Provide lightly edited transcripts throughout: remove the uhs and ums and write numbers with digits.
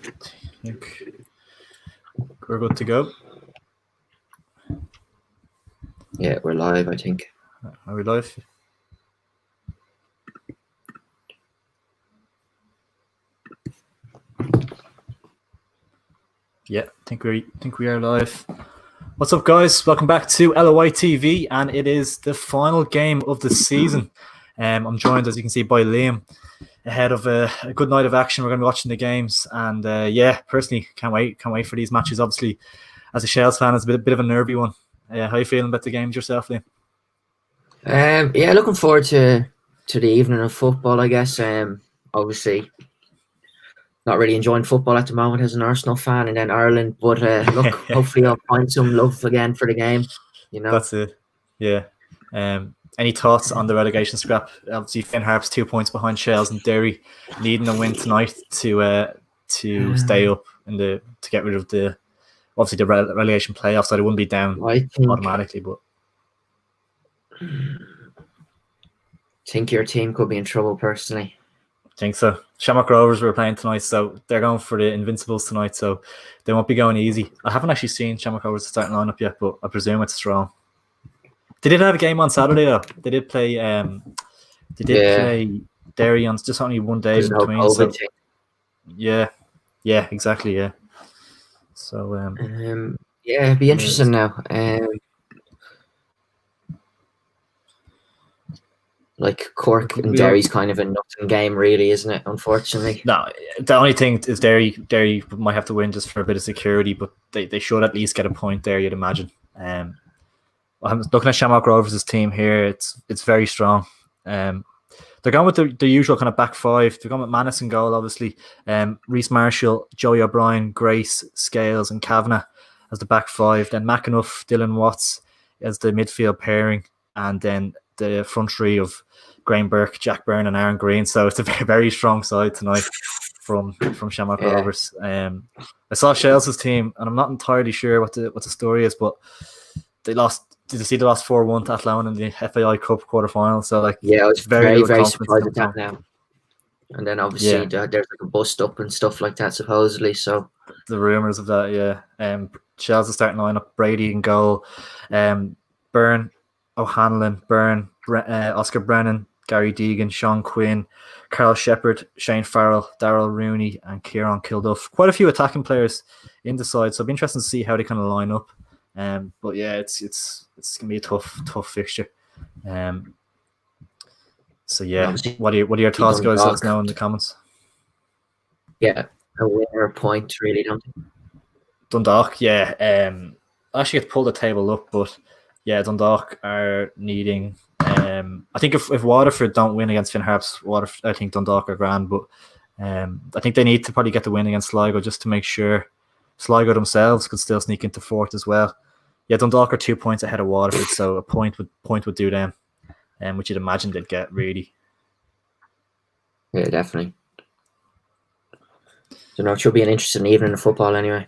think we're good to go. Yeah, we're live, I think. Are we live? Yeah, I think we are live. What's up, guys? Welcome back to LOI TV, and it is the final game of the season. I'm joined, as you can see, by Liam. Ahead of a good night of action, we're going to be watching the games, and personally, can't wait for these matches. Obviously, as a Shells fan, it's a bit of a nervy one. How are you feeling about the games yourself, Liam? Looking forward to the evening of football, I guess. Obviously, not really enjoying football at the moment as an Arsenal fan, and then Ireland. But look, hopefully I'll find some love again for the game. You know, that's it. Yeah. Any thoughts on the relegation scrap? Obviously, Finn Harp's 2 points behind Shells and Derry, needing a win tonight to stay up to get rid of the relegation playoffs. So they wouldn't be down automatically. But I think your team could be in trouble, personally. I think so. Shamrock Rovers were playing tonight, so they're going for the Invincibles tonight, so they won't be going easy. I haven't actually seen Shamrock Rovers starting lineup yet, but I presume it's strong. They did have a game on Saturday though. They did play. Play Derry on just only one day in between. So yeah, exactly. Yeah. So it'd be interesting now. Like Cork and Derry's kind of a nothing game, really, isn't it? Unfortunately. No, the only thing is Derry might have to win just for a bit of security, but they should at least get a point there, you'd imagine. I'm looking at Shamrock Rovers' team here. It's very strong. They're going with the usual kind of back five. They're going with Manis in goal, obviously. Reece Marshall, Joey O'Brien, Grace, Scales, and Kavanagh as the back five. Then McAnuff, Dylan Watts as the midfield pairing, and then the front three of Graham Burke, Jack Byrne, and Aaron Green. So it's a very, very strong side tonight from Shamrock Rovers. I saw Shells' team, and I'm not entirely sure what the story is, but they lost. Did you see they lost 4-1 to Athlone in the FAI Cup quarterfinal? So I was very surprised at that now. And then obviously there's like a bust up and stuff like that, supposedly. So the rumours of that, Shells' starting lineup: Brady in goal, Byrne, O'Hanlon, Byrne, Oscar Brennan, Gary Deegan, Sean Quinn, Carl Shepherd, Shane Farrell, Darryl Rooney, and Kieran Kilduff. Quite a few attacking players in the side, so it'll be interesting to see how they kind of line up. But yeah, it's gonna be a tough fixture. So yeah, what are your thoughts, guys? Let us know in the comments. Yeah, a winner point, really, don't you? Dundalk, I actually get to pull the table up, but yeah, Dundalk are needing. I think if Waterford don't win against Finn Harps, I think Dundalk are grand, but I think they need to probably get the win against Sligo just to make sure Sligo themselves could still sneak into fourth as well. Yeah, Dundalk are 2 points ahead of Waterford, so a point would do them, which you'd imagine they'd get, really. Yeah, definitely. So no, it should be an interesting evening of football anyway.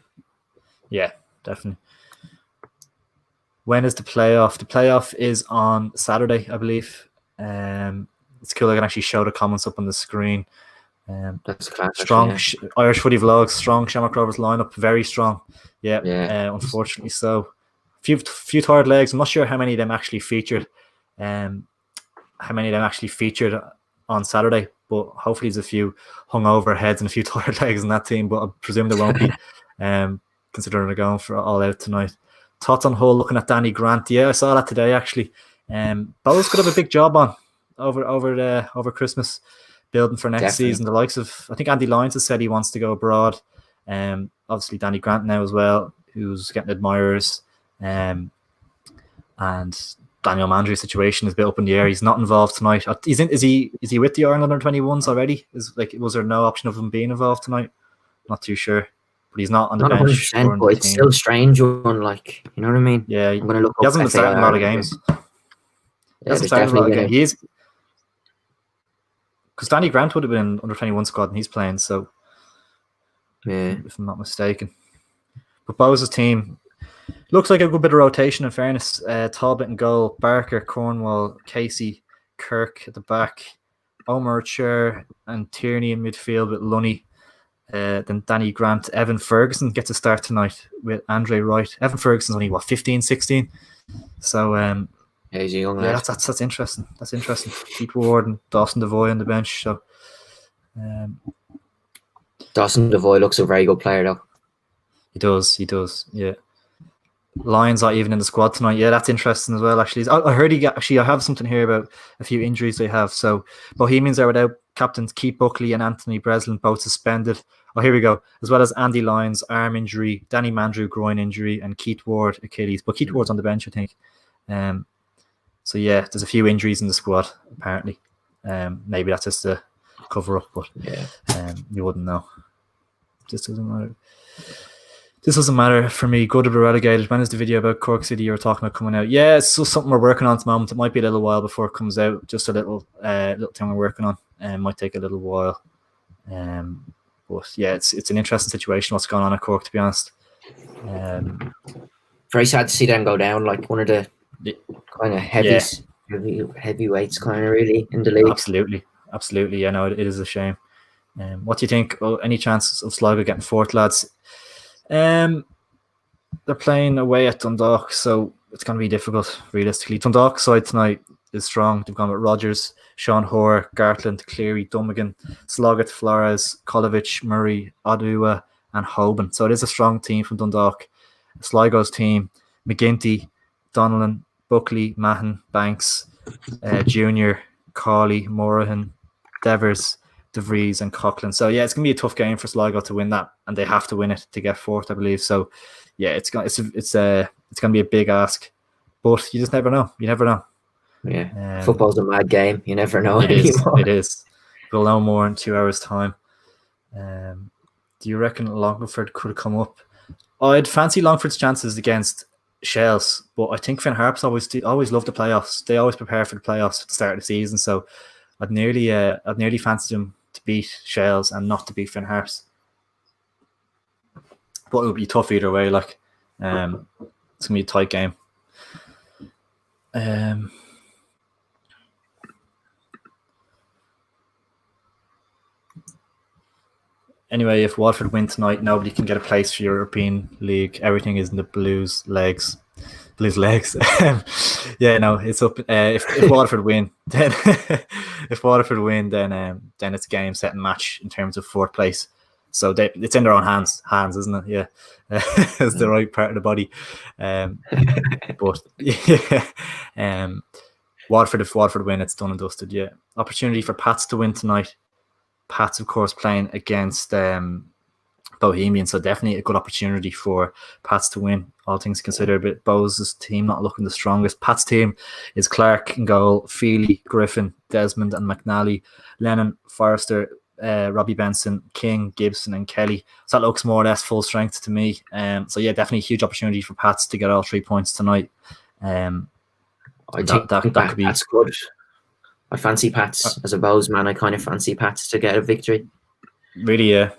Yeah, definitely. When is the playoff? The playoff is on Saturday, I believe. It's cool I can actually show the comments up on the screen. That's classic. Strong Irish footy vlogs, strong Shamrock Rovers lineup, very strong. Unfortunately so. Few tired legs. I'm not sure how many of them actually featured. On Saturday, but hopefully there's a few hungover heads and a few tired legs in that team. But I presume there won't be, considering they're going for all out tonight. Thoughts on Hull? Looking at Danny Grant, I saw that today actually. Bowles could have a big job on over Christmas, building for next season. The likes of, I think Andy Lyons has said he wants to go abroad. Obviously Danny Grant now as well, who's getting admirers. And Daniel Mandry's situation is a bit up in the air. He's not involved tonight. Is he with the Ireland under-21s already? Was there no option of him being involved tonight? Not too sure. But he's not on the bench. But it's still strange one, like, you know what I mean? Yeah, I'm gonna look. He hasn't been starting a lot of games. He hasn't started a lot of games. He is, because Danny Grant would have been under-21 squad and he's playing. So if I'm not mistaken. But Bowes' team looks like a good bit of rotation, in fairness. Talbot in goal, Barker, Cornwall, Casey, Kirk at the back, Omar Cher and Tierney in midfield with Lunny, Then Danny Grant, Evan Ferguson gets a start tonight with Andre Wright. Evan Ferguson's only 15, 16. So Yeah, he's a young yeah, lad. that's interesting. That's interesting. Keith Ward and Dawson Devoy on the bench. So Dawson Devoy looks a very good player though. He does. Yeah. Lions not even in the squad tonight. Yeah, that's interesting as well. Actually, I heard I have something here about a few injuries they have. So Bohemians are without captains Keith Buckley and Anthony Breslin, both suspended. Oh, here we go. As well as Andy Lyons, arm injury, Danny Mandrew, groin injury, and Keith Ward, Achilles. But Keith Ward's on the bench, I think. So yeah, there's a few injuries in the squad apparently. Maybe that's just a cover up, but you wouldn't know. This doesn't matter for me. Good to be relegated. When is the video about Cork City you were talking about coming out? Yeah, it's just something we're working on at the moment. It might be a little while before it comes out. Just a little thing we're working on. Might take a little while. But yeah, it's an interesting situation what's going on at Cork, to be honest. Very sad to see them go down. Like one of the kind of heavyweights, kind of really in the league. Absolutely. Yeah, no, it is a shame. What do you think? Oh, any chances of Sligo getting fourth, lads? They're playing away at Dundalk, so it's going to be difficult, realistically. Dundalk side tonight is strong. They've gone with Rodgers, Sean Hoare, Gartland, Cleary, Dummigan, Sloggett, Flores, Kolovich, Murray, Odua, and Hoban. So it is a strong team from Dundalk. Sligo's team, McGinty, Donnellan, Buckley, Mahon, Banks, Junior, Cawley, Morahan, Devers, DeVries and Coughlin. So yeah, it's gonna be a tough game for Sligo to win that, and they have to win it to get fourth, I believe. So yeah, it's gonna be a big ask, but you just never know. You never know. Yeah, football's a mad game. You never know. It is. We'll know more in 2 hours' time. Do you reckon Longford could come up? I'd fancy Longford's chances against Shells, but I think Finn Harps always love the playoffs. They always prepare for the playoffs at the start of the season. So I'd nearly fancy them to beat Shells and not to beat Finn Harps. But it would be tough either way. Like, it's gonna be a tight game. Anyway, if Watford win tonight, nobody can get a place for European League. Everything is in the Blues' legs. Yeah, no, it's up. If Waterford win, then then it's game, set, and match in terms of fourth place. So it's in their own hands, isn't it? Yeah, it's the right part of the body. But yeah, if Waterford win, it's done and dusted. Yeah, opportunity for Pats to win tonight. Pats, of course, playing against Bohemian, so definitely a good opportunity for Pats to win, all things considered. But Bows' team not looking the strongest. Pat's team is Clark in goal, Feely, Griffin, Desmond and McNally, Lennon, Forrester, Robbie Benson, King, Gibson and Kelly. So that looks more or less full strength to me. So yeah, definitely a huge opportunity for Pats to get all 3 points tonight. I think that could be... That's good. I fancy Pats as a Bows man. I kind of fancy Pats to get a victory. Really, yeah.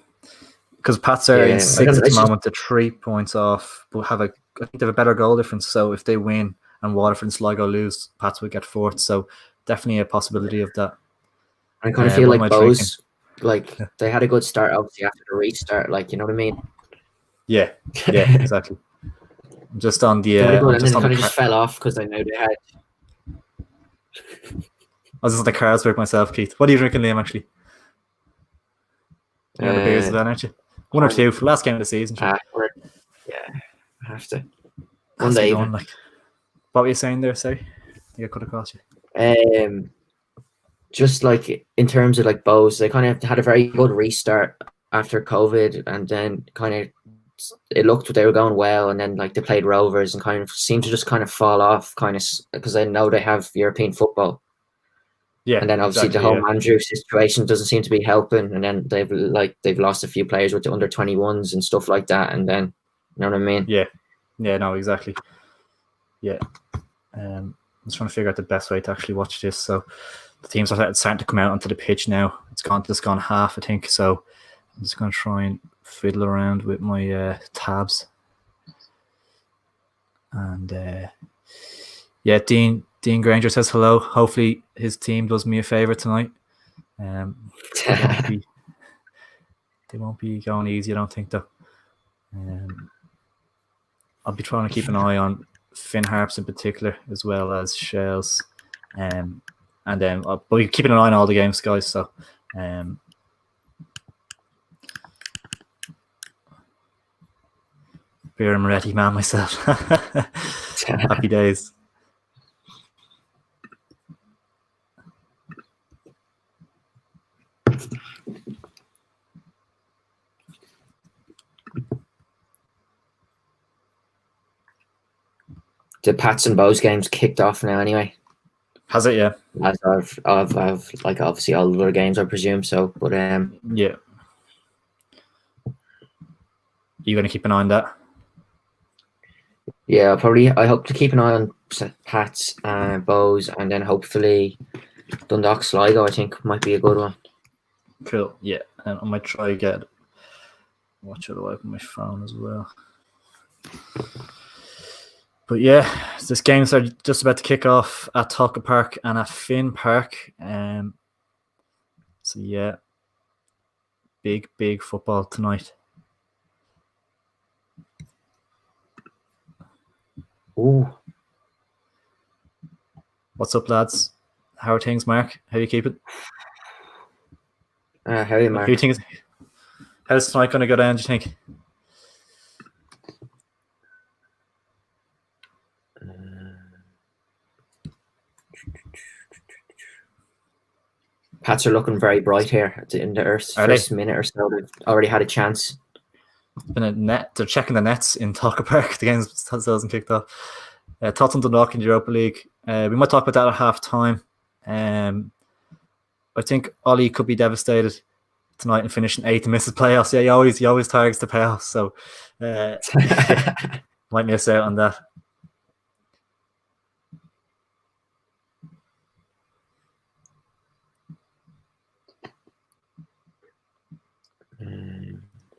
Because Pats are in sixth at the moment, they're 3 points off, but I think they have a better goal difference. So if they win and Waterford and Sligo lose, Pats would get fourth. So definitely a possibility of that. I kind of feel like Bows, like they had a good start, obviously after the restart. Like, you know what I mean? Yeah, exactly. Just on the, and then kind of just fell off because I know they had. I was just on the Carlsberg myself, Keith. What are you drinking, Liam? Actually, you know the beers then, aren't you? One or two for the last game of the season. Yeah, I have to. One day. What were you saying there? Sorry, I think I cut across you. Just like in terms of like Bows, they kind of had a very good restart after COVID, and then kind of it looked they were going well, and then like they played Rovers and kind of seemed to just kind of fall off, kind of because I know they have European football. Yeah, and then obviously the whole Mandrew situation doesn't seem to be helping, and then they've lost a few players with the under 21s and stuff like that, and then you know what I mean? Yeah, no, exactly. Yeah, I'm just trying to figure out the best way to actually watch this. So the teams are starting to come out onto the pitch now. It's gone half, I think. So I'm just going to try and fiddle around with my tabs. And yeah, Dean Granger says hello. Hopefully his team does me a favour tonight. They won't be going easy, I don't think, though. I'll be trying to keep an eye on Finn Harps in particular, as well as Shells. And then I'll be keeping an eye on all the games, guys. So, beer and Moretti man myself. Happy days. The Pats and Bows games kicked off now anyway. Has it? Yeah. As I've like obviously all the other games, I presume so. But yeah. Are you going to keep an eye on that? Yeah, I hope to keep an eye on Pats and Bows, and then hopefully Dundalk Sligo. I think might be a good one. Cool. Yeah, and I might try get watch it away from my phone as well. But yeah, these games are just about to kick off at Talca Park and at Finn Park. So yeah, big football tonight. Ooh. What's up, lads? How are things, Mark? How you keeping? How are you, Mark? How's tonight going to go down, do you think? Pats are looking very bright here in the first minute or so. They've already had a chance. It's been a net. They're checking the nets in Talca Park. The game still hasn't kicked off. Tottenham Dundalk in the Europa League. We might talk about that at half time. I think Ollie could be devastated tonight and finishing 8th and misses playoffs. Yeah, he always targets the playoffs, so might miss out on that.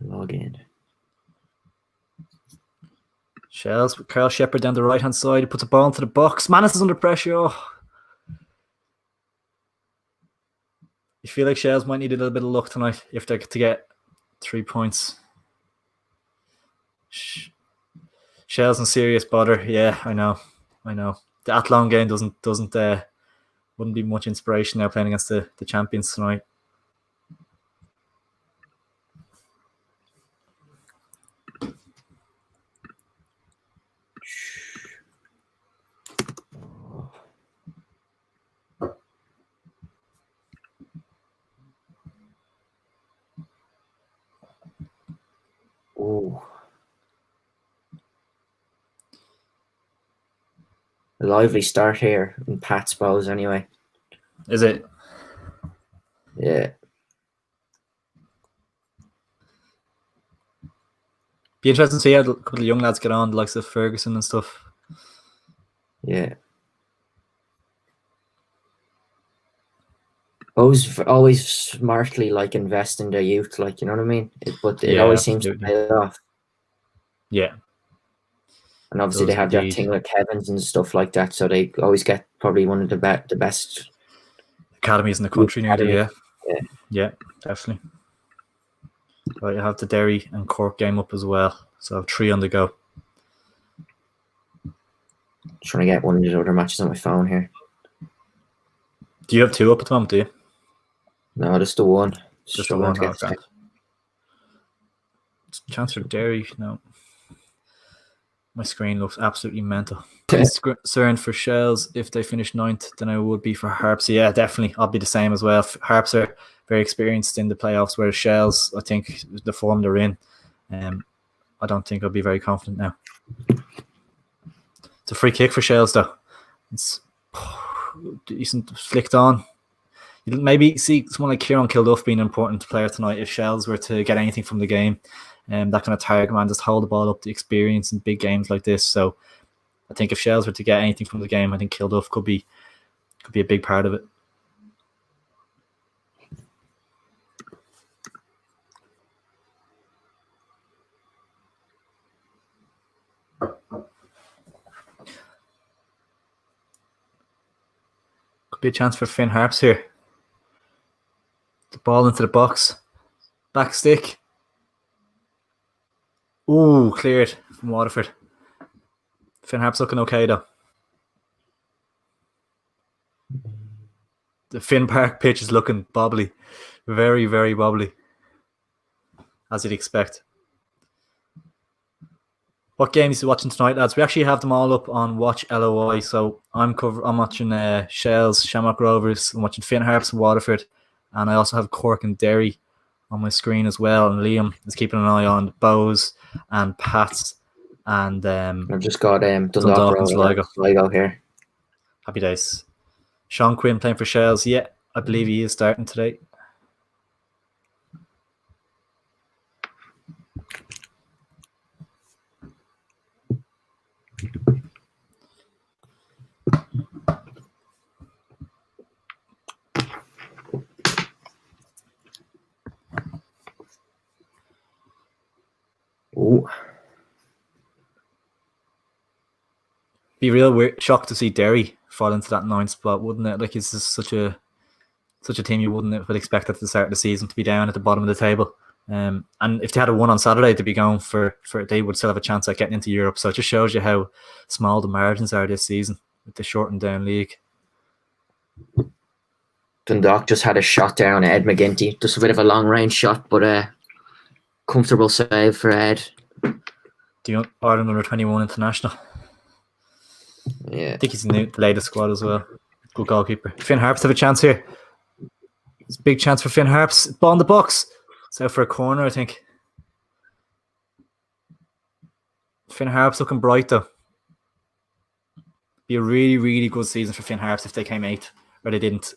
Log in. Shells with Carl Shepherd down the right hand side. He puts a ball into the box. Manis is under pressure. Oh. You feel like Shells might need a little bit of luck tonight if they're to get 3 points. Shells in serious bother. Yeah, I know. The Athlone game wouldn't be much inspiration now playing against the champions tonight. Oh, a lively start here in Pat's Bows anyway. Is it? Yeah. Be interesting to see how a couple of young lads get on, the likes of Ferguson and stuff. Yeah. Always smartly invest in their youth, you know what I mean? It always seems to pay off. Yeah. And obviously they have that thing with Kevin's and stuff like that, so they always get probably one of the best academies in the country nearly. Yeah, definitely. Right, you have the Derry and Cork game up as well, so I have 3 on the go. Trying to get one of the other matches on my phone here. Do you have 2 up at the moment, do you? No, just the one. Just the one. Okay. Chance for Derry, no. My screen looks absolutely mental. Concerned for Shells if they finish 9th than I would be for Harps. Yeah, definitely. I'll be the same as well. Harps are very experienced in the playoffs, whereas Shells, I think, the form they're in, I don't think I'll be very confident now. It's a free kick for Shells, though. It's decent, flicked on. You maybe see someone like Kieran Kilduff being an important player tonight if Shells were to get anything from the game. That kind of target man, just hold the ball up, the experience in big games like this. So I think if Shells were to get anything from the game, I think Kilduff could be a big part of it. Could be a chance for Finn Harps here. The ball into the box. Back stick. Ooh, cleared from Waterford. Finn Harp's looking okay though. The Finn Park pitch is looking bobbly. Very, very wobbly. As you'd expect. What games are you watching tonight, lads? We actually have them all up on Watch LOI. So I'm watching Shells, Shamrock Rovers. I'm watching Finn Harps and Waterford. And I also have Cork and Derry on my screen as well. And Liam is keeping an eye on Bows and Pats. And I've just got Dundalk and Sligo here. Happy days. Sean Quinn playing for Shells. Yeah, I believe he is starting today. Ooh. Be real weird, shocked to see Derry fall into that 9th spot, wouldn't it? Like, it's just such a team you wouldn't have expected at the start of the season to be down at the bottom of the table. And if they had a win on Saturday, they'd be going for they would still have a chance at getting into Europe. So it just shows you how small the margins are this season with the shortened down league. Dundalk just had a shot down at Ed McGinty, just a bit of a long range shot, but a comfortable save for Ed. The Ireland under 21 international. Yeah, I think he's in the latest squad as well. Good goalkeeper. Finn Harps have a chance here. It's a big chance for Finn Harps. Ball in the box. It's out for a corner, I think. Finn Harps looking bright though. Be a really, really good season for Finn Harps if they came 8th, or they didn't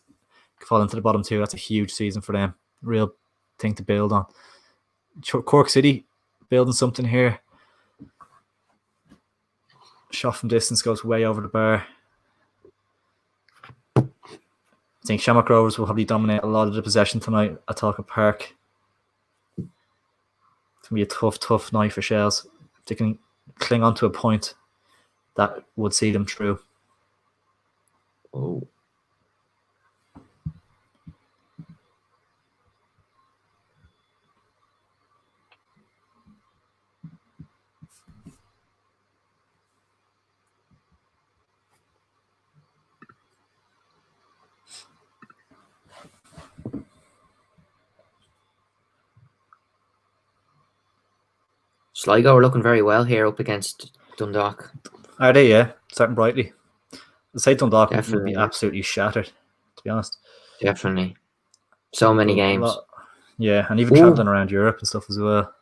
fall into the bottom 2. That's a huge season for them. Real thing to build on. Cork City building something here. Shot from distance goes way over the bar. I think Shamrock Rovers will probably dominate a lot of the possession tonight at Talcott Park. It's going to be a tough night for Shells. If they can cling on to a point, that would see them through. Oh. Sligo are looking very well here up against Dundalk. Are they? Yeah, starting brightly. I'd say Dundalk would Definitely. be absolutely shattered, to be honest. Definitely. So many games. Yeah, and even travelling around Europe and stuff as well.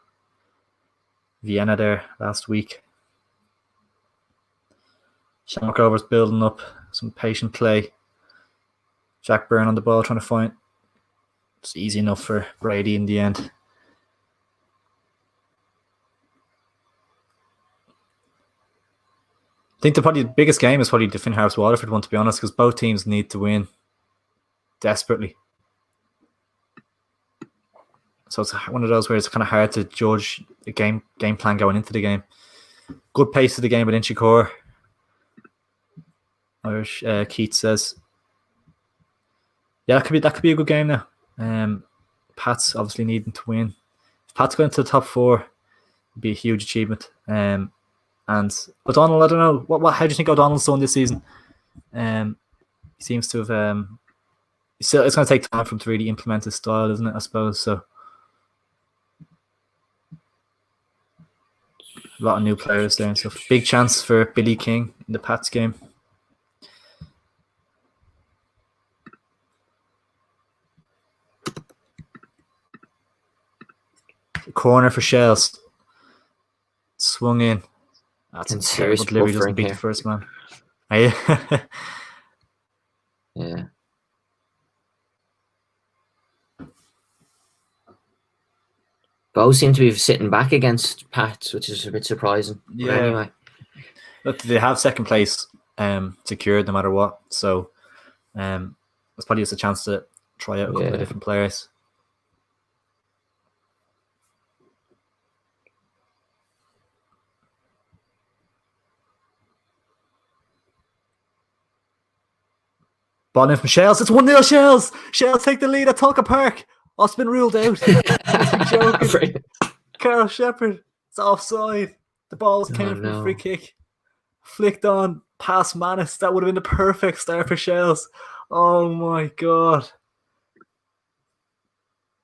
Vienna there last week. Shamrock Rovers building up some patient play. Jack Byrne on the ball trying to find. It's easy enough for Brady in the end. I think the biggest game is probably the Finn Harps Waterford one, to be honest, because both teams need to win desperately. So it's one of those where it's kind of hard to judge the game plan going into the game. Good pace of the game with Inchicore. Irish Keith says, yeah, that could be a good game now. Pat's obviously needing to win. If Pat's going to the top 4, it'd be a huge achievement. And O'Donnell, I don't know, how do you think O'Donnell's done this season? He seems to have. It's going to take time for him to really implement his style, isn't it? I suppose so. A lot of new players there and stuff. Big chance for Billy King in the Pats game. Corner for Shells. Swung in. That's a terrible delivery. Doesn't beat the first man. Yeah. Yeah. Both seem to be sitting back against Pats, which is a bit surprising. Yeah. But anyway. Look, they have second place secured no matter what. So it's probably just a chance to try out a couple of different players. Ball in from Shells. It's 1-0 Shells. Shells take the lead at Talcott Park. Oh, it's been ruled out. Joking. Carl Shepherd. It's offside. The ball's came Oh in from a free no. kick. Flicked on past Manis. That would have been the perfect start for Shells. Oh my god.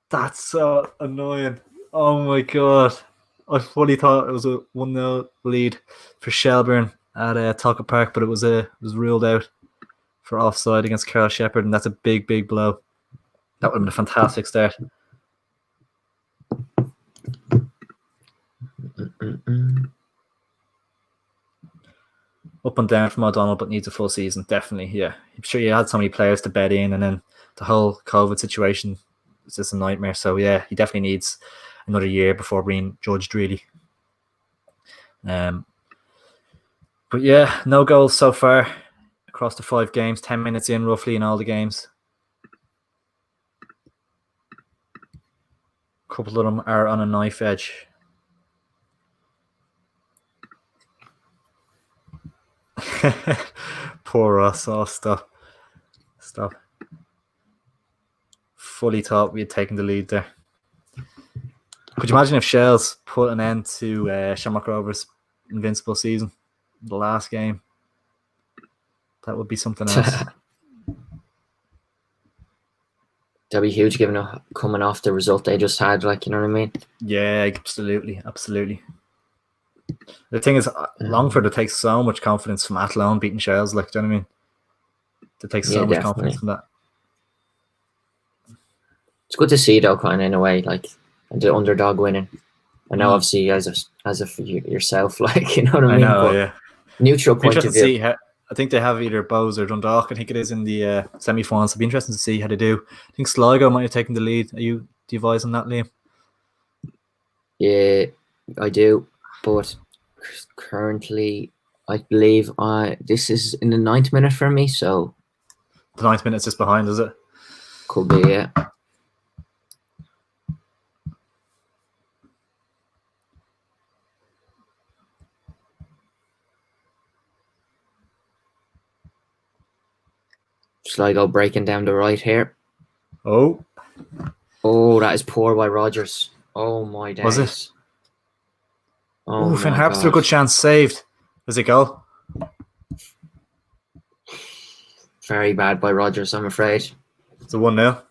That's so annoying. Oh my god. I fully thought it was a 1-0 lead for Shelburne at Talcott Park, but it was ruled out for offside against Carl Shepherd, and that's a big, big blow. That would have been a fantastic start. Up and down from O'Donnell, but needs a full season, definitely. Yeah, I'm sure you had so many players to bet in, and then the whole COVID situation is just a nightmare. So yeah, he definitely needs another year before being judged, really. But yeah, no goals so far across the 5 games. 10 minutes in, roughly, in all the games. A couple of them are on a knife edge. Poor Ross. Oh, stop. Fully thought we had taken the lead there. Could you imagine if Shells put an end to Shamrock Rovers' invincible season, the last game? That would be something else. That'd be huge, coming off the result they just had. Like, you know what I mean? Yeah, absolutely. The thing is, Longford, it takes so much confidence from Athlone beating Shells. Like, do you know what I mean? It takes so much confidence from that. It's good to see, though, kind of in a way, like the underdog winning. I know, obviously, as if yourself, like, you know what I mean. I know, but yeah. Neutral point of view. I think they have either Bowes or Dundalk. I think it is in the semi-finals. It'll be interesting to see how they do. I think Sligo might have taken the lead. Do you advise on that, Liam? Yeah, I do. But currently, I believe this is in the 9th minute for me. So the 9th minute is just behind, is it? Could be, yeah. Sligo breaking down the right here. Oh, that is poor by Rogers. Oh my days. Was it? Oh, Finn my Harpster, God. a good chance saved. Does it go? Very bad by Rogers, I'm afraid. It's a 1-0.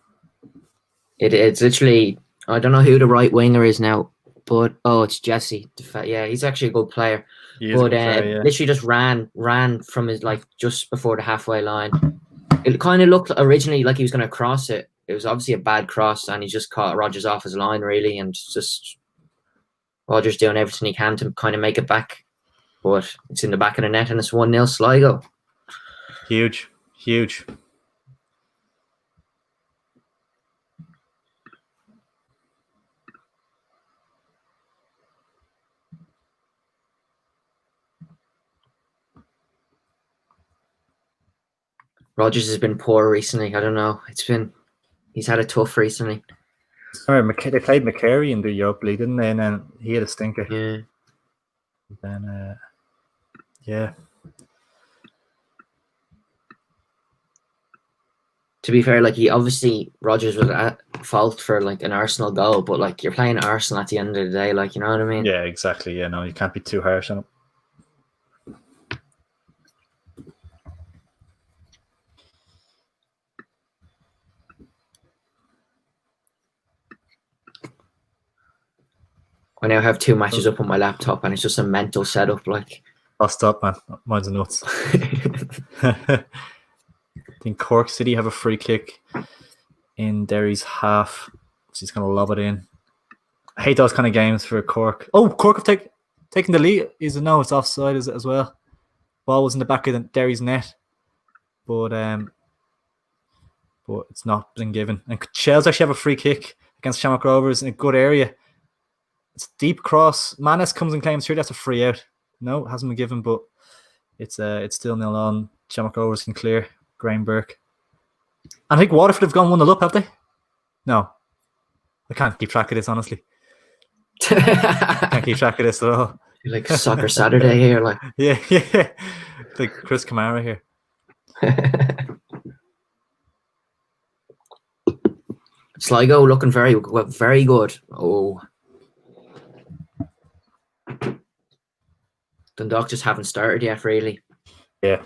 It's literally, I don't know who the right winger is now, but it's Jesse. Yeah, he's actually a good player. He is a good player, yeah. Literally just ran from his, like, just before the halfway line. It kind of looked originally like he was going to cross it. It was obviously a bad cross, and he just caught Rogers off his line, really, and just Rogers doing everything he can to kind of make it back. But it's in the back of the net, and it's 1-0 Sligo. Huge. Rogers has been poor recently. I don't know. He's had it tough recently. Sorry, they played McCary in the Europa League, didn't they? And then he had a stinker. Yeah. Then, yeah. To be fair, like, Rogers was at fault for, like, an Arsenal goal, but, like, you're playing Arsenal at the end of the day, like, you know what I mean? Yeah, exactly. Yeah, no, you can't be too harsh on him. I now have 2 matches up on my laptop, and it's just a mental setup, like. I'll stop, man. Mine's nuts. I think Cork City have a free kick in Derry's half. She's going to lob it in. I hate those kind of games for Cork. Oh, Cork have taken the lead. It's offside, is it, as well? Ball was in the back of Derry's net. But it's not been given. And Shells actually have a free kick against Shamrock Rovers in a good area. It's deep cross. Manis comes and claims here. That's a free out. No, it hasn't been given, but it's still 0-0. Shamrock Rovers can clear. Graham Burke. I think Waterford have gone 1-0 up, have they? No. I can't keep track of this, honestly. Can't keep track of this at all. You're like Soccer Saturday here, like. Yeah. Like Chris Kamara here. Sligo looking very good. Oh. Dundalk just haven't started yet, really. Yeah.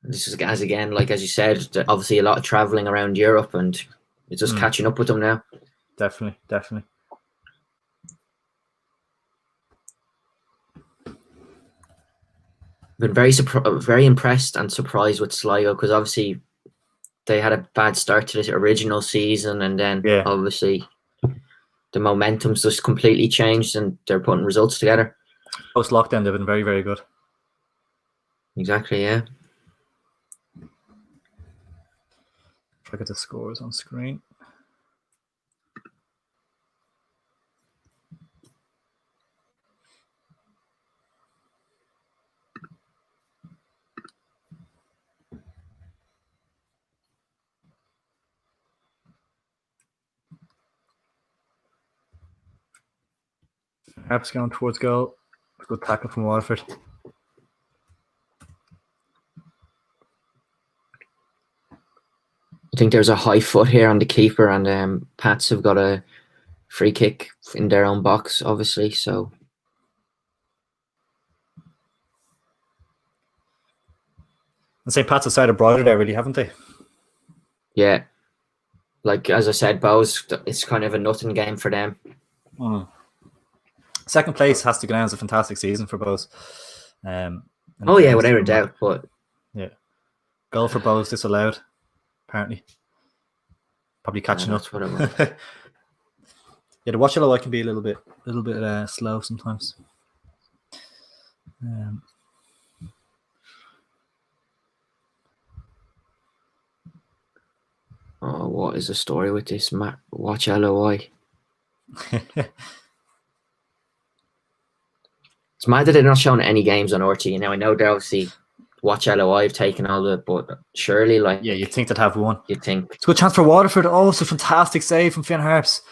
This is as again, like as you said, obviously a lot of traveling around Europe, and it's just catching up with them now. Definitely. Been very impressed and surprised with Sligo, because obviously they had a bad start to this original season, and then obviously the momentum's just completely changed, and they're putting results together. Post lockdown, they've been very, very good. Exactly, yeah. Try to get the scores on screen. Harps going towards goal. Good tackle from Waterford. I think there's a high foot here on the keeper, and Pats have got a free kick in their own box, obviously. So, And St. Pat's have started brighter there, really, haven't they? yeah, like as I said, Bows, it's kind of a nothing game for them. Second place has to go down as a fantastic season for Bows. Oh yeah, without a doubt. But yeah, goal for Bows disallowed. Apparently, probably catching up. What it was. Yeah, the watch yellow eye can be a little bit slow sometimes. Oh, what is the story with this watch LOI? It's mad that they're not showing any games on RT. Now I know they're obviously watch LOI have taken all the, but surely, like, yeah, you'd think they'd have one. You'd think it's a good chance for Waterford. Oh, it's a fantastic save from Finn Harps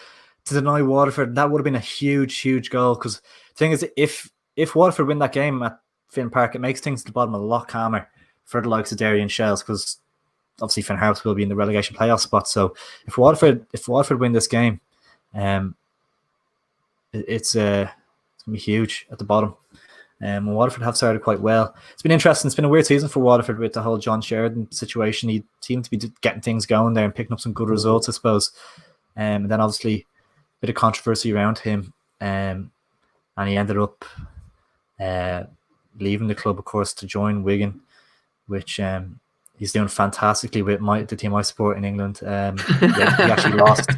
to deny Waterford. That would have been a huge goal, because the thing is, if Waterford win that game at Finn Park, it makes things at the bottom a lot calmer for the likes of Derry and Shells, because obviously Finn Harps will be in the relegation playoff spot. So if Waterford win this game, it's gonna be huge at the bottom. Waterford have started quite well. It's been interesting. It's been a weird season for Waterford with the whole John Sheridan situation. He seemed to be getting things going there and picking up some good results, I suppose. And then obviously a bit of controversy around him, and he ended up leaving the club, of course, to join Wigan, which he's doing fantastically with the team I support in England. He actually lost.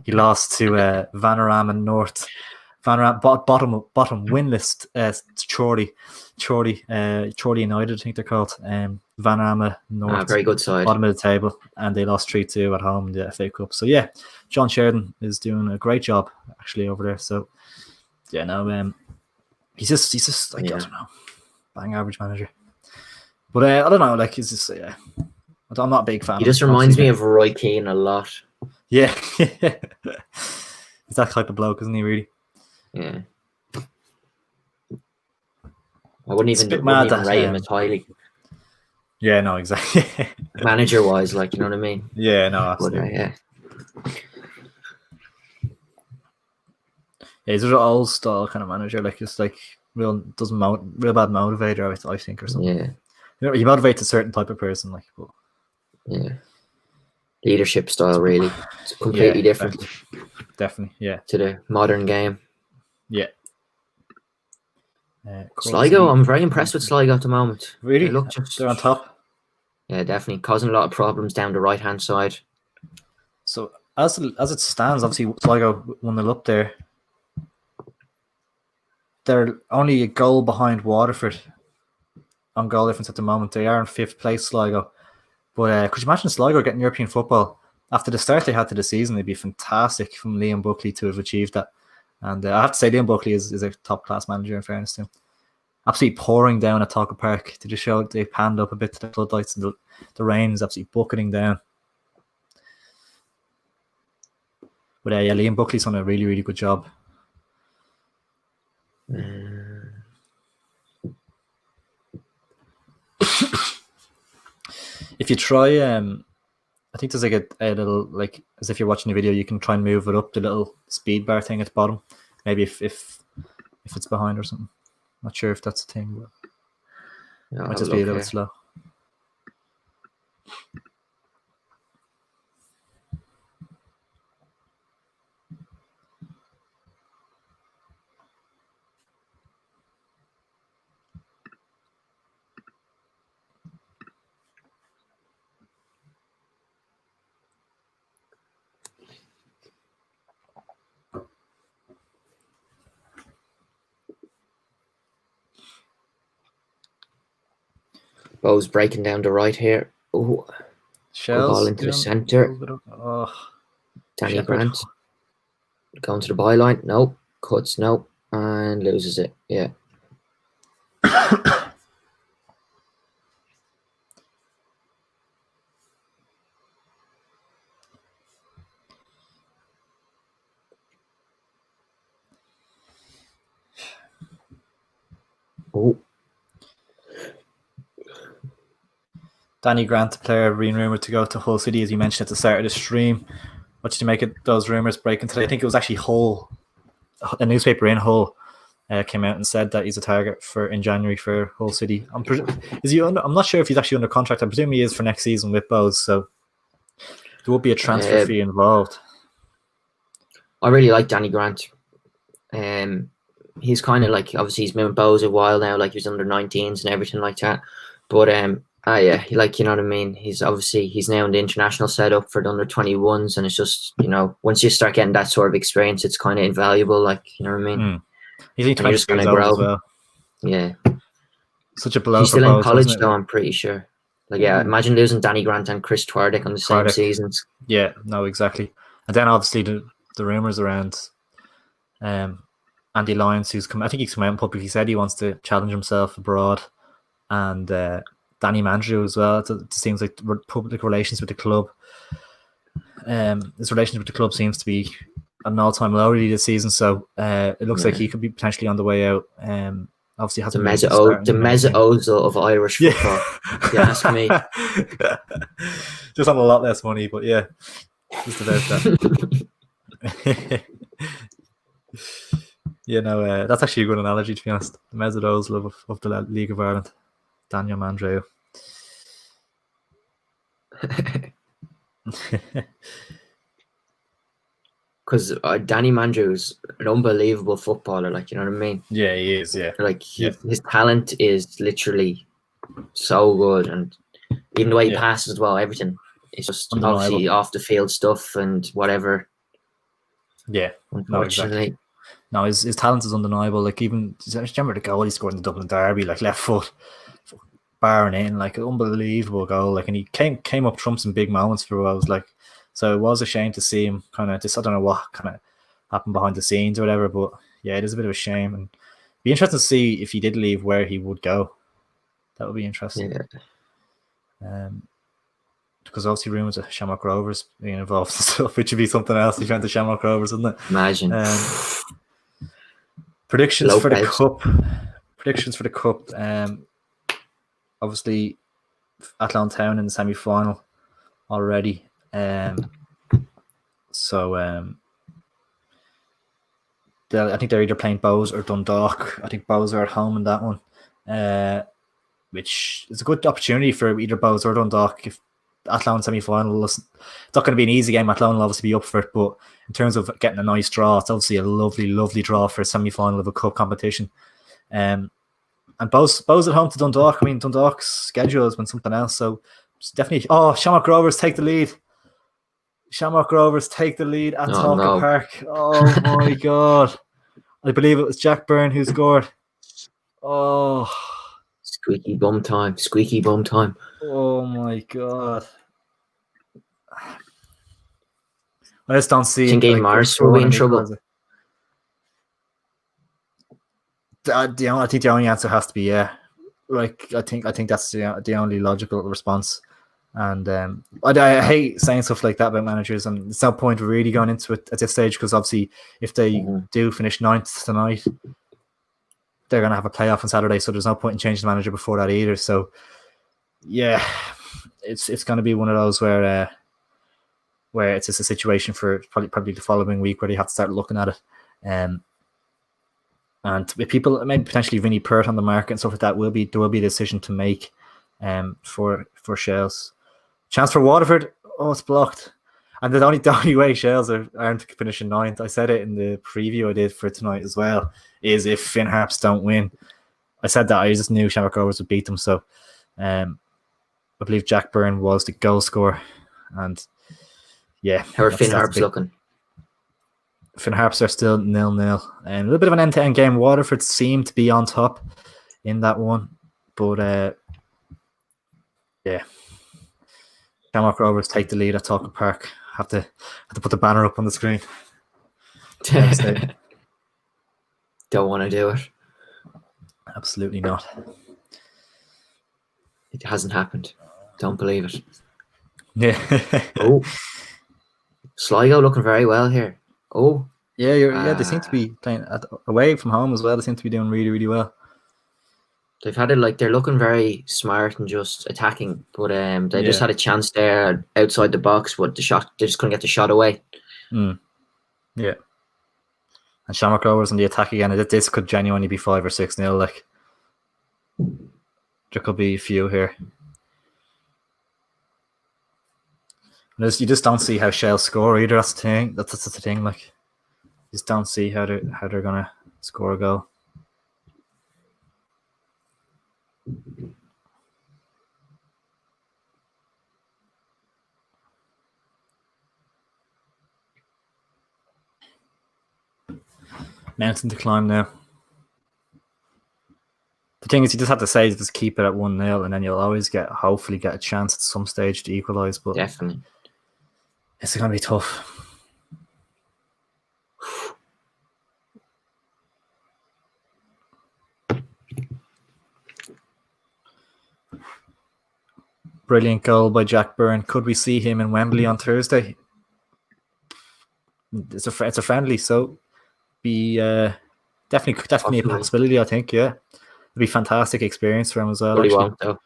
He lost to Vanarama North. Vanarama bottom win list. Chorley United, I think they're called. Vanarama North, very good side, bottom of the table, and they lost 3-2 at home in the FA Cup. So yeah, John Sheridan is doing a great job actually over there. So yeah, no, he's just like I don't know, bang average manager. But I don't know, like, he's just I'm not a big fan. He just reminds me of Roy Keane a lot. Yeah, he's that type of bloke, isn't he? Really? Yeah. I wouldn't even rate him as highly. Yeah, no, exactly. Manager-wise, like, you know what I mean? Yeah, no, absolutely. But, yeah, he's an old style kind of manager. Like, it's like real bad motivator, I think, or something. Yeah. You know, he motivates a certain type of person, like. But... yeah. Leadership style, really. It's completely different. Definitely, yeah. To the modern game. Yeah. Sligo, I'm very impressed with Sligo at the moment. Really? They're on top. Yeah, definitely. Causing a lot of problems down the right-hand side. So, as it stands, obviously, Sligo 1-0 up there. They're only a goal behind Waterford on goal difference at the moment. They are in 5th place, Sligo. But could you imagine Sligo getting European football? After the start they had to the season, it'd be fantastic from Liam Buckley to have achieved that. And I have to say, Liam Buckley is a top-class manager, in fairness to him. Absolutely pouring down at Talca Park. To just show they panned up a bit to the floodlights, and the rain is absolutely bucketing down. But yeah, Liam Buckley's done a really, really good job. If you try, I think there's like a little, like, as if you're watching a video, you can try and move it up, the little speed bar thing at the bottom. Maybe if it's behind or something. Not sure if that's a thing, but Yeah, might just be a little bit slow. Bo's breaking down the right here. Oh, good ball into the centre. Danny Shepherd. Grant going to the byline. Nope. Cuts. Nope. And loses it. Yeah. Oh. Danny Grant, the player being rumoured to go to Hull City, as you mentioned at the start of the stream. What did you make of those rumours breaking today? I think it was actually Hull, a newspaper in Hull, came out and said that he's a target in January for Hull City. I'm not sure if he's actually under contract. I presume he is for next season with Bose, so there will be a transfer fee involved. I really like Danny Grant. He's kind of like, obviously he's been with Bose a while now, like he was under 19s and everything like that. But yeah, like, you know what I mean? He's now in the international setup for the under 21s, and it's just, you know, once you start getting that sort of experience, it's kind of invaluable, like, you know what I mean? He's only 20 years old as well. Yeah. Such a blow. He's still in college though, I'm pretty sure. Like, yeah, imagine losing Danny Grant and Chris Twardek on the same seasons. Yeah, no, exactly. And then obviously the rumours around Andy Lyons, I think he's come out in public. He said he wants to challenge himself abroad, and Danny Mandrew as well. It seems like public relations with the club. His relationship with the club seems to be at an all-time low really this season. So it looks like he could be potentially on the way out. Obviously, hasn't the Mesut Ozil of Irish football. If you ask me. Just on a lot less money, but yeah, just about that. Yeah, no, that's actually a good analogy, to be honest. The Mesut Ozil of the League of Ireland, Daniel Mandrew. Because Danny Mandrew is an unbelievable footballer, like, you know what I mean? Yeah, he is. Yeah, like his talent is literally so good, and even the way he passes as well, everything. It's just obviously off the field stuff and whatever. Yeah, unfortunately. No, exactly. No, his talent is undeniable. Like, even remember the goal he scored in the Dublin Derby, like left foot, barring in, like an unbelievable goal. Like, and he came up trumps in big moments for a while. I was like, so it was a shame to see him kind of just, I don't know what kind of happened behind the scenes or whatever, but yeah, it is a bit of a shame, and be interesting to see if he did leave where he would go. That would be interesting. Yeah. Because obviously rumours of Shamrock Rovers being involved and stuff, which would be something else if you went to Shamrock Rovers, wouldn't it? Imagine. Predictions for the cup. Obviously, Athlone Town in the semi-final already. I think they're either playing Bowes or Dundalk. I think Bowes are at home in that one, which is a good opportunity for either Bowes or Dundalk. If Athlone semi-final, it's not going to be an easy game. Athlone will obviously be up for it, but in terms of getting a nice draw, it's obviously a lovely, lovely draw for a semi-final of a cup competition. And Bowes at home to Dundalk. I mean, Dundalk's schedule has been something else, so it's definitely. Oh, Shamrock Rovers take the lead. Shamrock Rovers take the lead at Talca Park. Oh my god! I believe it was Jack Byrne who scored. Oh, squeaky bum time! Squeaky bum time! Oh my god! I just don't see. I think Mars will be in trouble. I think the only answer has to be yeah. Like, I think that's the only logical response. And I hate saying stuff like that about managers, and there's no point really going into it at this stage, because obviously if they do finish 9th tonight, they're going to have a playoff on Saturday, so there's no point in changing the manager before that either. So yeah, it's going to be one of those where it's just a situation for probably the following week where they have to start looking at it. And with people, maybe potentially Vinnie Pert on the market and stuff like that, there will be a decision to make for Shells. Chance for Waterford. Oh, it's blocked. And the only way Shells aren't finishing ninth, I said it in the preview I did for tonight as well, is if Finn Harps don't win. I said that I just knew Shamrock Rovers would beat them. So I believe Jack Byrne was the goal scorer. And yeah. How are Finn Harps looking? Finn Harps are still 0-0. A little bit of an end-to-end game. Waterford seemed to be on top in that one. But yeah. Shamrock Rovers take the lead at Talcott Park. Have to put the banner up on the screen. Don't want to do it. Absolutely not. It hasn't happened. Don't believe it. Yeah. Oh, Sligo looking very well here. Oh, yeah. They seem to be playing away from home as well. They seem to be doing really, really well. They've had it they're looking very smart and just attacking, but they just had a chance there outside the box, but they just couldn't get the shot away. Yeah. And Shamrock Rovers on the attack again. This could genuinely be 5 or 6-0. Like, there could be a few here. You just don't see how Shell score either. That's the thing. That's the thing. Like, you just don't see how they're gonna score a goal. Mountain to climb now. The thing is, you just have to say, just keep it at 1-0, and then you'll always hopefully get a chance at some stage to equalise. But definitely, it's going to be tough. Brilliant goal by Jack Byrne. Could we see him in Wembley on Thursday? It's a friendly, so be definitely a possibility. I think, yeah, it'd be a fantastic experience for him as well. Probably won't, though.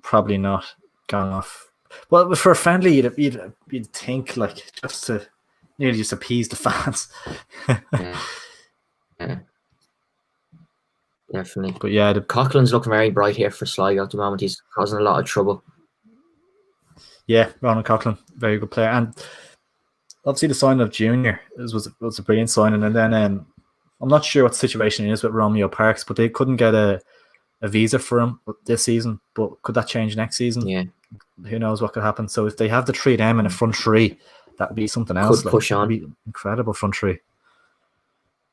Probably not going off. Well, for a friendly, you'd think like just to nearly just appease the fans. Yeah. Definitely. But yeah, Coughlin's looking very bright here for Sligo at the moment. He's causing a lot of trouble. Yeah, Ronan Coughlin, very good player. And obviously the signing of Junior was a brilliant signing. And then I'm not sure what the situation is with Romeo Parks, but they couldn't get a visa for him this season. But could that change next season? Yeah. Who knows what could happen. So if they have the 3 of them in a front 3, that would be something else. Could push on. That'd be incredible front 3.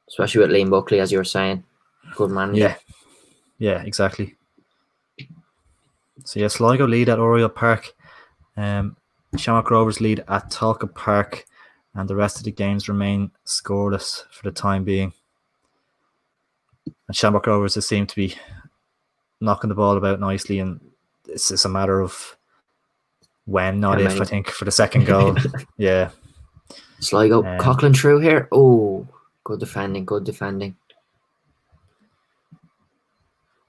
Especially with Liam Buckley, as you were saying. Good manager. Yeah, exactly. So yeah, Sligo lead at Oriel Park. Shamrock Rovers lead at Talcott Park, and the rest of the games remain scoreless for the time being. And Shamrock Rovers just seem to be knocking the ball about nicely, and it's just a matter of when, not if, I think, for the second goal. Yeah. Sligo, Coughlin through here. Oh, good defending.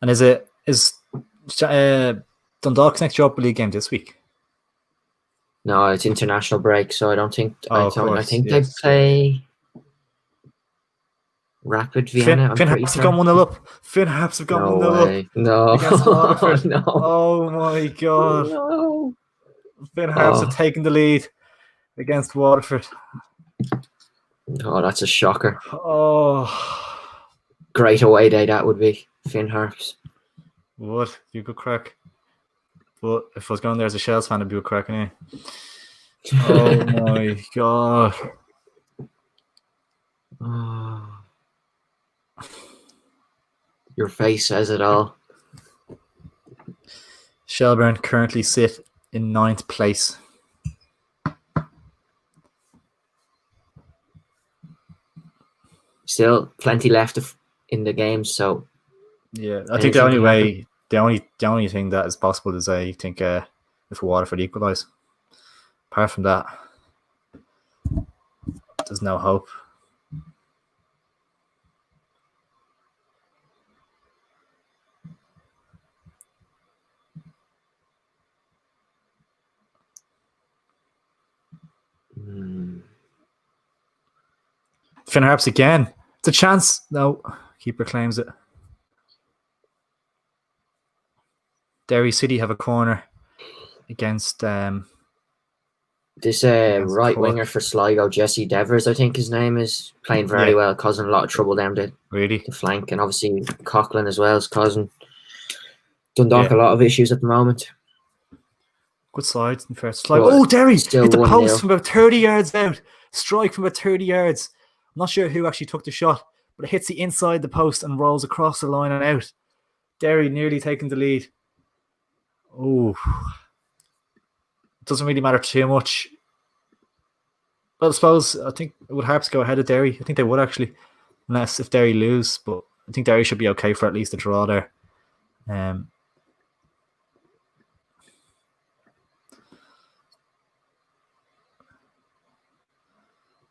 And is Dundalk's next Europa League game this week? No, it's international break, so I don't think. I think yes. they play Rapid Vienna. Finn Harps have gone 1-0 up. Finn Harps have gone 1-0 up. No. Against Waterford. No. Oh my God. No. Finn Harps have taken the lead against Waterford. Oh, that's a shocker. Oh. Great away day that would be. Finn Harps. Would you good crack? But if I was going there as a Shells fan, it'd be a crack anyway. Oh my God. Oh. Your face says it all. Shelburne currently sit in 9th place. Still plenty left in the game, so yeah, I think the only thing that is possible is I think if Waterford equalise. Apart from that, there's no hope. Finn Harps again. It's a chance. No, keeper claims it. Derry City have a corner against This against right Cork. winger for Sligo, Jesse Devers, I think his name is, playing very well, causing a lot of trouble down really the flank, and obviously Coughlin as well is causing Dundalk a lot of issues at the moment. Good side in first. Oh, Derry hit the post from about 30 yards out. Strike from about 30 yards. I'm not sure who actually took the shot, but it hits the inside the post and rolls across the line and out. Derry nearly taking the lead. Oh, it doesn't really matter too much. Well, I think would Harps go ahead of Derry? I think they would actually, unless if Derry lose. But I think Derry should be okay for at least a draw there.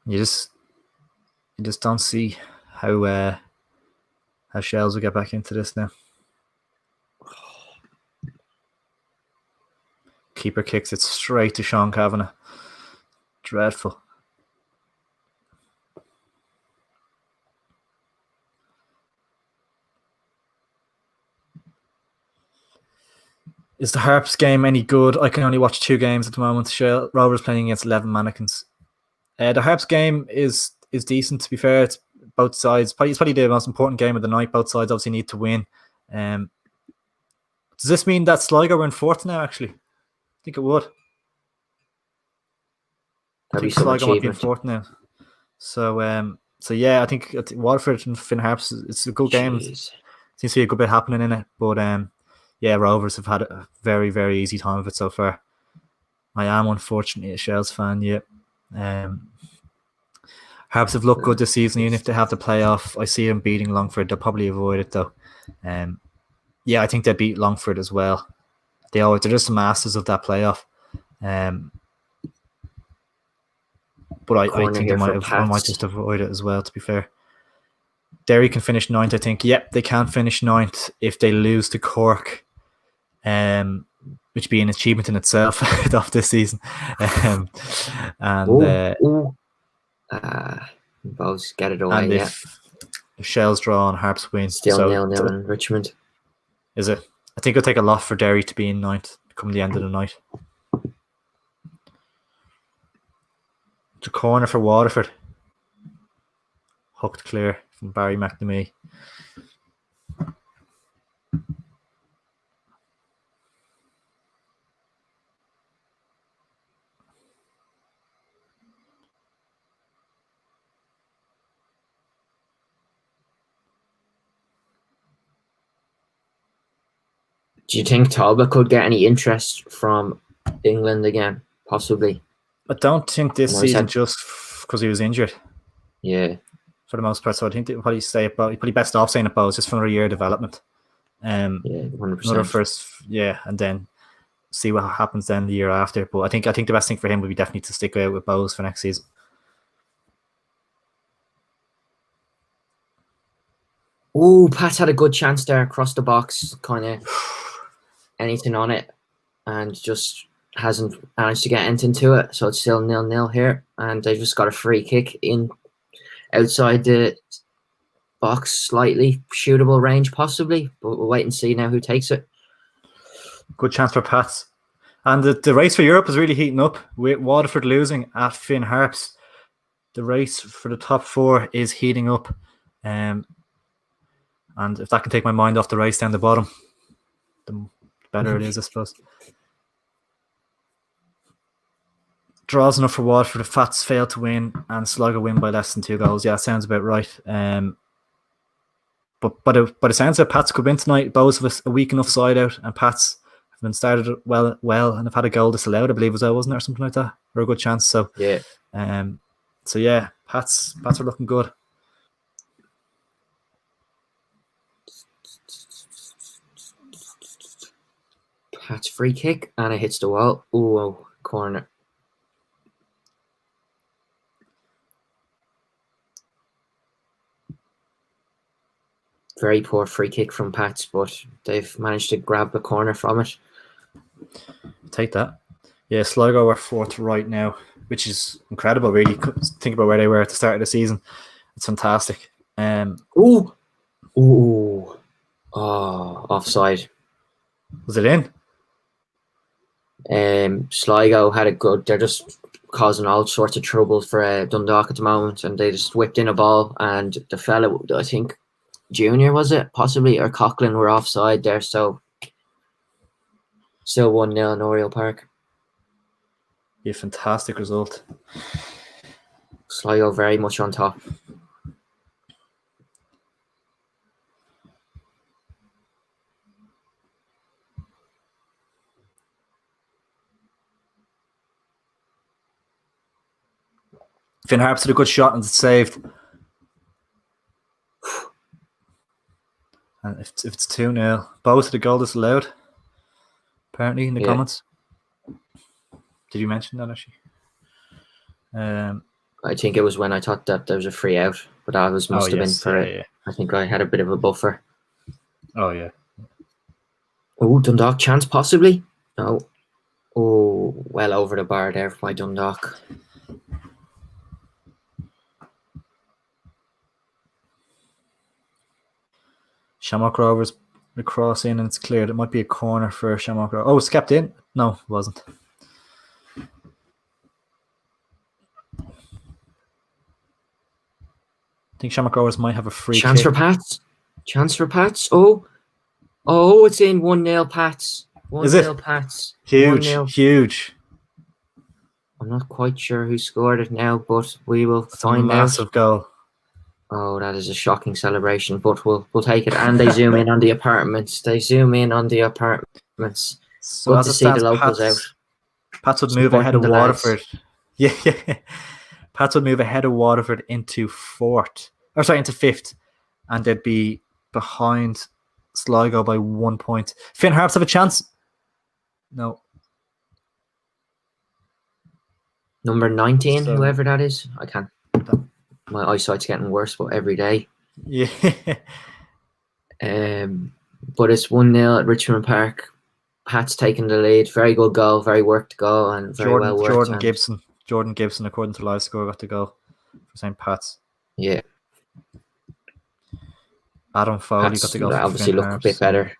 You just don't see how Shells will get back into this now. Keeper kicks it straight to Sean Kavanagh. Dreadful. Is the Harps game any good? I can only watch 2 games at the moment. Rovers playing against 11 mannequins. The Harps game is decent, to be fair. It's both sides. It's probably the most important game of the night. Both sides obviously need to win. Does this mean that Sligo are in 4th now, actually? I think it would. I think Sligo might be in 4th now. So yeah, I think Waterford and Finn Harps, it's a good game. Seems to be a good bit happening in it. But yeah, Rovers have had a very, very easy time of it so far. I am unfortunately a Shells fan, yeah. Harps have looked good this season, even if they have the playoff. I see them beating Longford. They'll probably avoid it though. Yeah, I think they beat Longford as well. They're just the masters of that playoff. But I think they might just avoid it as well, to be fair. Derry can finish 9th, I think. Yep, they can finish 9th if they lose to Cork, which would be an achievement in itself of this season. Both get it away, and if Shells draw and Harps win. Still 0-0 in Richmond. Is it? I think it'll take a lot for Derry to be in 9th come the end of the night. It's a corner for Waterford. Hooked clear from Barry McNamee. Do you think Talbot could get any interest from England again? Possibly. I don't think this season, just because he was injured. Yeah. For the most part, so I think they'll probably say about. Probably best off saying about just for another year of development. Yeah, 100%. Another first, and then see what happens then the year after. But I think the best thing for him would be definitely to stick out with Bows for next season. Oh, Pat's had a good chance there across the box, kind of anything on it, and just hasn't managed to get anything to it. So it's still 0-0 here, and they just got a free kick in outside the box, slightly shootable range, possibly. But we'll wait and see now who takes it. Good chance for Pats. And the race for Europe is really heating up with Waterford losing at Finn Harps. The race for the top 4 is heating up. And if that can take my mind off the race down the bottom, the better it is, I suppose. Draws enough for Waterford. The Fats fail to win and Sligo win by less than 2 goals. Yeah, sounds about right. But it sounds like Pats could win tonight. Bows have a weak enough side out, and Pats have been started well, and have had a goal disallowed, I believe, as well, wasn't there, or something like that, or a good chance. So yeah, Pats are looking good. Pats free kick, and it hits the wall. Ooh, corner. Very poor free kick from Pats, but they've managed to grab the corner from it. Take that. Yeah, Sligo are 4th right now, which is incredible, really. Think about where they were at the start of the season. It's fantastic. Ooh. Ooh. Oh, offside. Was it in? Sligo had a good. They're just causing all sorts of trouble for Dundalk at the moment, and they just whipped in a ball, and the fella, I think, Junior was it possibly, or Coughlin were offside there, so still 1-0 in Oriel Park. Yeah, fantastic result. Sligo very much on top. Finn Harps had a good shot and it's saved. And if it's 2-0, both of the goal disallowed, apparently, in the comments. Did you mention that, actually? I think it was when I thought that there was a free out, but that must have been for it. I think I had a bit of a buffer. Oh, yeah. Oh, Dundalk chance, possibly? No. Oh, well over the bar there by Dundalk. Shamrock Rovers, the cross in and it's cleared. It might be a corner for Shamrock Rovers. Oh, it's kept in? No, it wasn't. I think Shamrock Rovers might have a free chance kick. for Pats. Chance for Pats. Oh, it's in 1-0 Pats. 1-0 Pats. Huge, 1-0. huge. I'm not quite sure who scored it now, but we will find a massive goal. Oh, that is a shocking celebration, but we'll take it. And they zoom in on the apartments. They zoom in on the apartments. So good as to it see stands, the locals out. Pats would move ahead of Waterford. Yeah. Pats would move ahead of Waterford into into fifth, and they'd be behind Sligo by 1 point. Finn Harps have a chance. No. Number 19, whoever that is. I can't. My eyesight's getting worse, but every day. Yeah. But it's 1-0 at Richmond Park. Pat's taking the lead. Very good goal, very worked goal, and very well worked. Jordan Gibson, according to live score, got the goal for St. Pat's. Yeah. Adam Foley got the goal. Obviously, look a bit better.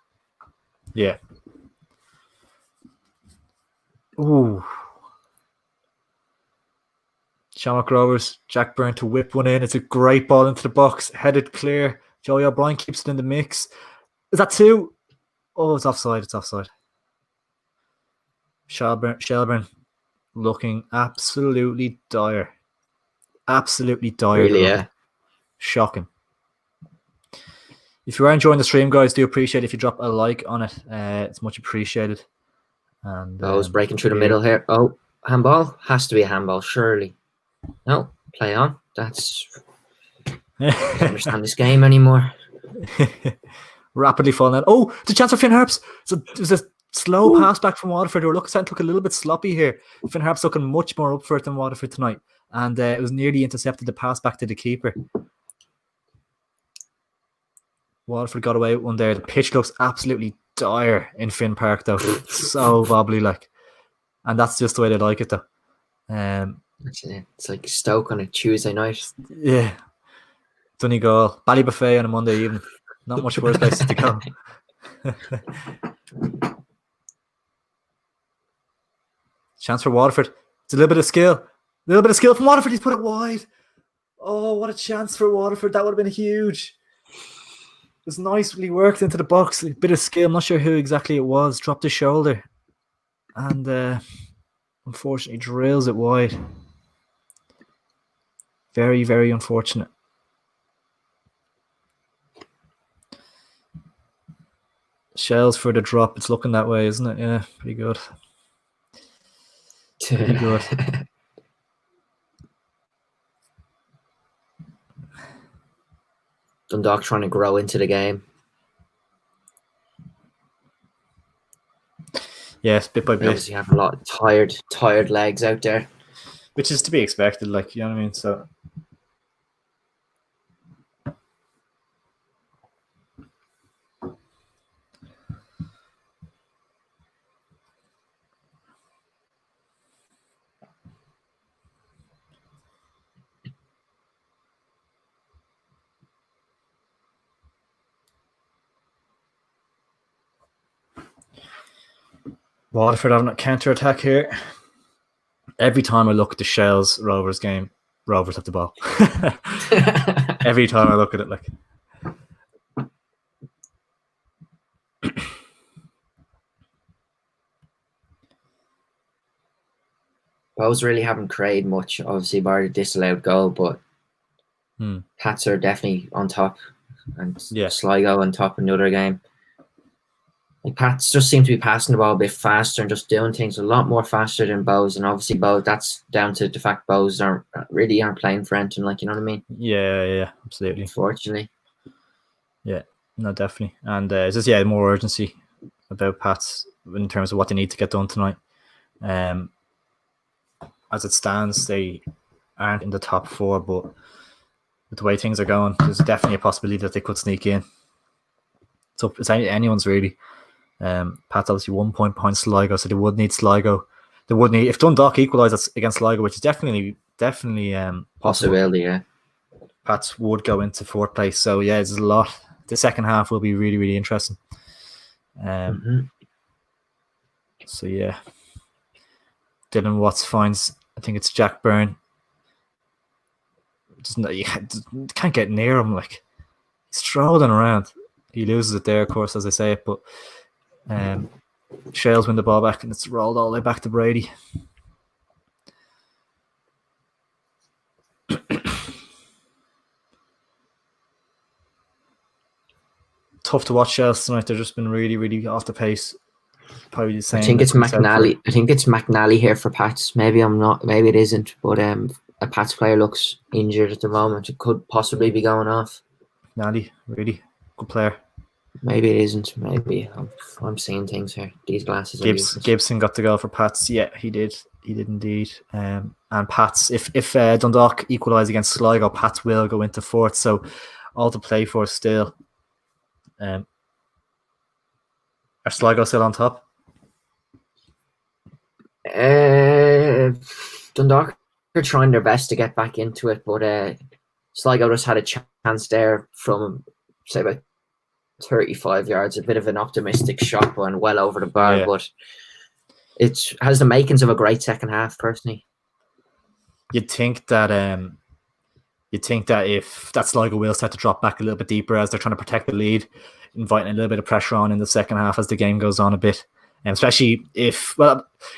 Yeah. Ooh. Shamrock Rovers, Jack Byrne to whip one in. It's a great ball into the box, headed clear. Joey O'Brien keeps it in the mix. Is that two? Oh, it's offside. It's offside. Shelburne looking absolutely dire. Absolutely dire. Really, yeah. Shocking. If you are enjoying the stream, guys, do appreciate if you drop a like on it. It's much appreciated. And it's breaking through the middle here. Oh, handball? Has to be a handball, surely. No, play on. That's... I don't understand this game anymore. Rapidly falling out. Oh, it's a chance for Finn Harps. So there's a slow pass back from Waterford. They were starting to look a little bit sloppy here. Finn Harps looking much more up for it than Waterford tonight. And it was nearly intercepted, the pass back to the keeper. Waterford got away with one there. The pitch looks absolutely dire in Finn Park, though. So wobbly, like. And that's just the way they like it, though. It's like Stoke on a Tuesday night. Yeah. Donegal. Ballybuffet on a Monday evening. Not much worse places to go. Chance for Waterford. It's a little bit of skill. A little bit of skill from Waterford. He's put it wide. Oh, what a chance for Waterford. That would have been huge. It was nicely worked into the box. A bit of skill. I'm not sure who exactly it was. Dropped his shoulder. And unfortunately drills it wide. Very, very unfortunate. Shells for the drop. It's looking that way, isn't it? Yeah, pretty good. Pretty good. Dundalk trying to grow into the game. Yes, bit by bit. Obviously have a lot of tired legs out there. Which is to be expected, like, you know what I mean? So Waterford having a counter attack here. Every time I look at the Shells Rovers game, Rovers have the ball. Every time I look at it, like. Bows really haven't created much, obviously, bar the disallowed goal, but Pats are definitely on top, and Sligo on top in the other game. Like Pats just seem to be passing the ball a bit faster and just doing things a lot more faster than Bows, and obviously Bows, that's down to the fact Bows aren't playing for anything, like, you know what I mean? Yeah, absolutely. Unfortunately. Yeah, no, definitely. And it's just more urgency about Pats in terms of what they need to get done tonight. As it stands, they aren't in the top 4, but with the way things are going, there's definitely a possibility that they could sneak in. So it's anyone's really. Pats obviously 1 point behind Sligo, so they would need Sligo. They would need, if Dundalk equalise against Sligo, which is definitely possible. Possibility, yeah. Pats would go into 4th place. So yeah, there's a lot. The second half will be really, really interesting. So yeah, Dylan Watts finds, I think it's Jack Byrne. You can't get near him. Like, he's strolling around. He loses it there, of course, as I say it. But Shales win the ball back, and it's rolled all the way back to Brady. Tough to watch Shales tonight. They've just been really, really off the pace. Probably the same. I think it's McNally. I think it's McNally here for Pats. Maybe I'm not. Maybe it isn't. But a Pats player looks injured at the moment. It could possibly be going off. McNally, really good player. Maybe it isn't. Maybe I'm seeing things here. These glasses. Gibson got the goal for Pats. Yeah, he did. He did indeed. And Pats, if Dundalk equalise against Sligo, Pats will go into 4th. So all to play for still. Are Sligo still on top? Dundalk are trying their best to get back into it, but Sligo just had a chance there from, say, about 35 yards. A bit of an optimistic shot and well over the bar, but it has the makings of a great second half, personally. You'd think that if that Sligo will start to drop back a little bit deeper as they're trying to protect the lead, inviting a little bit of pressure on in the second half as the game goes on a bit. And especially if,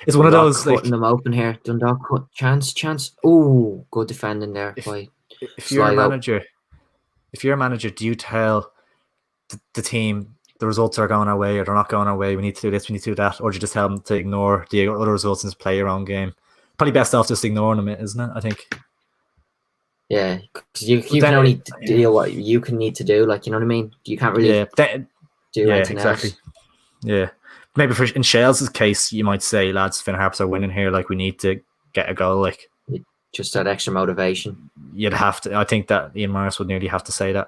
it's one of those, cutting them open here. Dundalk chance. Oh, good defending there. If you're a manager, do you tell the team the results are going our way or they're not going our way? We need to do this, we need to do that, or do you just tell them to ignore the other results and just play your own game? Probably best off just ignoring them, isn't it? I think. Yeah, because you can only do what you can need to do. Like, you know what I mean? You can't really do anything else. Yeah. Maybe in Shales' case, you might say, lads, Finn Harps are winning here. Like, we need to get a goal. Like, just that extra motivation. You'd have to. I think that Ian Morris would nearly have to say that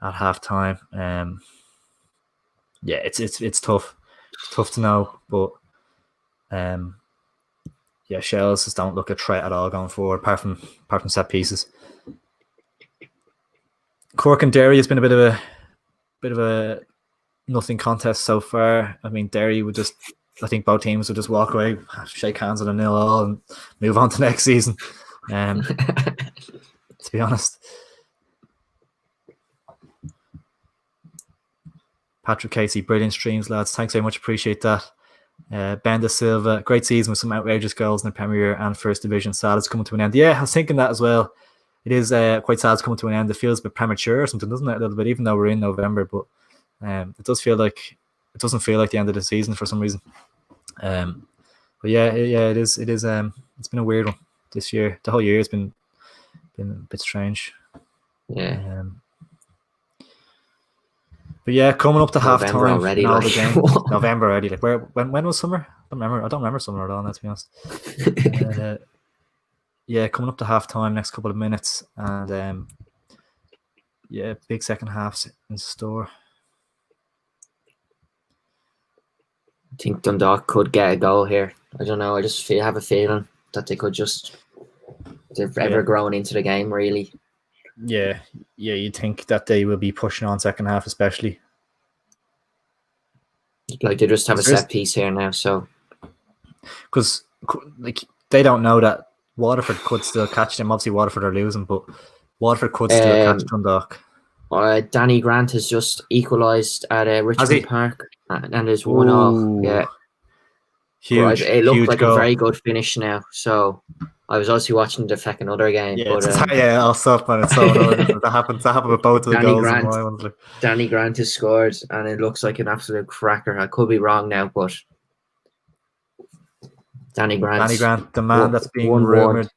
at halftime. Yeah, it's tough. It's tough to know, but yeah, Shells just don't look a threat at all going forward, apart from set pieces. Cork and Derry has been a bit of a nothing contest so far. I mean, Derry would just, I think both teams would just walk away, shake hands on a 0-0 and move on to next season. To be honest. Patrick Casey, brilliant streams, lads. Thanks very much. Appreciate that. Ben De Silva, great season with some outrageous goals in the Premier and First Division. Sad it's coming to an end. Yeah, I was thinking that as well. It is quite sad it's coming to an end. It feels a bit premature or something, doesn't it? A little bit, even though we're in November, but it doesn't feel like the end of the season for some reason. But yeah, it is. It's been a weird one this year. The whole year has been a bit strange. Yeah. But yeah, coming up to half time already, all the game. November already. Like, when was summer? I don't remember summer at all, let's be honest. Yeah, coming up to half time, next couple of minutes, and yeah, big second halves in store. I think Dundalk could get a goal here. I don't know. I just have a feeling that they could just, they're ever growing into the game, really. Yeah, you'd think that they will be pushing on second half, especially. Like they just have a There is set piece here now, so because like they don't know that Waterford could still catch them. Obviously, Waterford are losing, but Waterford could still catch Dundalk. Danny Grant has just equalised at Richmond Park and is 1-1. Yeah, huge, it looked huge like goal. a very good finish now. So I was also watching the second other game. Yeah, but I'll stop, man. It's so annoying. That happened with both of the goals. Danny Grant has scored, and it looks like an absolute cracker. I could be wrong now, but Danny Grant, the man that's being rumoured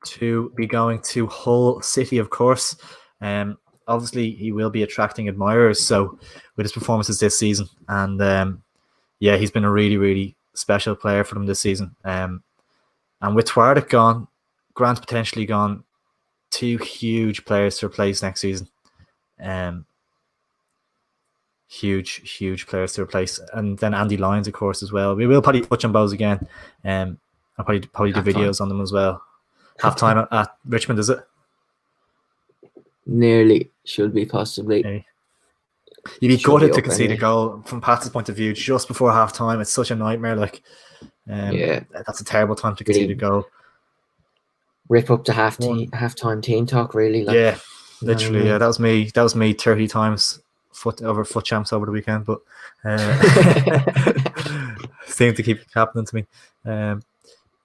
to be going to Hull City, of course. Obviously, he will be attracting admirers. So, with his performances this season, and yeah, he's been a really, really special player for them this season. And with Twardick gone, Grant potentially gone, two huge players to replace next season. Huge players to replace, and then Andy Lyons, of course, as well. We will probably touch on those again. I'll probably do videos on them as well. Half time at Richmond, is it? Nearly, should be possibly. Maybe. You'd be gutted to concede a goal from Pat's point of view just before half time. It's such a nightmare. Like, yeah, that's a terrible time to concede a goal. Rip up the halftime team talk, really. Like, yeah, literally. Yeah, that was me. That was me 30 times foot champs over the weekend, but seemed to keep happening to me.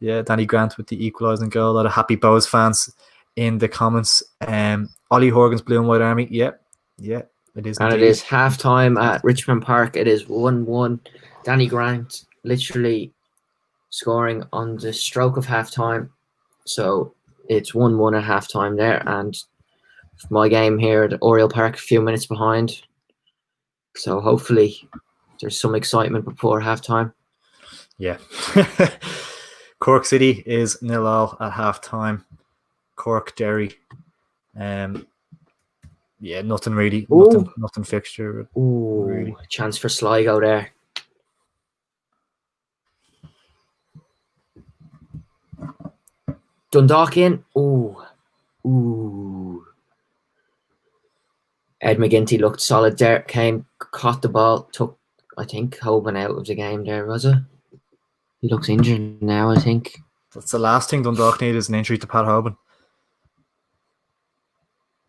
Yeah, Danny Grant with the equalising goal. A lot of happy Bows fans in the comments. Ollie Horgan's Blue and White Army. Yeah, it is. And indeed. It is half-time at Richmond Park. It is 1-1. Danny Grant literally scoring on the stroke of half-time. So it's 1-1 at half-time there. And my game here at Oriel Park, a few minutes behind. So hopefully there's some excitement before half-time. Yeah. Cork City is 0-0 at half-time. Cork Derry. Yeah, nothing really. Nothing fixture. Ooh, really. Chance for Sligo there. Dundalk in. Ooh. Ed McGinty looked solid there. Caught the ball, took, I think, Hoban out of the game there, was it? He looks injured now, I think. That's the last thing Dundalk need, is an injury to Pat Hoban.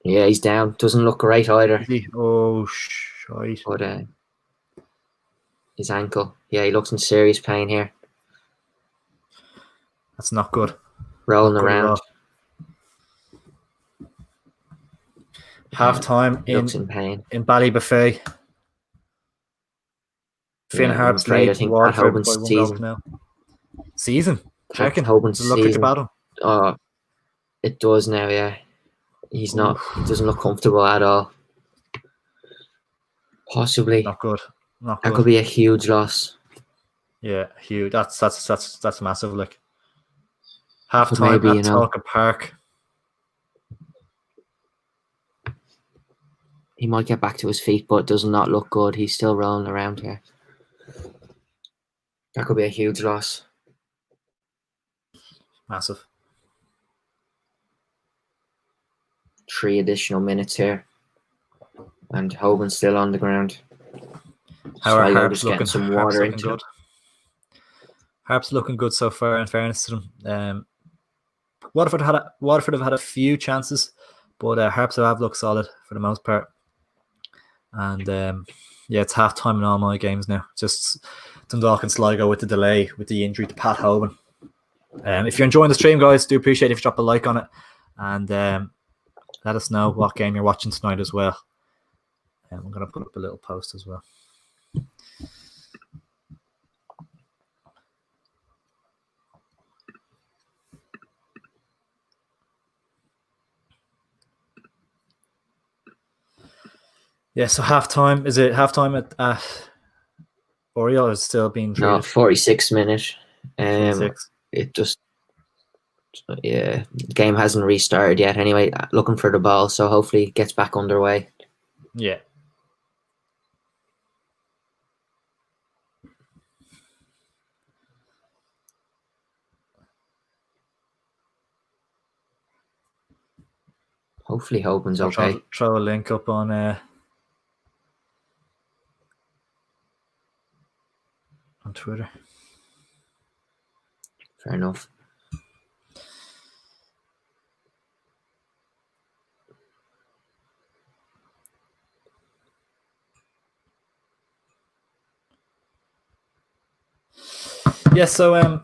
Yeah, he's down. Doesn't look great either. Oh, shite. But his ankle. Yeah, he looks in serious pain here. That's not good. Rolling around. Half time in pain. In Ballybuffet. Finn Harps lead Waterford by 1 goal now. Season. Do you reckon? Hoban's does it look like a battle? Oh, it does now, yeah. He's not. He doesn't look comfortable at all. Possibly. Not good. That could be a huge loss. Yeah, huge. That's massive. Like, half time at Talca Park. He might get back to his feet, but does not look good. He's still rolling around here. That could be a huge loss. Massive. 3 additional minutes here. And Hoban's still on the ground. How are Harps looking? Some water into good. Harps looking good so far, in fairness to them. Waterford have had a few chances, but Harps have looked solid for the most part. And yeah, it's half time in all my games now. Just Dundalk and Sligo with the delay, with the injury to Pat Hoban. If you're enjoying the stream, guys, do appreciate it if you drop a like on it, and let us know what game you're watching tonight as well. I'm going to put up a little post as well. Yeah, so halftime. Is it halftime at Oriel, or is it still being treated? No, 46 minutes. 46. It just, yeah, the game hasn't restarted yet. Anyway, looking for the ball, so hopefully it gets back underway. Yeah. Hopefully Hoban's okay. Throw a link up on on Twitter. Fair enough. Yeah, so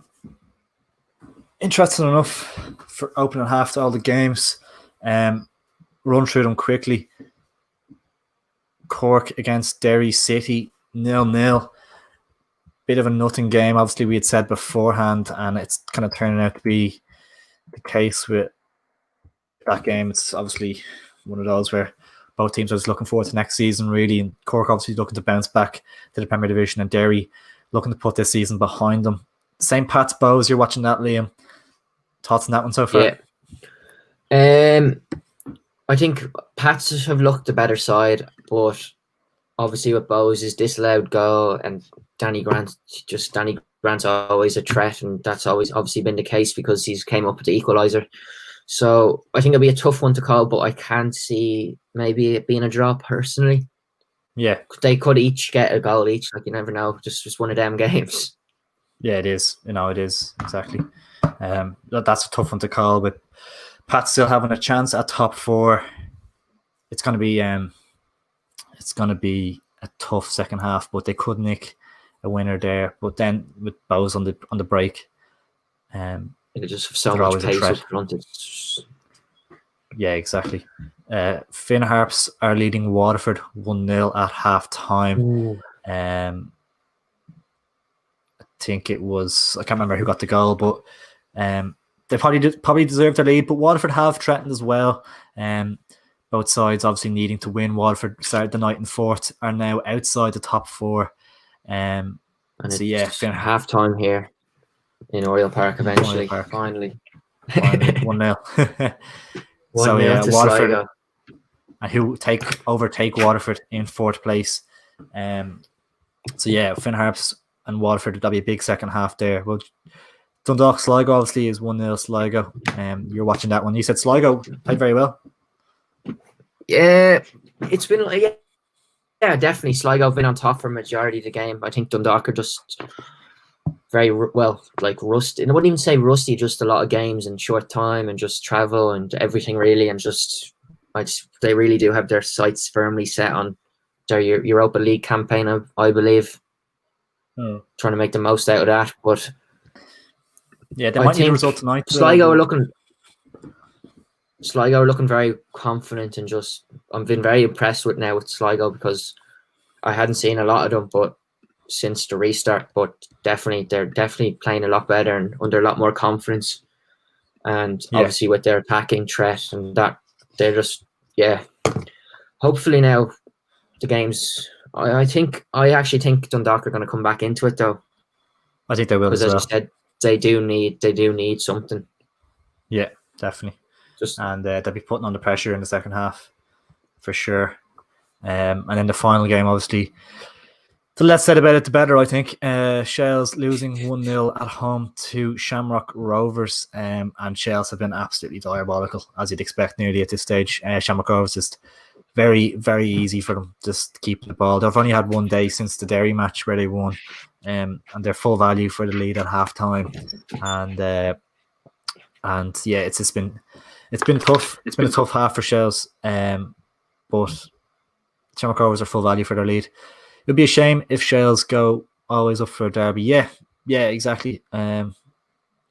interesting enough for opening half to all the games. Run through them quickly. Cork against Derry City, 0-0. Bit of a nothing game, obviously we had said beforehand, and it's kind of turning out to be the case with that game. It's obviously one of those where both teams are just looking forward to next season, really. And Cork obviously looking to bounce back to the Premier Division, and Derry looking to put this season behind them. St. Pat's Bows, you're watching that, Liam. Thoughts on that one so far? Yeah. I think Pats have looked the better side, but obviously with Bows' disallowed goal and Danny Grant's always a threat, and that's always obviously been the case because he's came up with the equaliser. So I think it'll be a tough one to call, but I can't see maybe it being a draw personally. Yeah. They could each get a goal each, like you never know. Just one of them games. Yeah, it is. It is, exactly. That's a tough one to call, but Pat still having a chance at top four. It's gonna be a tough second half, but they could nick a winner there. But then with Bows on the break, they just have so much pace up front. Yeah, exactly. Finn Harps are leading Waterford 1-0 at half time. I think it was, I can't remember who got the goal, but they probably deserved their lead. But Waterford have threatened as well. Both sides obviously needing to win. Waterford started the night in fourth, are now outside the top four. And so it's half time here in Oriel Park eventually. Finally. 1-0. So yeah, Waterford, Sligo. And who overtake Waterford in fourth place. So yeah, Finn Harps and Waterford, that'll be a big second half there. Well, Dundalk Sligo obviously is 1-0 Sligo. You're watching that one. You said Sligo played very well. Yeah, it's been definitely Sligo have been on top for a majority of the game. I think Dundalk are just very well, like rusty. And I wouldn't even say rusty, just a lot of games in short time and just travel and everything really, and they really do have their sights firmly set on their Europa League campaign, I believe. Trying to make the most out of that, but yeah, they might need a result tonight. Sligo are looking very confident, and just I've been very impressed with Sligo because I hadn't seen a lot of them, but since the restart, but they're definitely playing a lot better and under a lot more confidence, and obviously with their attacking threat and that they're just hopefully now the games. I actually think Dundalk are going to come back into it though. I think they will, because as you said, they do need something. Yeah, definitely. And they'll be putting on the pressure in the second half for sure. And then the final game, obviously, the less said about it, the better, I think. Shells losing 1-0 at home to Shamrock Rovers. And Shells have been absolutely diabolical, as you'd expect nearly at this stage. Shamrock Rovers just very, very easy for them just to keep the ball. They've only had one day since the Derry match where they won. And they're full value for the lead at half time. And yeah, it's been tough. It's been a tough half for Shells. But Shamrock Rovers are full value for their lead. It would be a shame if Shells go always up for a derby. Yeah, exactly. It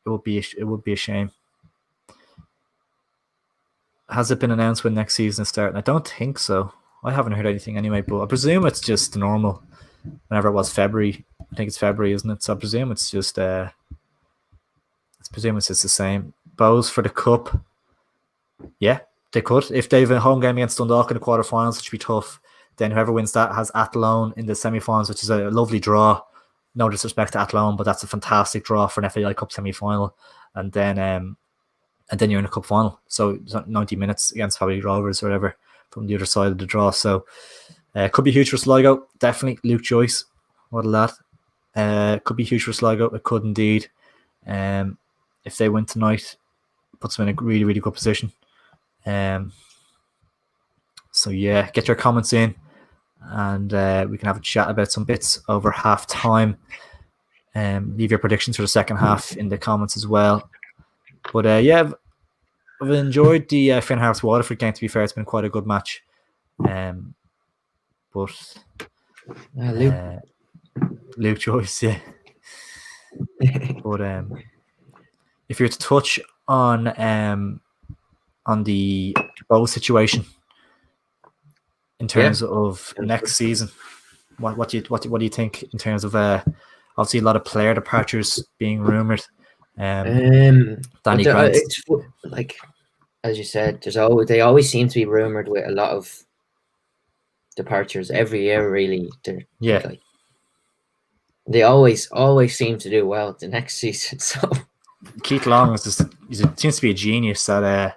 would be a shame. Has it been announced when next season is starting? I don't think so. I haven't heard anything anyway, but I presume it's just normal. Whenever it was February, I think it's February, isn't it? So I presume it's just the same. Bows for the cup. Yeah, they could. If they have a home game against Dundalk in the quarterfinals, which would be tough, then whoever wins that has Athlone in the semi-finals, which is a lovely draw. No disrespect to Athlone, but that's a fantastic draw for an FAI Cup semi-final. And then you're in a cup final. So 90 minutes against probably Rovers or whatever from the other side of the draw. So could be huge for Sligo. Definitely. Luke Joyce. What a lad. Could be huge for Sligo. It could indeed. If they win tonight, puts them in a really, really good position. So yeah, get your comments in, and we can have a chat about some bits over half time. Leave your predictions for the second half in the comments as well. But yeah, I've enjoyed the Finn Harps Waterford game. To be fair, it's been quite a good match. But Luke Joyce, yeah. But if you're to touch on the Bow situation in terms of next season, what do you think in terms of obviously a lot of player departures being rumored? Danny Grant, it's like as you said, they always seem to be rumored with a lot of departures every year. Really, they always seem to do well the next season. So Keith Long seems to be a genius at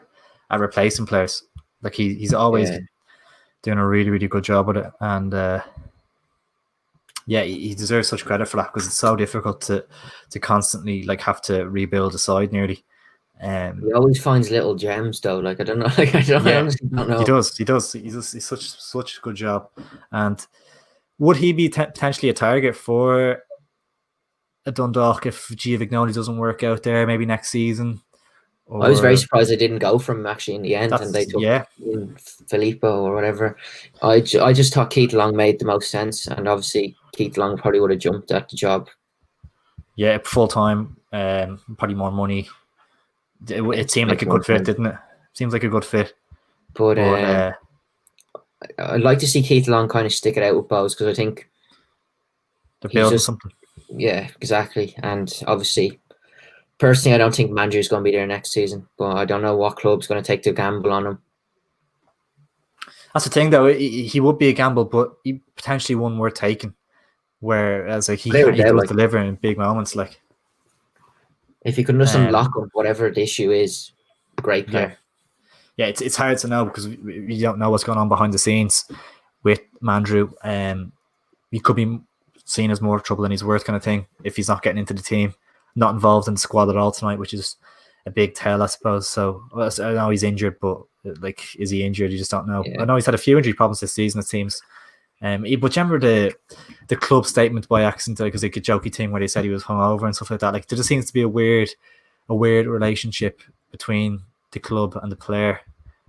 replacing players. Like he's always doing a really, really good job with it, and he deserves such credit for that because it's so difficult to constantly like have to rebuild a side nearly. He always finds little gems though. Like I don't know. Like I honestly don't know. He does. He's such a good job. And would he be potentially a target for a Dundalk if Giovignoli doesn't work out there maybe next season? I was very surprised they didn't go from him actually in the end, and they took Filippo or whatever. I just thought Keith Long made the most sense, and obviously Keith Long probably would have jumped at the job. Yeah, full time, probably more money. It seemed like a good fit, didn't it? Seems like a good fit. But I'd like to see Keith Long kind of stick it out with Bowes because I think they're building something. Yeah, exactly. And obviously, personally, I don't think Mandrew's going to be there next season. But I don't know what club's going to take the gamble on him. That's the thing, though. He would be a gamble, but he potentially one worth taking. Whereas like he does deliver in big moments, like. If you can just unlock him, whatever the issue is, great player. Yeah, it's hard to know because we don't know what's going on behind the scenes with Mandrew. He could be seen as more trouble than he's worth kind of thing if he's not getting into the team, not involved in the squad at all tonight, which is a big tell, I suppose. So I know he's injured, but like, is he injured? You just don't know. Yeah. I know he's had a few injury problems this season, it seems. But remember the club statement by accident, because like a jokey thing where they said he was hungover and stuff like that. Like there just seems to be a weird relationship between the club and the player,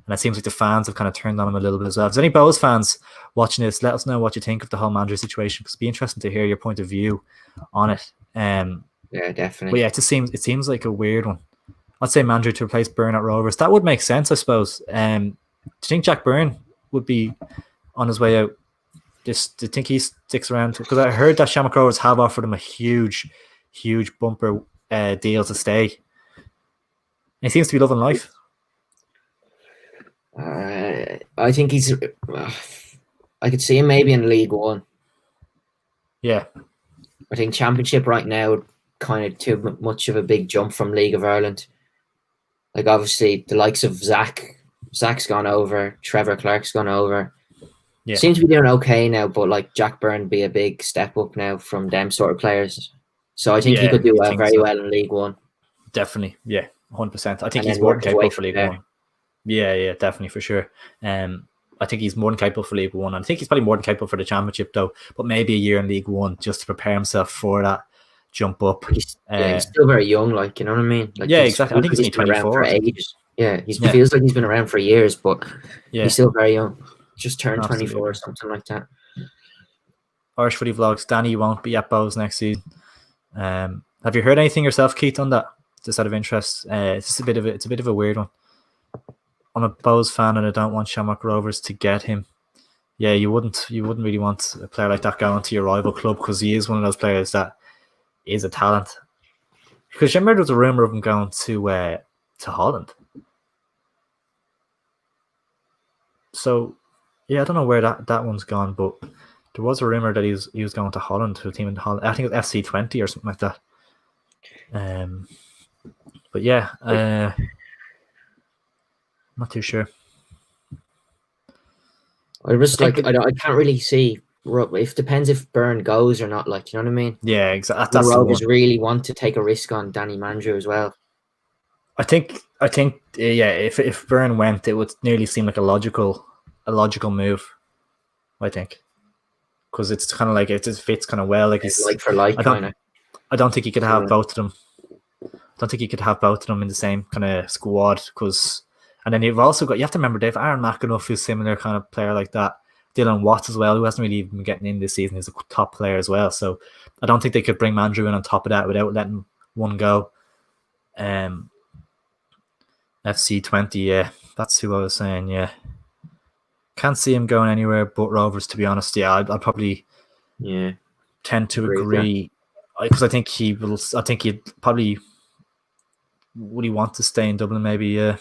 and it seems like the fans have kind of turned on him a little bit as well. If there's any Bows fans watching this, let us know what you think of the whole manager situation, because it'd be interesting to hear your point of view on it. Yeah, definitely. But yeah, it seems like a weird one. I'd say manager to replace Byrne at Rovers. That would make sense, I suppose. Do you think Jack Byrne would be on his way out? Do you think he sticks around? Because I heard that Shamrock Rovers have offered him a huge bumper deal to stay. And he seems to be loving life. I think he's. I could see him maybe in League One. Yeah. I think Championship right now kind of too much of a big jump from League of Ireland. Like obviously the likes of Zach's gone over, Trevor Clark's gone over. Yeah. Seems to be doing okay now, but like Jack Byrne be a big step up now from them sort of players. So I think he could do very well in League One. Definitely, yeah, 100%. I think he's more than capable for League One. Yeah, definitely for sure. I think he's more than capable for League One. I think he's probably more than capable for the Championship though. But maybe a year in League One just to prepare himself for that jump up. He's still very young, like, you know what I mean? Like, yeah, exactly. I think he's 24 for ages. Yeah, feels like he's been around for years, but he's still very young. Just turned 24 or something like that. Irish Footy Vlogs. Danny won't be at Bows next season. Have you heard anything yourself, Keith, on that? Just out of interest, it's just a bit of a weird one. I'm a Bows fan and I don't want Shamrock Rovers to get him. Yeah, you wouldn't really want a player like that going to your rival club, because he is one of those players that is a talent. Because remember there was a rumor of him going to Holland. So yeah, I don't know where that one's gone, but there was a rumor that he was going to Holland, to a team in Holland. I think it was FC20 or something like that. But yeah, not too sure. I was like, I can't really see. It depends if Byrne goes or not. Like, you know what I mean? Yeah, exactly. The Rovers really want to take a risk on Danny Mandrew as well. I think, yeah. If Byrne went, it would nearly seem like a logical move. I think, because it's kind of like it just fits kind of well. Like he's like for like kind of. I don't think you could have both of them. I don't think you could have both of them in the same kind of squad because, and then you have to remember Dave Aaron McAnuff, who's similar kind of player like that. Dylan Watts as well, who hasn't really even been getting in this season, is a top player as well. So I don't think they could bring Mandrew in on top of that without letting one go. FC20, yeah, that's who I was saying. Yeah, can't see him going anywhere but Rovers, to be honest. Yeah, I'd probably tend to agree because I think he will. I think he'd probably would he want to stay in Dublin? Maybe, yeah.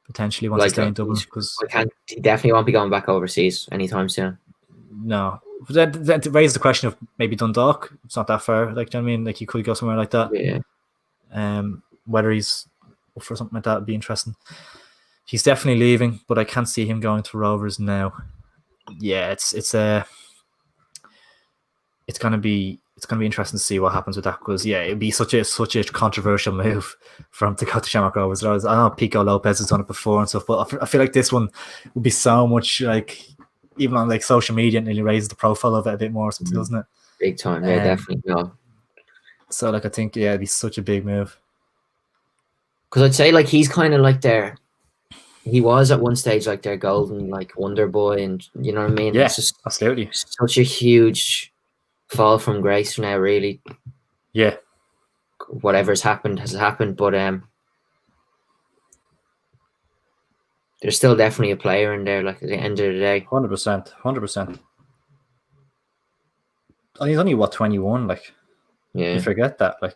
Potentially wants to stay in Dublin because he definitely won't be going back overseas anytime soon. No, that raises the question of maybe Dundalk. It's not that far. Like, do you know what I mean? Like, he could go somewhere like that. Yeah. Whether he's up for something like that would be interesting. He's definitely leaving, but I can't see him going to Rovers now. Yeah, it's gonna be interesting to see what happens with that because it'd be such a controversial move for him to go to Shamrock Rovers. I know Pico Lopez has done it before and stuff, but I feel like this one would be so much like even on like social media and really raises the profile of it a bit more, doesn't it? Big time, yeah, definitely. No. So like I think it'd be such a big move. Because I'd say like he's kind of like he was at one stage like their golden like wonder boy, and you know what I mean? Yeah, it's just absolutely. Such a huge fall from grace now, really. Yeah. Whatever's happened has happened, but there's still definitely a player in there. Like at the end of the day, 100%. And he's only 21. Like, yeah, you forget that. Like,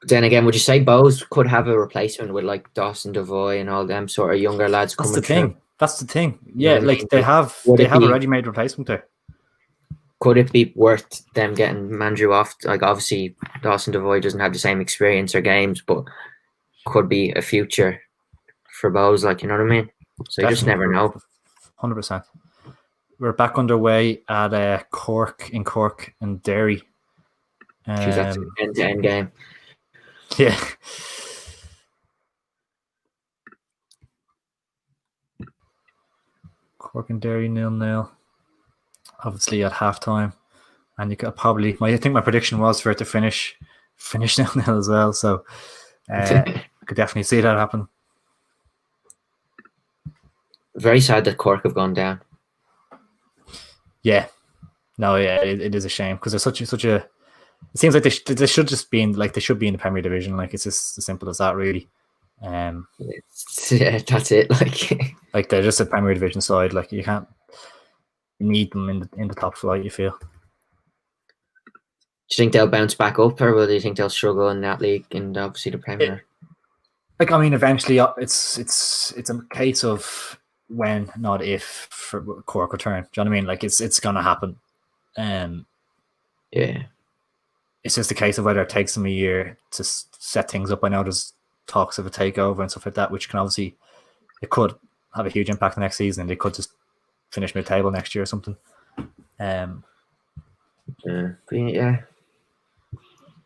then again, would you say Bowes could have a replacement with like Dawson Devoy and all them sort of younger lads coming through? That's the thing. Yeah, like they have a ready-made replacement there. Could it be worth them getting Mandrew off? Like, obviously, Dawson Devoy doesn't have the same experience or games, but could be a future for Bowes. Like, you know what I mean? So you just never know. 100%. We're back underway at Cork and Derry. That's an end-to-end game. Yeah. Cork and Derry 0-0. Obviously at halftime, and you could probably. I think my prediction was for it to finish 0-0 as well. So I could definitely see that happen. Very sad that Cork have gone down. Yeah, no, yeah, it is a shame because they're such a. It seems like they should just be in they should be in the Premier Division. Like it's just as simple as that, really. Yeah, that's it. Like they're just a Premier Division side. Like you can't need them in the top flight. You feel? Do you think they'll bounce back up, or do you think they'll struggle in that league and obviously the Premier? Eventually, it's a case of when, not if, for Cork return. Do you know what I mean? Like it's gonna happen. Yeah. It's just a case of whether it takes them a year to set things up. I know there's talks of a takeover and stuff like that, which can obviously it could have a huge impact next season, and they could just finish mid-table next year or something. Yeah.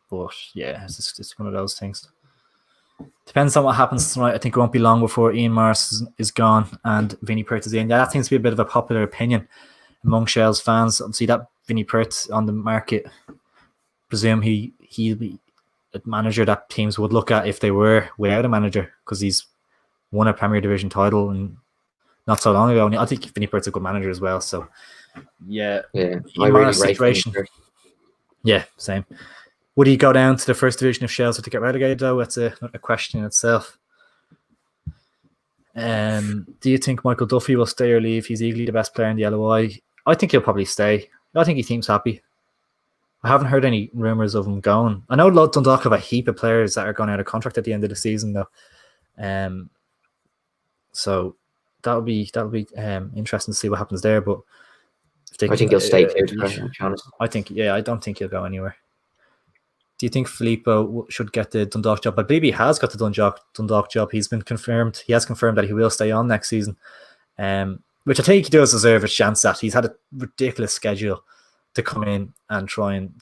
But yeah, it's one of those things. Depends on what happens tonight. I think it won't be long before Ian Morris is gone and Vinnie Perth is in. Yeah, that seems to be a bit of a popular opinion among Shell's fans. Obviously, that Vinnie Perth on the market, presume he'll be a manager that teams would look at if they were without a manager, because he's won a Premier Division title and not so long ago. And I think Vinnie Perth's a good manager as well. So yeah, Ian Morris situation. Yeah, same. Would he go down to the first division if Shels were to get relegated, though? That's a question in itself. Do you think Michael Duffy will stay or leave? He's easily the best player in the LOI. I think he'll probably stay. I think he seems happy. I haven't heard any rumours of him going. I know Dundalk have a heap of players that are going out of contract at the end of the season, though. So that'll be interesting to see what happens there. But I think he'll stay too, to be honest. I don't think he'll go anywhere. Do you think Filippo should get the Dundalk job? I believe he has got the Dundalk job. He's been confirmed. He has confirmed that he will stay on next season, which I think he does deserve a chance at. He's had a ridiculous schedule to come in and try and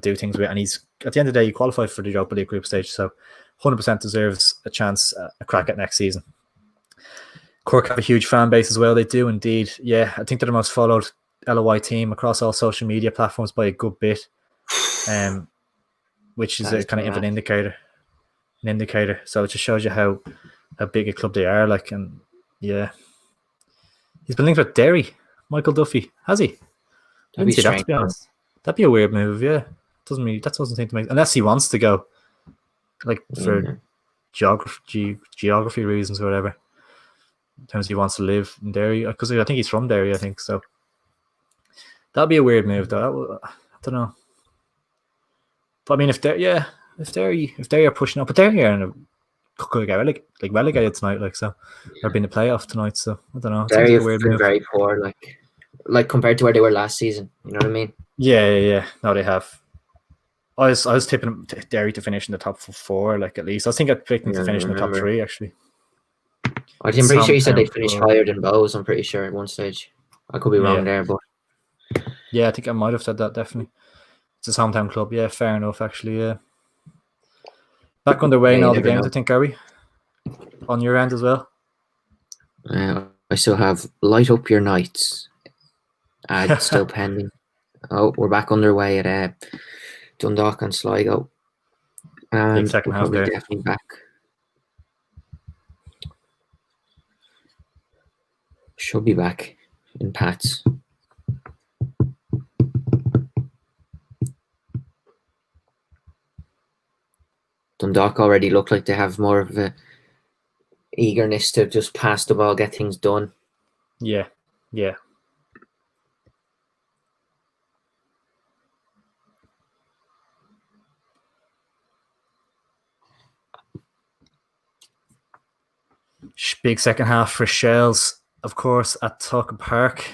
do things with. And he's, at the end of the day, he qualified for the Europa League group stage. So 100% deserves a chance, a crack at next season. Cork have a huge fan base as well. They do indeed. Yeah, I think they're the most followed LOI team across all social media platforms by a good bit, which is a kind of an indicator. So it just shows you how big a club they are. Like, and yeah, he's been linked with Derry. Michael Duffy, has he? I didn't see that, to be honest. That'd be a weird move. Yeah, that doesn't seem to make, unless he wants to go, like for geography reasons or whatever. In terms of he wants to live in Derry, because I think he's from Derry. I think so. That'd be a weird move, though. I don't know. But I mean, if they are pushing up, but Derry are in a could get relegated tonight, like so, or been in the playoff tonight. So I don't know. It Derry have been very poor, like compared to where they were last season. You know what I mean? Yeah. No, they have. I was tipping Derry to finish in the top 4, like at least. I think I picked them to finish in the top 3, actually. I'm pretty sure you said they finished higher than Bows. I'm pretty sure at one stage. I could be wrong there, but yeah, I think I might have said that. Definitely, it's a hometown club. Yeah, fair enough. Actually, yeah. Back underway in all the games, I think, are we? On your end as well? I still have Light Up Your Nights. Still pending. Oh, we're back underway at Dundalk and Sligo. And second half there. Definitely back. Should be back in Pats. Dundalk already look like they have more of a eagerness to just pass the ball, get things done. Yeah. Big second half for Shells, of course, at Tucken Park.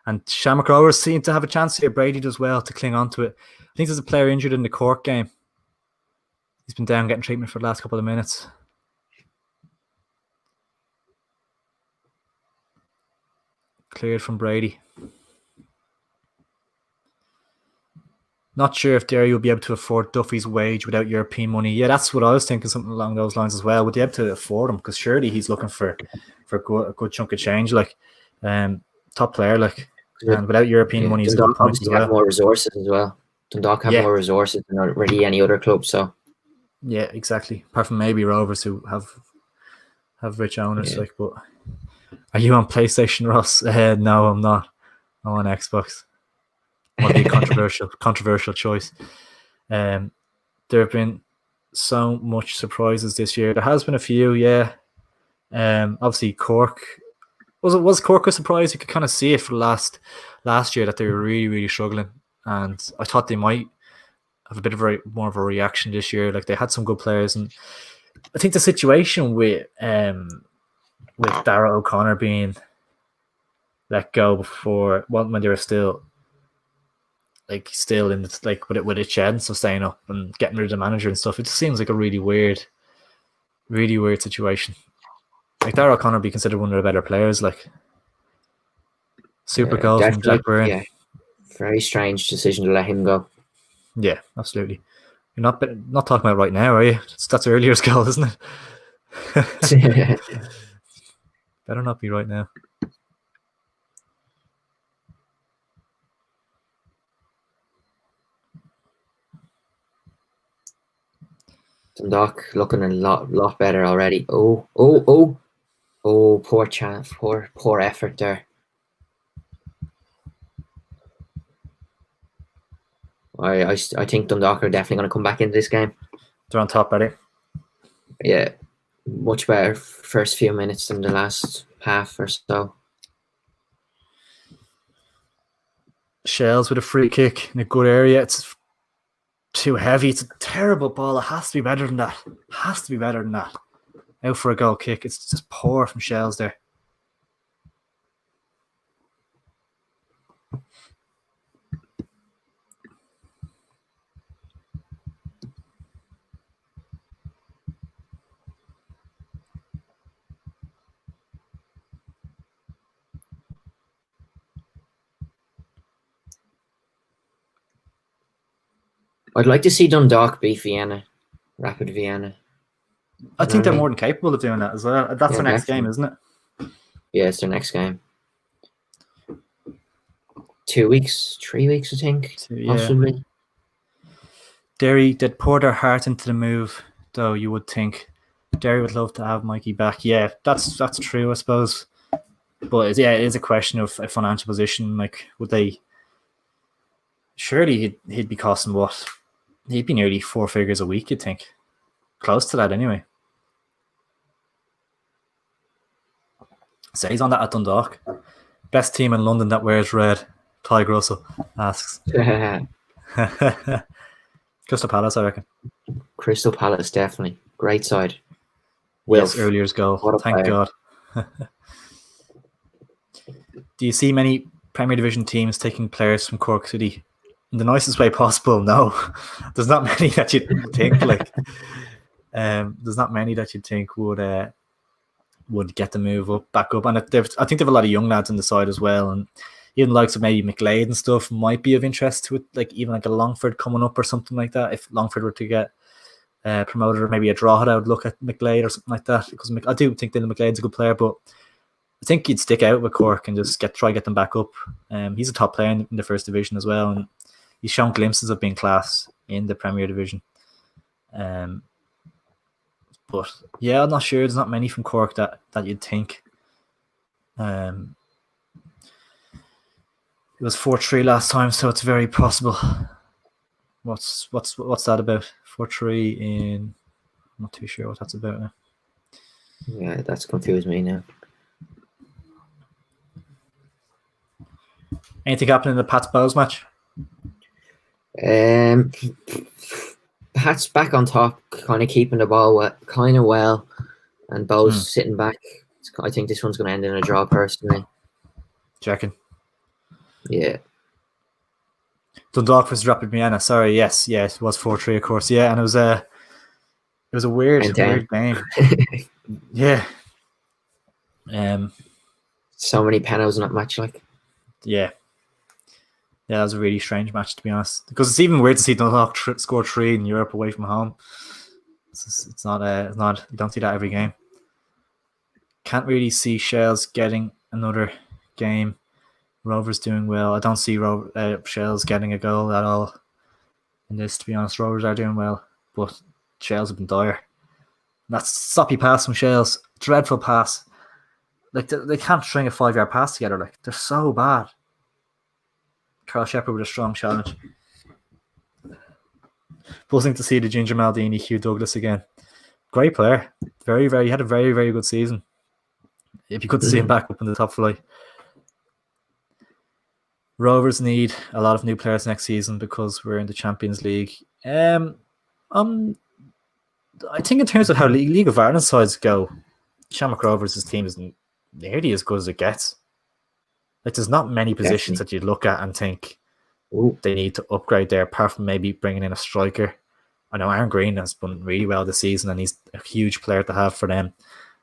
And Shamrock Rovers seem to have a chance here. Brady does well to cling on to it. I think there's a player injured in the Cork game. He's been down getting treatment for the last couple of minutes. Cleared from Brady. Not sure if Derry will be able to afford Duffy's wage without European money. Yeah, that's what I was thinking, something along those lines as well. Would they be able to afford him? Because surely he's looking for a good chunk of change, like top player, like, and without European money, he's a good point as well. Have more resources as well. Dundalk have more resources than really any other club. So yeah, exactly. Apart from maybe Rovers, who have rich owners, like. But are you on PlayStation, Ross? No, I'm not. I'm on Xbox. Might be a controversial choice. There have been so much surprises this year. There has been a few, yeah. Obviously Cork. Was Cork a surprise? You could kind of see it for last year that they were really, really struggling, and I thought they might have a bit of more of a reaction this year. Like, they had some good players, and I think the situation with Darragh O'Connor being let go before when they were still in the, like, with a chance of staying up and getting rid of the manager and stuff, it just seems like a really weird situation. Like, Darragh O'Connor be considered one of the better players, like super goal from Jack Byrne. Yeah, very strange decision to let him go. Yeah, absolutely. You're not talking about right now, are you? That's earlier's goal, isn't it? Better not be right now. Dundalk looking a lot better already. Oh, poor chance, poor effort there. I think Dundalk are definitely going to come back into this game. They're on top, buddy. Yeah, much better first few minutes than the last half or so. Shells with a free kick in a good area. It's too heavy. It's a terrible ball. It has to be better than that. Out for a goal kick. It's just poor from Shells there. I'd like to see Dundalk beat Rapid Vienna. I think they're more than capable of doing that as well. That's the next game, isn't it? Yeah, it's their next game. 2 weeks, 3 weeks, I think, So, yeah. possibly. Derry did pour their heart into the move, though. You would think Derry would love to have Mikey back. Yeah, that's true, I suppose. But yeah, it is a question of a financial position. Like, would they? Surely he'd be costing what? He'd be nearly 4 figures a week. You'd think, close to that anyway. So he's on that at Dundalk. Best team in London that wears red. Ty Russell asks. Crystal Palace, I reckon. Crystal Palace, definitely. Great side. Wilf. Yes, earlier's goal. Thank player. God. Do you see many Premier Division teams taking players from Cork City in the nicest way possible? No. There's not many that you'd think like. There's not many that you'd think would get the move back up, and I think they have a lot of young lads on the side as well, and even the likes of maybe McLeod and stuff might be of interest to it, like even like a Longford coming up or something like that. If Longford were to get promoted, or maybe a Drogheda, I would look at McLeod or something like that, because I do think Dylan McLeod's a good player, but I think he'd stick out with Cork and just try get them back up. He's a top player in the first division as well, and he's shown glimpses of being class in the Premier Division. But yeah, I'm not sure. There's not many from Cork that you'd think. It was 4-3 last time, so it's very possible. What's that about? 4-3 in. I'm not too sure what that's about now. Yeah, that's confused me now. Anything happening in the Pats Bows match? Pats back on top, kind of keeping the ball kind of well, and Bows sitting back. I think this one's going to end in a draw, personally. Checking. Yeah. Dundalk was Rapid Vienna. Sorry, yes, it was 4-3, of course. Yeah, and it was a weird game. Yeah. So many penalties in that match, like. Yeah. Yeah, that was a really strange match, to be honest. Because it's even weird to see Dundalk score 3 in Europe away from home. It's not. You don't see that every game. Can't really see Shells getting another game. Rovers doing well. I don't see Shells getting a goal at all in this, to be honest. Rovers are doing well, but Shells have been dire. That's sloppy pass from Shells. Dreadful pass. Like, they can't string a 5-yard pass together. Like, they're so bad. Carl Shepherd with a strong challenge. Buzzing to see the Ginger Maldini, Hugh Douglas again. Great player. He had a very, very good season. If you could see him back up in the top flight. Rovers need a lot of new players next season because we're in the Champions League. I think in terms of how League of Ireland sides go, Shamrock Rovers' team is nearly as good as it gets. Like, there's not many positions that you'd look at and think they need to upgrade there, apart from maybe bringing in a striker. I know Aaron Green has done really well this season, and he's a huge player to have for them.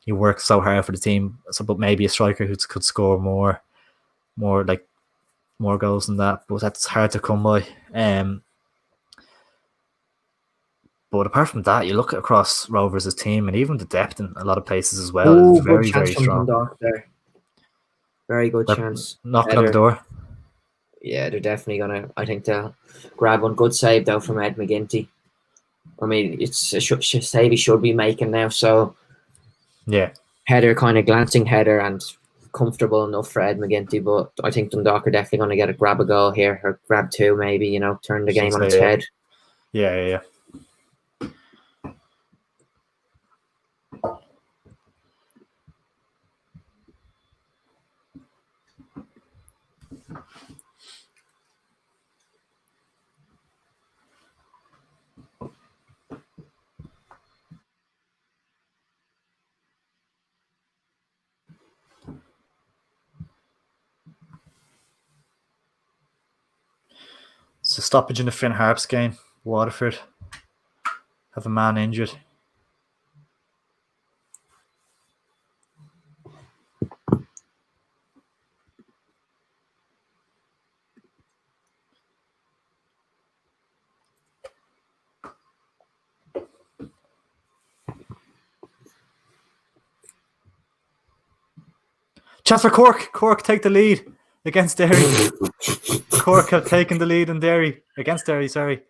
He works so hard for the team, but maybe a striker who could score more goals than that. But that's hard to come by. But apart from that, you look across Rovers' team, and even the depth in a lot of places as well is very, very strong. There. Very good chance. Knocking on the door. Yeah, they're definitely gonna. I think they'll grab one. Good save though from Ed McGinty. I mean, it's a save he should be making now. So yeah, header, kind of glancing header, and comfortable enough for Ed McGinty. But I think Dundalk are definitely going to grab a goal here, or grab two, maybe. Turn the game on its head. Yeah. It's a stoppage in the Finn Harps game. Waterford have a man injured. Chance for Cork. Cork take the lead against Derry. Cork have taken the lead in Derry. Against Derry, sorry.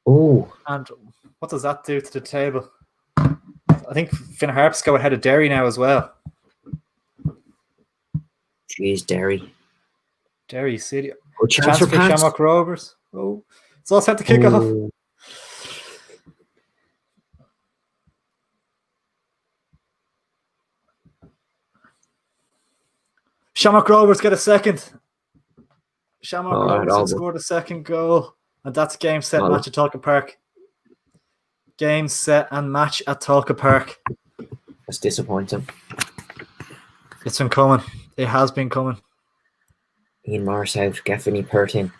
Oh. And what does that do to the table? I think Finn Harps go ahead of Derry now as well. Jeez, Derry. Derry City. Oh, chance for Shamrock Rovers. Oh, it's all set to kick off. Shamrock Rovers get a second. Shamrock Rovers have scored a second goal. And that's game, set, match at Talca Park. Game, set, and match at Talca Park. That's disappointing. It's been coming. It has been coming. Ian Morris out. Get Vinny Pert in.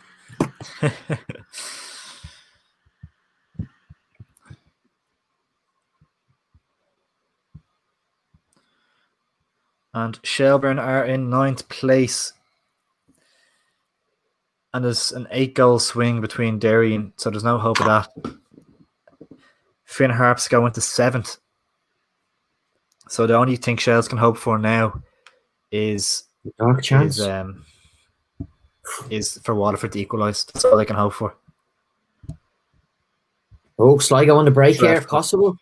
And Shelbourne are in 9th place. And there's an 8-goal swing between Derry, and so there's no hope of that. Finn Harps go into 7th. So the only thing Shells can hope for now is dark chance. Is for Waterford to equalise. That's all they can hope for. Oh, Sligo on the break here, possible.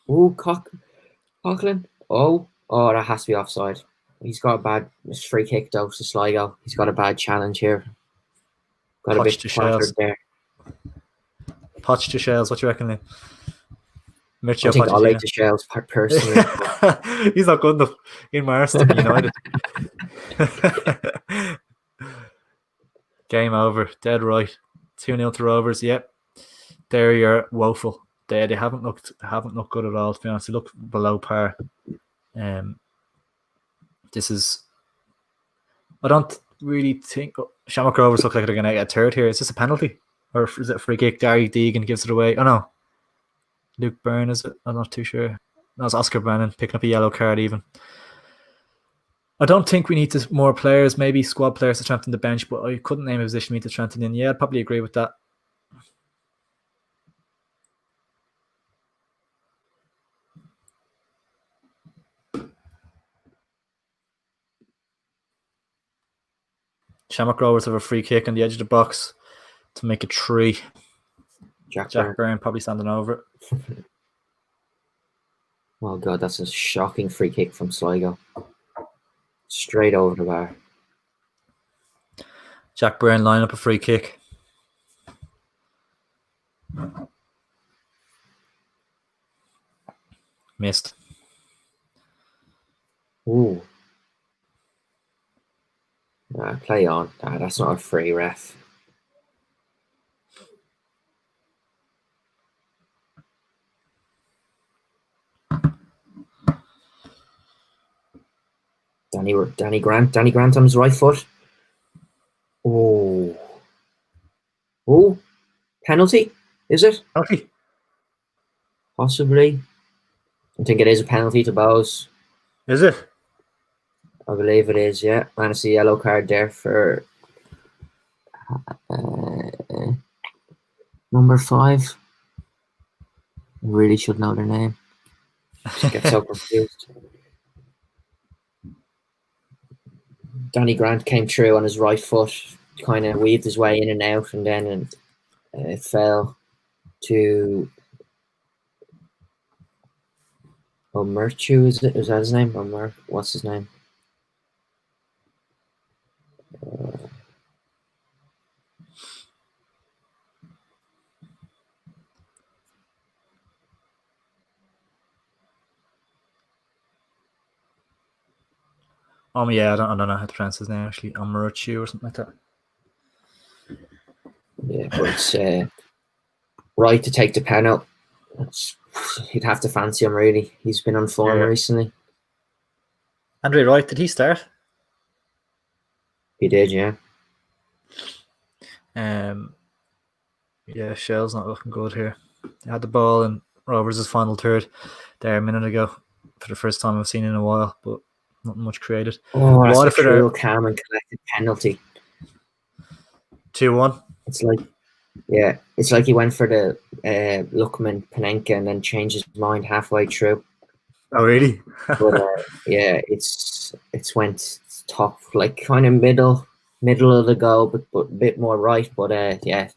Oh, Coughlin. Oh, that has to be offside. He's got a bad free kick though to Sligo. He's got a bad challenge here. Got a bit to Shells there. Potch to Shells. What do you reckon then? I think I'll like the Shells personally. He's not good enough in Marston United. Game over. Dead right. 2-0 to Rovers. Yep. Derry are woeful. They haven't looked good at all, to be honest. They look below par. This is, I don't really think Shamrock Rovers look like they're going to get a third here. Is this a penalty? Or is it a free kick? Gary Deegan gives it away. Oh no. Luke Byrne, is it? I'm not too sure. No, it's Oscar Brennan picking up a yellow card even. I don't think we need more players, maybe squad players to strengthen the bench, but I couldn't name a position we need to strengthen in. Yeah, I'd probably agree with that. Shamrock Rovers have a free kick on the edge of the box to make it 3. Jack Byrne probably standing over it. Oh god, that's a shocking free kick from Sligo. Straight over the bar. Jack Byrne line up a free kick. Missed. Ooh. Play on. That's not a free, ref. Danny Grant on his right foot. Oh, penalty? Is it? Penalty. Possibly. I think it is a penalty to Bowes. Is it? I believe it is, yeah. And it's a yellow card there for number 5. I really should know their name. Just get so confused. Danny Grant came through on his right foot, kind of weaved his way in and out, and then it fell to Omerchu, is it? Is that his name? What's his name? Yeah, I don't know how to pronounce his name actually. Omerchu or something like that. Yeah, but it's right to take the penalty. You'd have to fancy him, really. He's been on form recently. Andre Wright, did he start? He did, yeah. Yeah, Shell's not looking good here. They had the ball in Rovers' final third there a minute ago for the first time I've seen in a while, but not much created. Oh, that's a real calm and collected penalty. 2-1. It's like he went for the Luckman Panenka and then changed his mind halfway through. Oh, really? But yeah, it's it's went top, like kind of middle of the goal, but a bit more right. But yeah,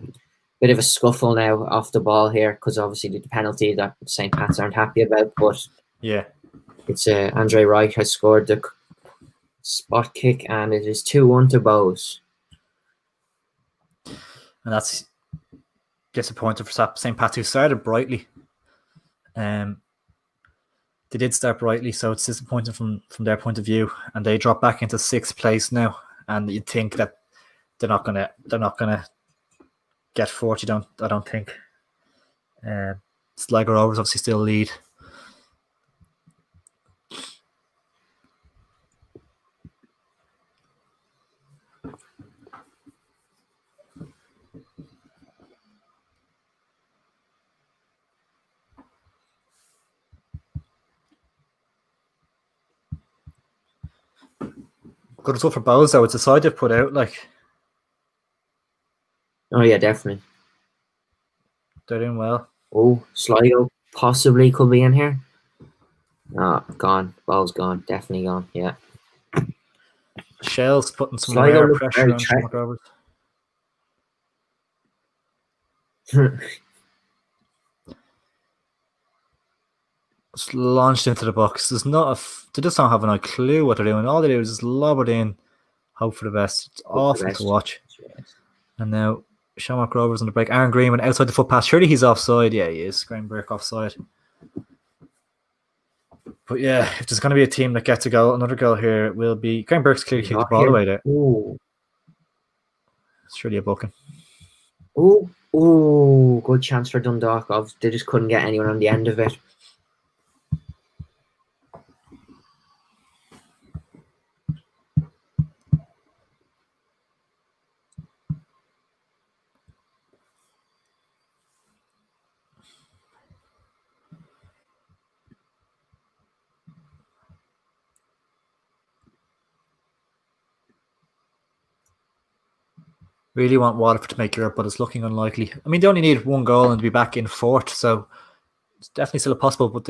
bit of a scuffle now off the ball here because obviously the penalty that St. Pat's aren't happy about. But Yeah. it's Andre Wright has scored the spot kick, and it is 2-1 to Bows. And that's disappointing for St. Pat's, who started brightly. They did start brightly, so it's disappointing from their point of view, and they drop back into 6th place now. And you'd think that they're not gonna get 40. I don't think. Sligo Rovers obviously still lead. Good result for Bows, though. It's a side they've put out. Like, oh yeah, definitely. They're doing well. Oh, Sligo possibly could be in here. No, gone. Ball's gone. Definitely gone. Yeah. Shell's putting some Sligo rare look pressure very on Shamrock Rovers. It's launched into the box. There's not they just don't have a clue what they're doing. All they do is just lob it in, hope for the best. It's awful to watch. Yes. And now Shamrock Rovers on the break. Aaron Green went outside the foot pass. Surely he's offside. Yeah, he is. Graham Burke offside. But yeah, if there's going to be a team that gets a goal, another goal here, it will be Graham Burke's clearly kicked the ball away there. Ooh. It's surely a booking. Oh, good chance for Dundalk. They just couldn't get anyone on the end of it. Really want Waterford to make Europe, but it's looking unlikely. I mean, they only need one goal and to be back in 4th, so it's definitely still possible. But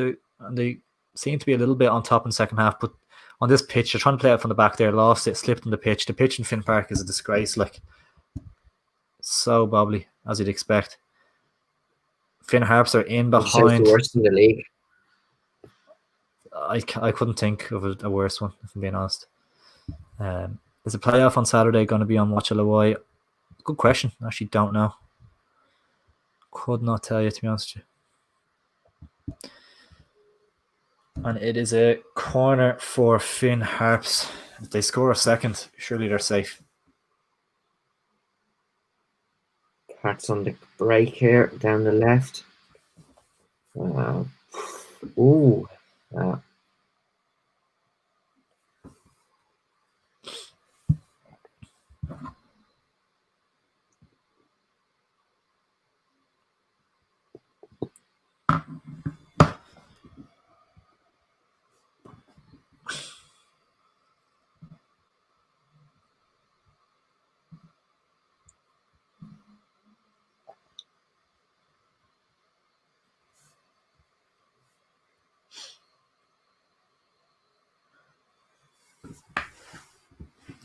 they seem to be a little bit on top in the second half. But on this pitch, they're trying to play out from the back there, lost it, slipped on the pitch. The pitch in Finn Park is a disgrace, like so bobbly as you'd expect. Finn Harps are in behind. The worst in the league. I couldn't think of a worse one, if I'm being honest. Is a playoff on Saturday going to be on Watch LOI? Good question. I actually don't know. Could not tell you, to be honest with you. And it is a corner for Finn Harps. If they score a second, surely they're safe. Pat's on the break here, down the left. Ooh.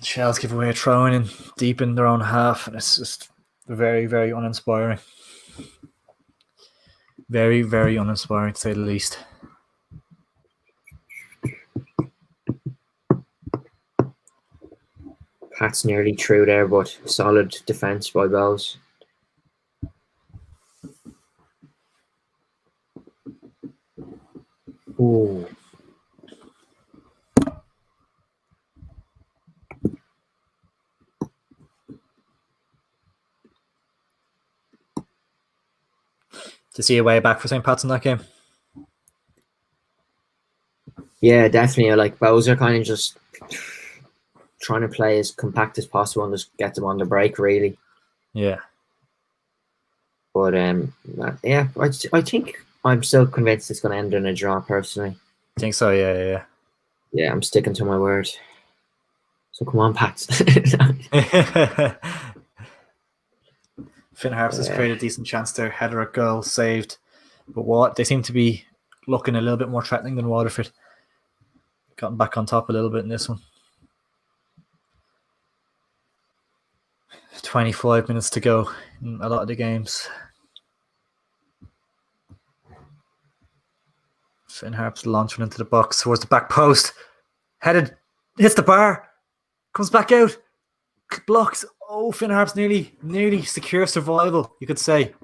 Shells give away a throw in deep in their own half, and it's just very, very uninspiring. Very, very uninspiring, to say the least. Pat's nearly through there, but solid defence by Bows. Ooh. To see a way back for St. Pat's in that game. Yeah, definitely. Like Bows are kind of just trying to play as compact as possible and just get them on the break, really. Yeah. But yeah, I think I'm still convinced it's going to end in a draw, personally. I think so, yeah. Yeah, I'm sticking to my word. So come on, Pats. Finn Harps has created a decent chance there. Header at goal, saved. But they seem to be looking a little bit more threatening than Waterford. gotten back on top a little bit in this one. 25 minutes to go in a lot of the games. Finn Harp's launching into the box towards the back post. Headed, hits the bar, comes back out, blocks. Oh, Finn Harp's nearly secure survival, you could say.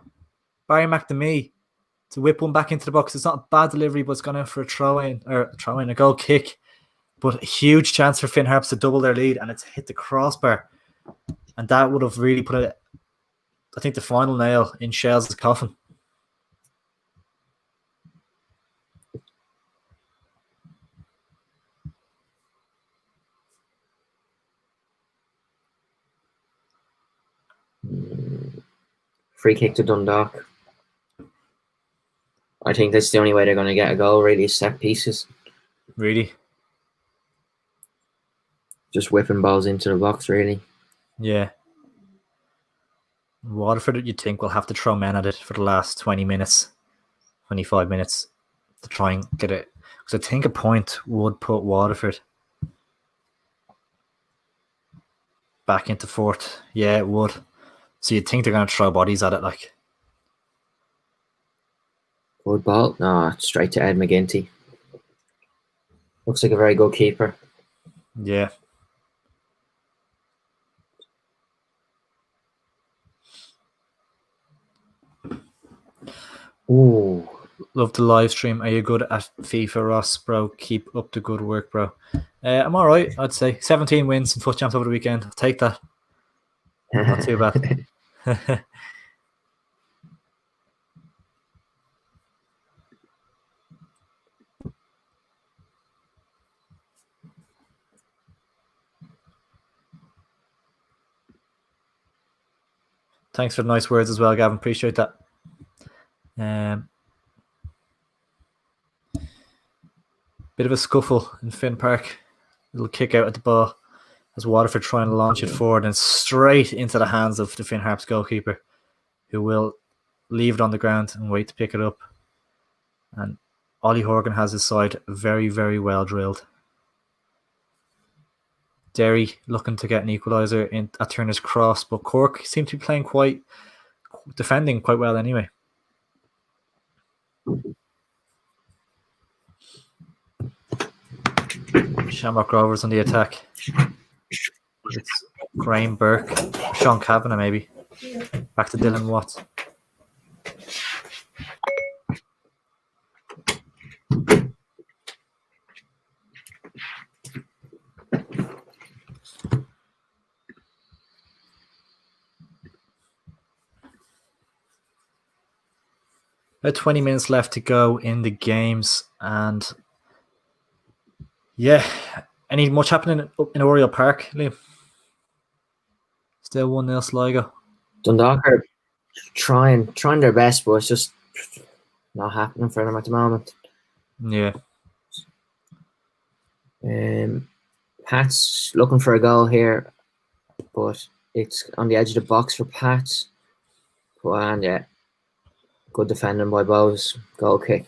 Barry McNamee to whip one back into the box. It's not a bad delivery, but it's gone out for a goal kick. But a huge chance for Finn Harps to double their lead, and it's hit the crossbar. And that would have really put it, I think, the final nail in Shell's coffin. Free kick to Dundalk. I think that's the only way they're going to get a goal, really, is set pieces. Really? Just whipping balls into the box, really. Yeah. Waterford, you'd think, will have to throw men at it for the last 20 minutes, 25 minutes to try and get it. Because I think a point would put Waterford back into fourth. Yeah, it would. So you'd think they're going to throw bodies at it, like. Good ball. No, straight to Ed McGinty. Looks like a very good keeper. Yeah. Ooh. Love the live stream. Are you good at FIFA, Ross, bro? Keep up the good work, bro. I'm all right, I'd say. 17 wins and foot champs over the weekend. I'll take that. Not too bad. Thanks for the nice words as well, Gavin. Appreciate that. Bit of a scuffle in Finn Park. Little kick out at the ball as Waterford trying to launch it forward and straight into the hands of the Finn Harps goalkeeper, who will leave it on the ground and wait to pick it up. And Ollie Horgan has his side very, very well drilled. Derry looking to get an equaliser at Turner's Cross, but Cork seem to be defending quite well anyway. Shamrock Rovers on the attack. It's Graham Burke, Sean Kavanagh maybe. Back to Dylan Watts. About 20 minutes left to go in the games, and yeah, any much happening in Oriel Park, Liam? Still 1-0 Sligo. Dundalk are trying their best, but it's just not happening for them at the moment. Yeah. Pat's looking for a goal here, but it's on the edge of the box for Pats. And yeah, good defending by Bowes. Goal kick.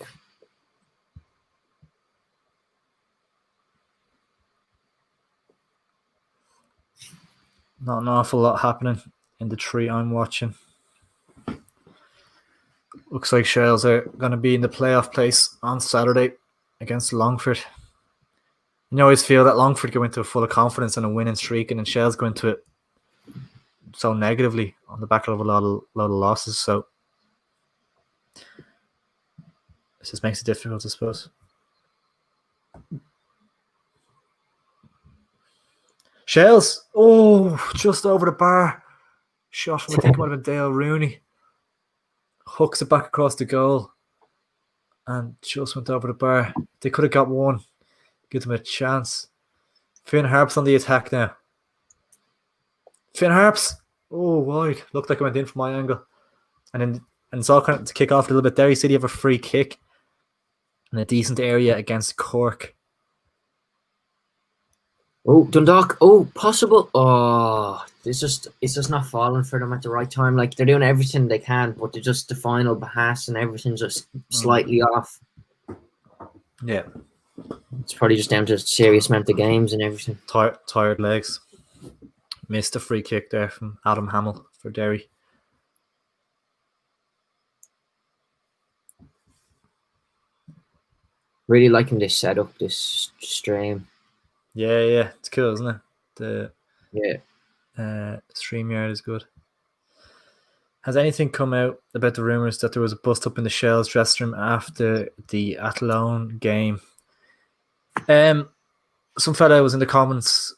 Not an awful lot happening in the tree I'm watching. Looks like Shells are going to be in the playoff place on Saturday against Longford. You always feel that Longford go into it full of confidence and a winning streak, and then Shells go into it so negatively on the back of a lot of losses. So this just makes it difficult, I suppose. Shells, just over the bar. Shot from, I think it might have been Dale Rooney. Hooks it back across the goal and just went over the bar. They could have got one. Give them a chance. Finn Harps on the attack now. Finn Harps. Oh, wide. Looked like it went in from my angle. And it's all kind of to kick off a little bit. Derry City have a free kick in a decent area against Cork. Oh, Dundalk. Oh, possible. Oh, it's just not falling for them at the right time. Like, they're doing everything they can, but they're just the final pass and everything's just slightly off. Yeah. It's probably just down to serious amount of games and everything. Tired legs. Missed a free kick there from Adam Hamill for Derry. Really liking this setup, this stream. Yeah, it's cool, isn't it? The Yeah. StreamYard is good. Has anything come out about the rumours that there was a bust up in the Shells dressing room after the Athlone game? Some fella was in the comments.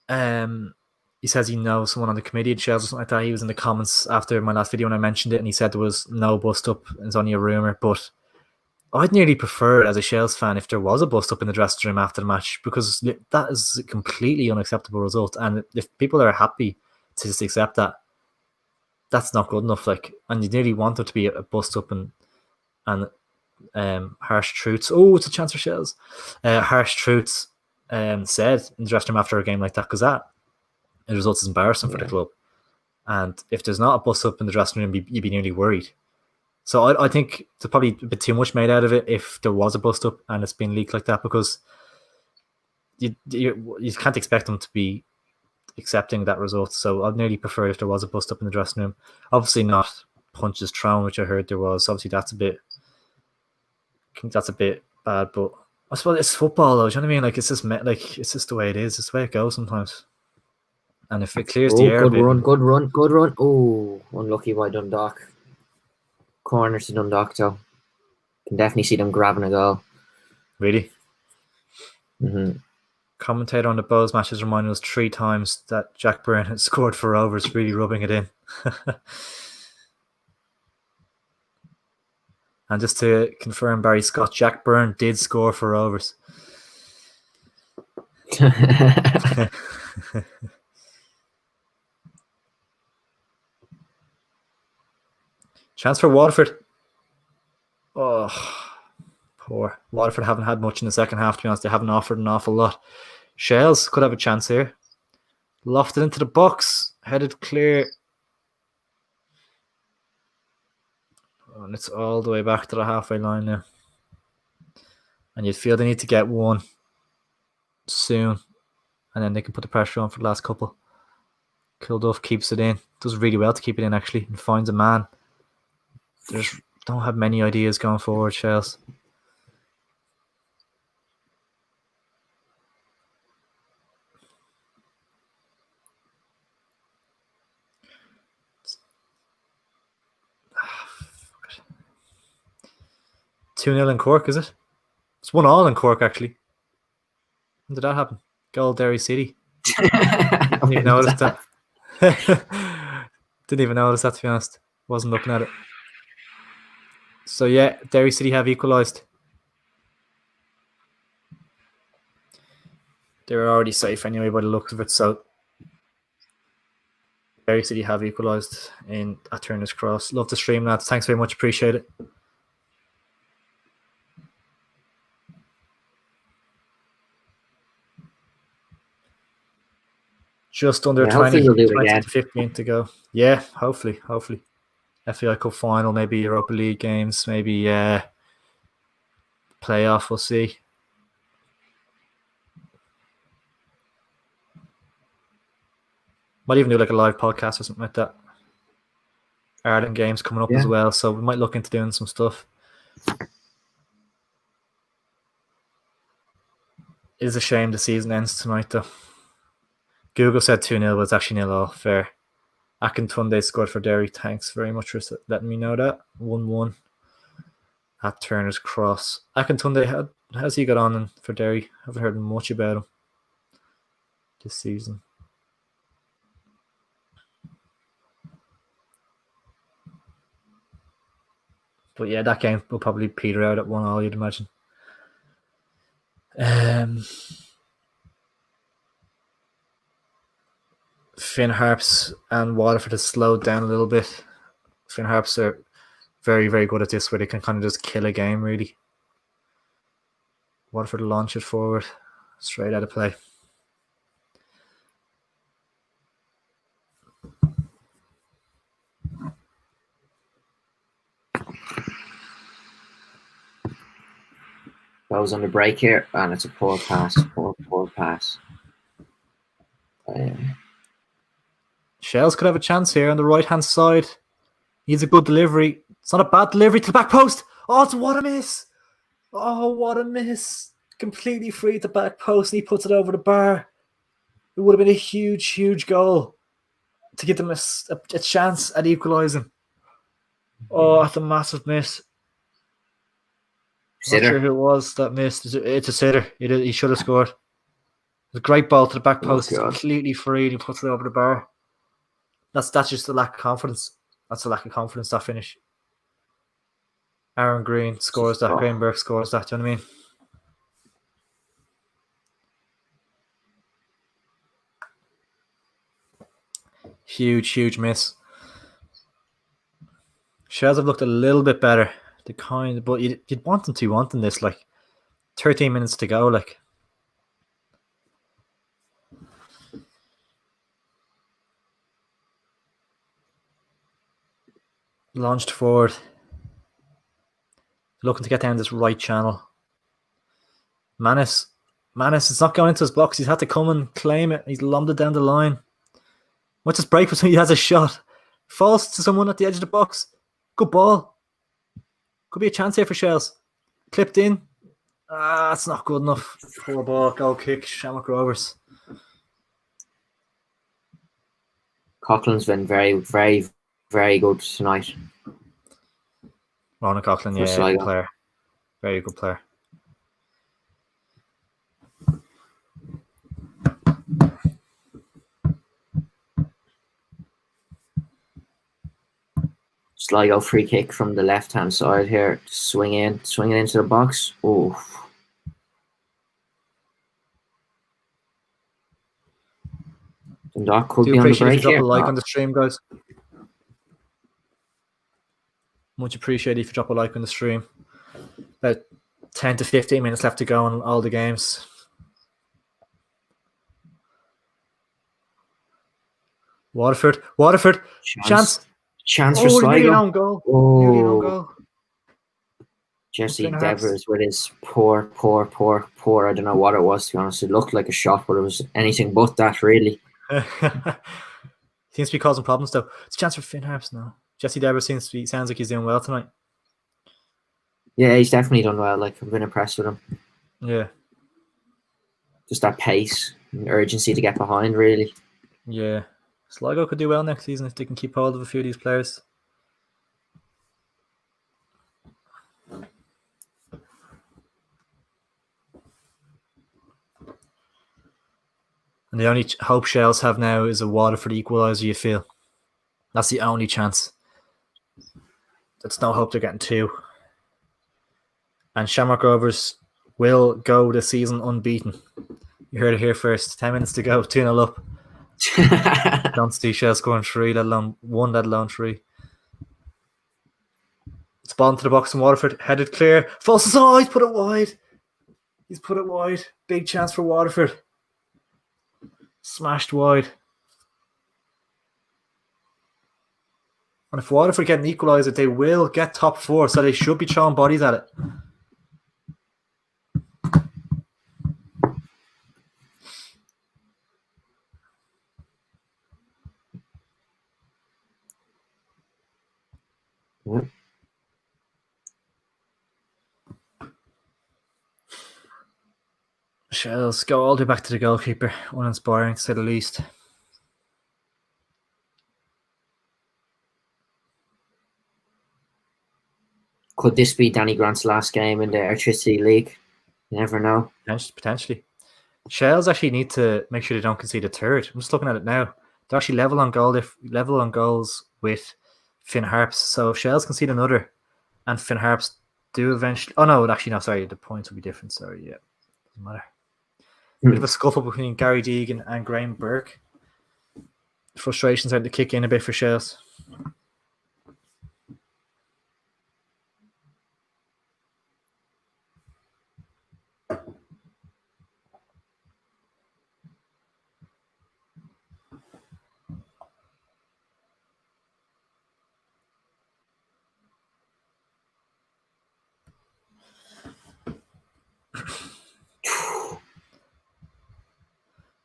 He says he knows someone on the committee at Shells or something like that. He was in the comments after my last video when I mentioned it, and he said there was no bust up. It's only a rumour, but I'd nearly prefer, as a Shells fan, if there was a bust up in the dressing room after the match, because that is a completely unacceptable result. And if people are happy to just accept that, that's not good enough. Like, and you nearly want there to be a bust up and harsh truths. Oh, it's a chance for Shells. Harsh truths said in the dressing room after a game like that, because that the result is embarrassing for the club. And if there's not a bust up in the dressing room, you'd be nearly worried. So I think there's probably a bit too much made out of it if there was a bust up and it's been leaked like that, because you can't expect them to be accepting that result. So I'd nearly prefer if there was a bust up in the dressing room. Obviously not punches thrown, which I heard there was. Obviously that's a bit bad, but I suppose it's football though. Do you know what I mean? Like it's just the way it is. It's the way it goes sometimes. And if it clears the air good run. Oh, unlucky by Dundalk. Corner to Dundalk, though. Can definitely see them grabbing a goal. Really? Mm-hmm. Commentator on the Bows match has reminded us 3 times that Jack Byrne had scored for Rovers, really rubbing it in. And just to confirm, Barry Scott, Jack Byrne did score for Rovers. Chance for Waterford. Oh, poor. Waterford haven't had much in the second half, to be honest. They haven't offered an awful lot. Shells could have a chance here. Lofted into the box. Headed clear. And it's all the way back to the halfway line now. And you'd feel they need to get one soon. And then they can put the pressure on for the last couple. Kilduff keeps it in. Does really well to keep it in, actually. And finds a man. They just don't have many ideas going forward, Shells. Two 0 in Cork, is it? It's 1-1 in Cork, actually. When did that happen? Goal Derry City. Didn't even notice that. Didn't even notice that, to be honest. Wasn't looking at it. So yeah, Derry City have equalised. They were already safe anyway by the looks of it. So Derry City have equalised at Turner's Cross. Love the stream, lads. Thanks very much. Appreciate it. Just under 20 to 15 to go. Yeah, hopefully. FAI Cup final, maybe Europa League games, maybe playoff. We'll see. Might even do like a live podcast or something like that. Ireland games coming up as well, so we might look into doing some stuff. It is a shame the season ends tonight, though. Google said 2-0, but it's actually 0-0. Fair. Akintunde scored for Derry. Thanks very much for letting me know that. 1-1 at Turner's Cross. Akintunde, how's he got on for Derry? Haven't heard much about him this season. But yeah, that game will probably peter out at 1-1, you'd imagine. Finn Harps and Waterford has slowed down a little bit. Finn Harps are very, very good at this, where they can kind of just kill a game, really. Waterford launch it forward, straight out of play. Goes on the break here, and it's a poor pass. Poor pass. Shells could have a chance here on the right hand side. Needs a good delivery. It's not a bad delivery to the back post. Oh, what a miss! Oh, what a miss! Completely free at the back post, and he puts it over the bar. It would have been a huge goal to give them a chance at equalising. Oh, that's a massive miss. Sitter. Not sure who it was that missed. It's a sitter. He should have scored. It's a great ball to the back post. He's completely free, and he puts it over the bar. That's just a lack of confidence. That's a lack of confidence, that finish. Aaron Green scores that. Graham Burke scores that. Do you know what I mean? Huge miss. Shells have looked a little bit better. But you'd want them to want in this. Like 13 minutes to go. Like launched forward, looking to get down this right channel. Manis is not going into his box. He's had to come and claim it. He's lobbed it down the line. What's his break between? He has a shot. Falls to someone at the edge of the box. Good ball. Could be a chance here for Shells. Clipped in. It's not good enough. Poor ball. Goal kick. Shamrock Rovers. Coughlin's been very good tonight. Ronan Coughlin, yeah, good player. Very good player. Sligo free kick from the left hand side here. Swinging into the box. Oh. Dundalk could be on the break if you drop here. a like on the stream, guys. Much appreciated if you drop a like on the stream. About 10 to 15 minutes left to go on all the games. Waterford. Chance for Sligo. Nearly an own goal. Nearly an own goal. Jesse Devers with his poor. I don't know what it was, to be honest. It looked like a shot, but it was anything but that, really. Seems to be causing problems, though. It's a chance for Finn Harps now. Jesse Devers sounds like he's doing well tonight. Yeah, he's definitely done well. Like, I've been impressed with him. Yeah. Just that pace and urgency to get behind, really. Yeah. Sligo could do well next season if they can keep hold of a few of these players. And the only hope Shells have now is a Waterford equaliser, you feel. That's the only chance. There's no hope they're getting two. And Shamrock Rovers will go the season unbeaten. You heard it here first. 10 minutes to go, 2-0 up. Don't see Shells scoring 3, let alone 3. It's ball into the box from Waterford. Headed clear. False. He's put it wide. He's put it wide. Big chance for Waterford. Smashed wide. And if Waterford get an equaliser, they will get top 4, so they should be throwing bodies at it. What? Shells go all the way back to the goalkeeper. Uninspiring, to say the least. Could this be Danny Grant's last game in the Electricity League? You never know. Potentially. Shells actually need to make sure they don't concede a third. I'm just looking at it now. They're actually level on goals with Finn Harps. So if Shells concede another and Finn Harps do eventually... Oh, no, actually, no, sorry. The points will be different. Sorry, yeah. Doesn't matter. Bit of a scuffle between Gary Deegan and Graham Burke. Frustrations starting to kick in a bit for Shells.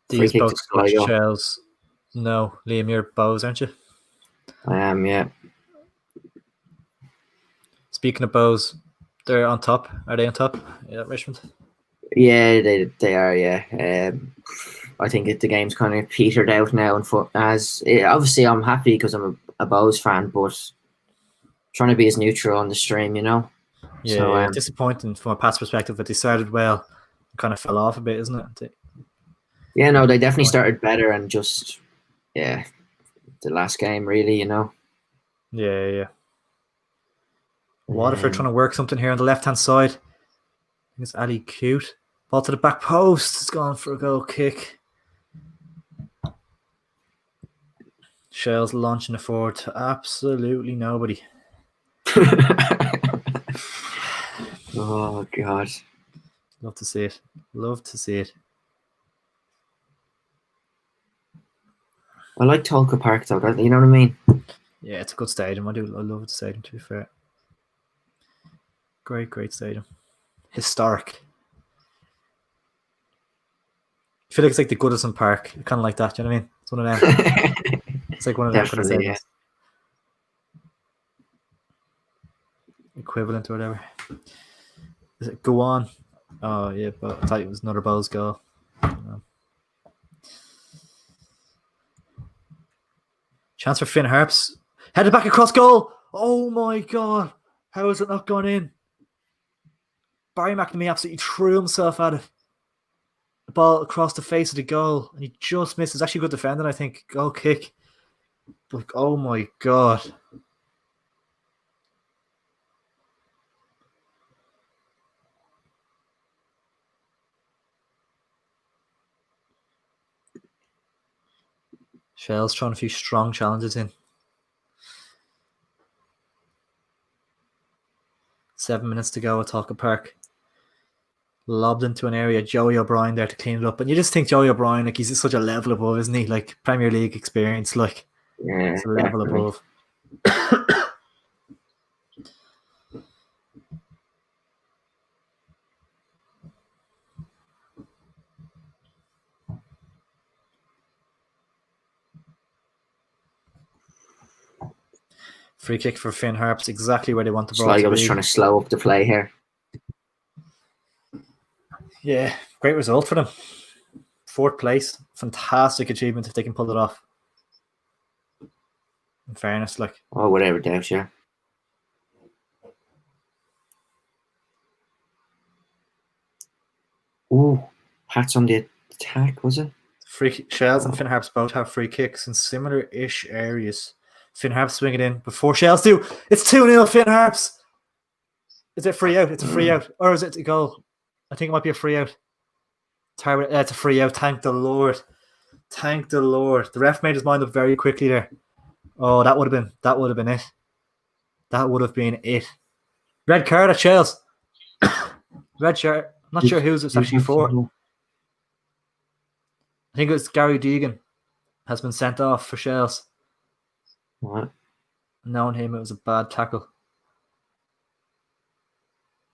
Do Free you kick to both watch Sligo. Chels? No, Liam, you're Bows, aren't you? I am, yeah. Speaking of Bows, they're on top. Are they on top? Yeah, Richmond. Yeah, they are, yeah. I think the game's kind of petered out now, and obviously I'm happy because I'm a Bows fan, but trying to be as neutral on the stream, you know. Yeah, disappointing from a past perspective that they started well, kind of fell off a bit, isn't it? Yeah, no, they definitely started better, and just the last game, really, you know. Yeah. Waterford trying to work something here on the left-hand side. I think it's Ali Cute. Ball to the back post. It's gone for a goal kick. Shells launching it forward to absolutely nobody. Oh, God. Love to see it. Love to see it. I like Tolka Park, though. You know what I mean? Yeah, it's a good stadium. I love the stadium, to be fair. Great stadium. Historic. I feel like it's like the Goodison Park. Kind of like that, do you know what I mean? It's one of them. It's like one of them kind of stadiums. Yeah. Equivalent or whatever. Is it go on? Oh, yeah, but I thought it was another Bowls goal. Chance for Finn Harps. Headed back across goal. Oh my God. How has it not gone in? Barry McNamee absolutely threw himself at it. The ball across the face of the goal. And he just missed. It's actually good defending, I think. Goal kick. But oh my God. Shell's throwing a few strong challenges in. 7 minutes to go at Talca Park. Lobbed into an area. Joey O'Brien there to clean it up. And you just think Joey O'Brien, like, he's just such a level above, isn't he? Like, Premier League experience, like, Yeah, it's a level above. Free kick for Finn Harps, exactly where they want the ball Sligo to was be. trying to slow up the play here. Yeah, great result for them. 4th place. Fantastic achievement if they can pull it off. In fairness, like. Oh, whatever, doubt, yeah. Ooh, Hats on the attack, was it? Shells and Finn Harps both have free kicks in similar-ish areas. Finn Harps swing it in before Shells do. It's 2-0 Finn Harps. Is it free out? It's a free out. Or is it a goal? I think it might be a free out. It's a free out. Thank the Lord. Thank the Lord. The ref made his mind up very quickly there. Oh, that would have been it. That would have been it. Red card at Shells. Red shirt. I'm not sure who's it's actually for. I think it was Gary Deegan has been sent off for Shells. What? Knowing him, it was a bad tackle.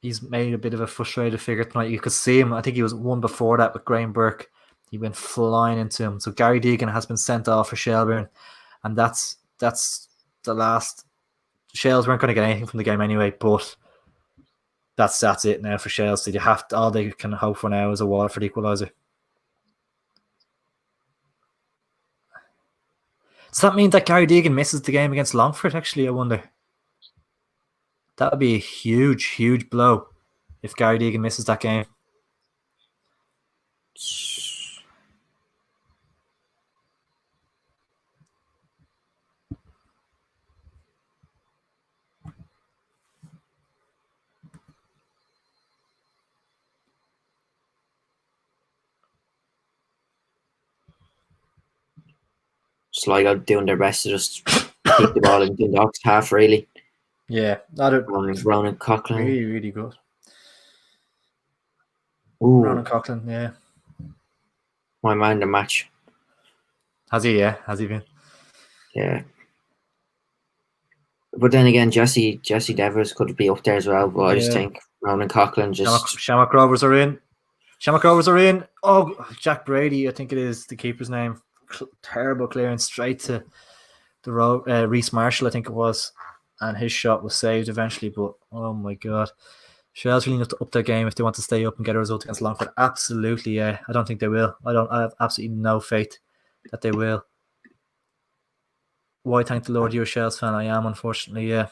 He's made a bit of a frustrated figure tonight. You could see him. I think he was one before that with Graham Burke. He went flying into him. So Gary Deegan has been sent off for Shelburne, and that's the last. Shells weren't going to get anything from the game anyway, but that's it now for Shells. So you have to, all they can hope for now is a Waterford equaliser. Does that mean that Gary Deegan misses the game against Longford? Actually, I wonder. That would be a huge blow if Gary Deegan misses that game. Sligo doing their best to just keep the ball in Dundalk's half, really. Yeah, that Ronan Coughlin. Really good. Ooh. Ronan Coughlin, yeah. My man the match. Has he? Yeah, has he been? Yeah. But then again, Jesse Devers could be up there as well. But I just think Ronan Coughlin just. Shamrock Rovers are in. Shamrock Rovers are in. Oh, Jack Brady, I think it is the keeper's name. Terrible clearance straight to the Reece Marshall, I think it was, and his shot was saved eventually. But oh my god, Shell's really need to up their game if they want to stay up and get a result against Longford. Absolutely, yeah. I don't think they will. I have absolutely no faith that they will. Why, thank the Lord, you're a Shells fan. I am, unfortunately, yeah.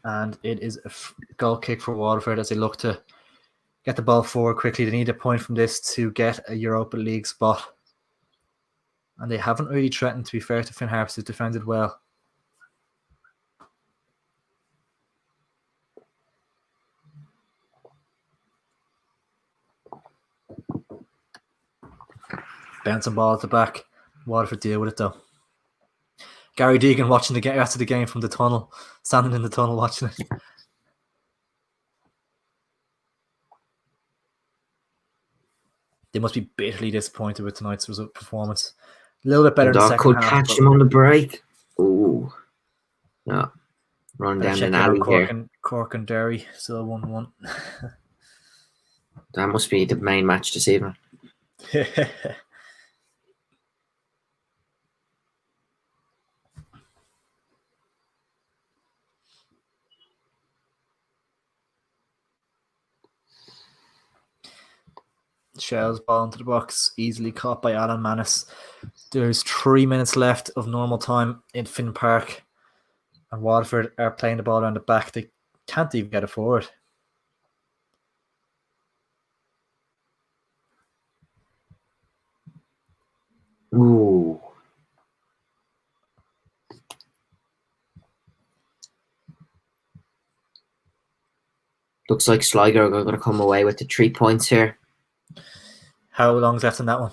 And it is a goal kick for Waterford as they look to get the ball forward quickly. They need a point from this to get a Europa League spot. And they haven't really threatened, to be fair to Finn Harps, who's defended well. Bouncing ball at the back. Waterford deal with it though. Gary Deegan watching the rest of the game from the tunnel, standing in the tunnel watching it. They must be bitterly disappointed with tonight's performance. A little bit better in the second half. Could catch him on the break. Ooh. No. Run down an alley here. Cork and Derry still 1-1. That must be the main match this evening. Shells ball into the box, easily caught by Alan Manis. There's 3 minutes left of normal time in Finn Park, and Waterford are playing the ball around the back. They can't even get it forward. Ooh. Looks like Sligo are going to come away with the 3 points here. How long's left in that one?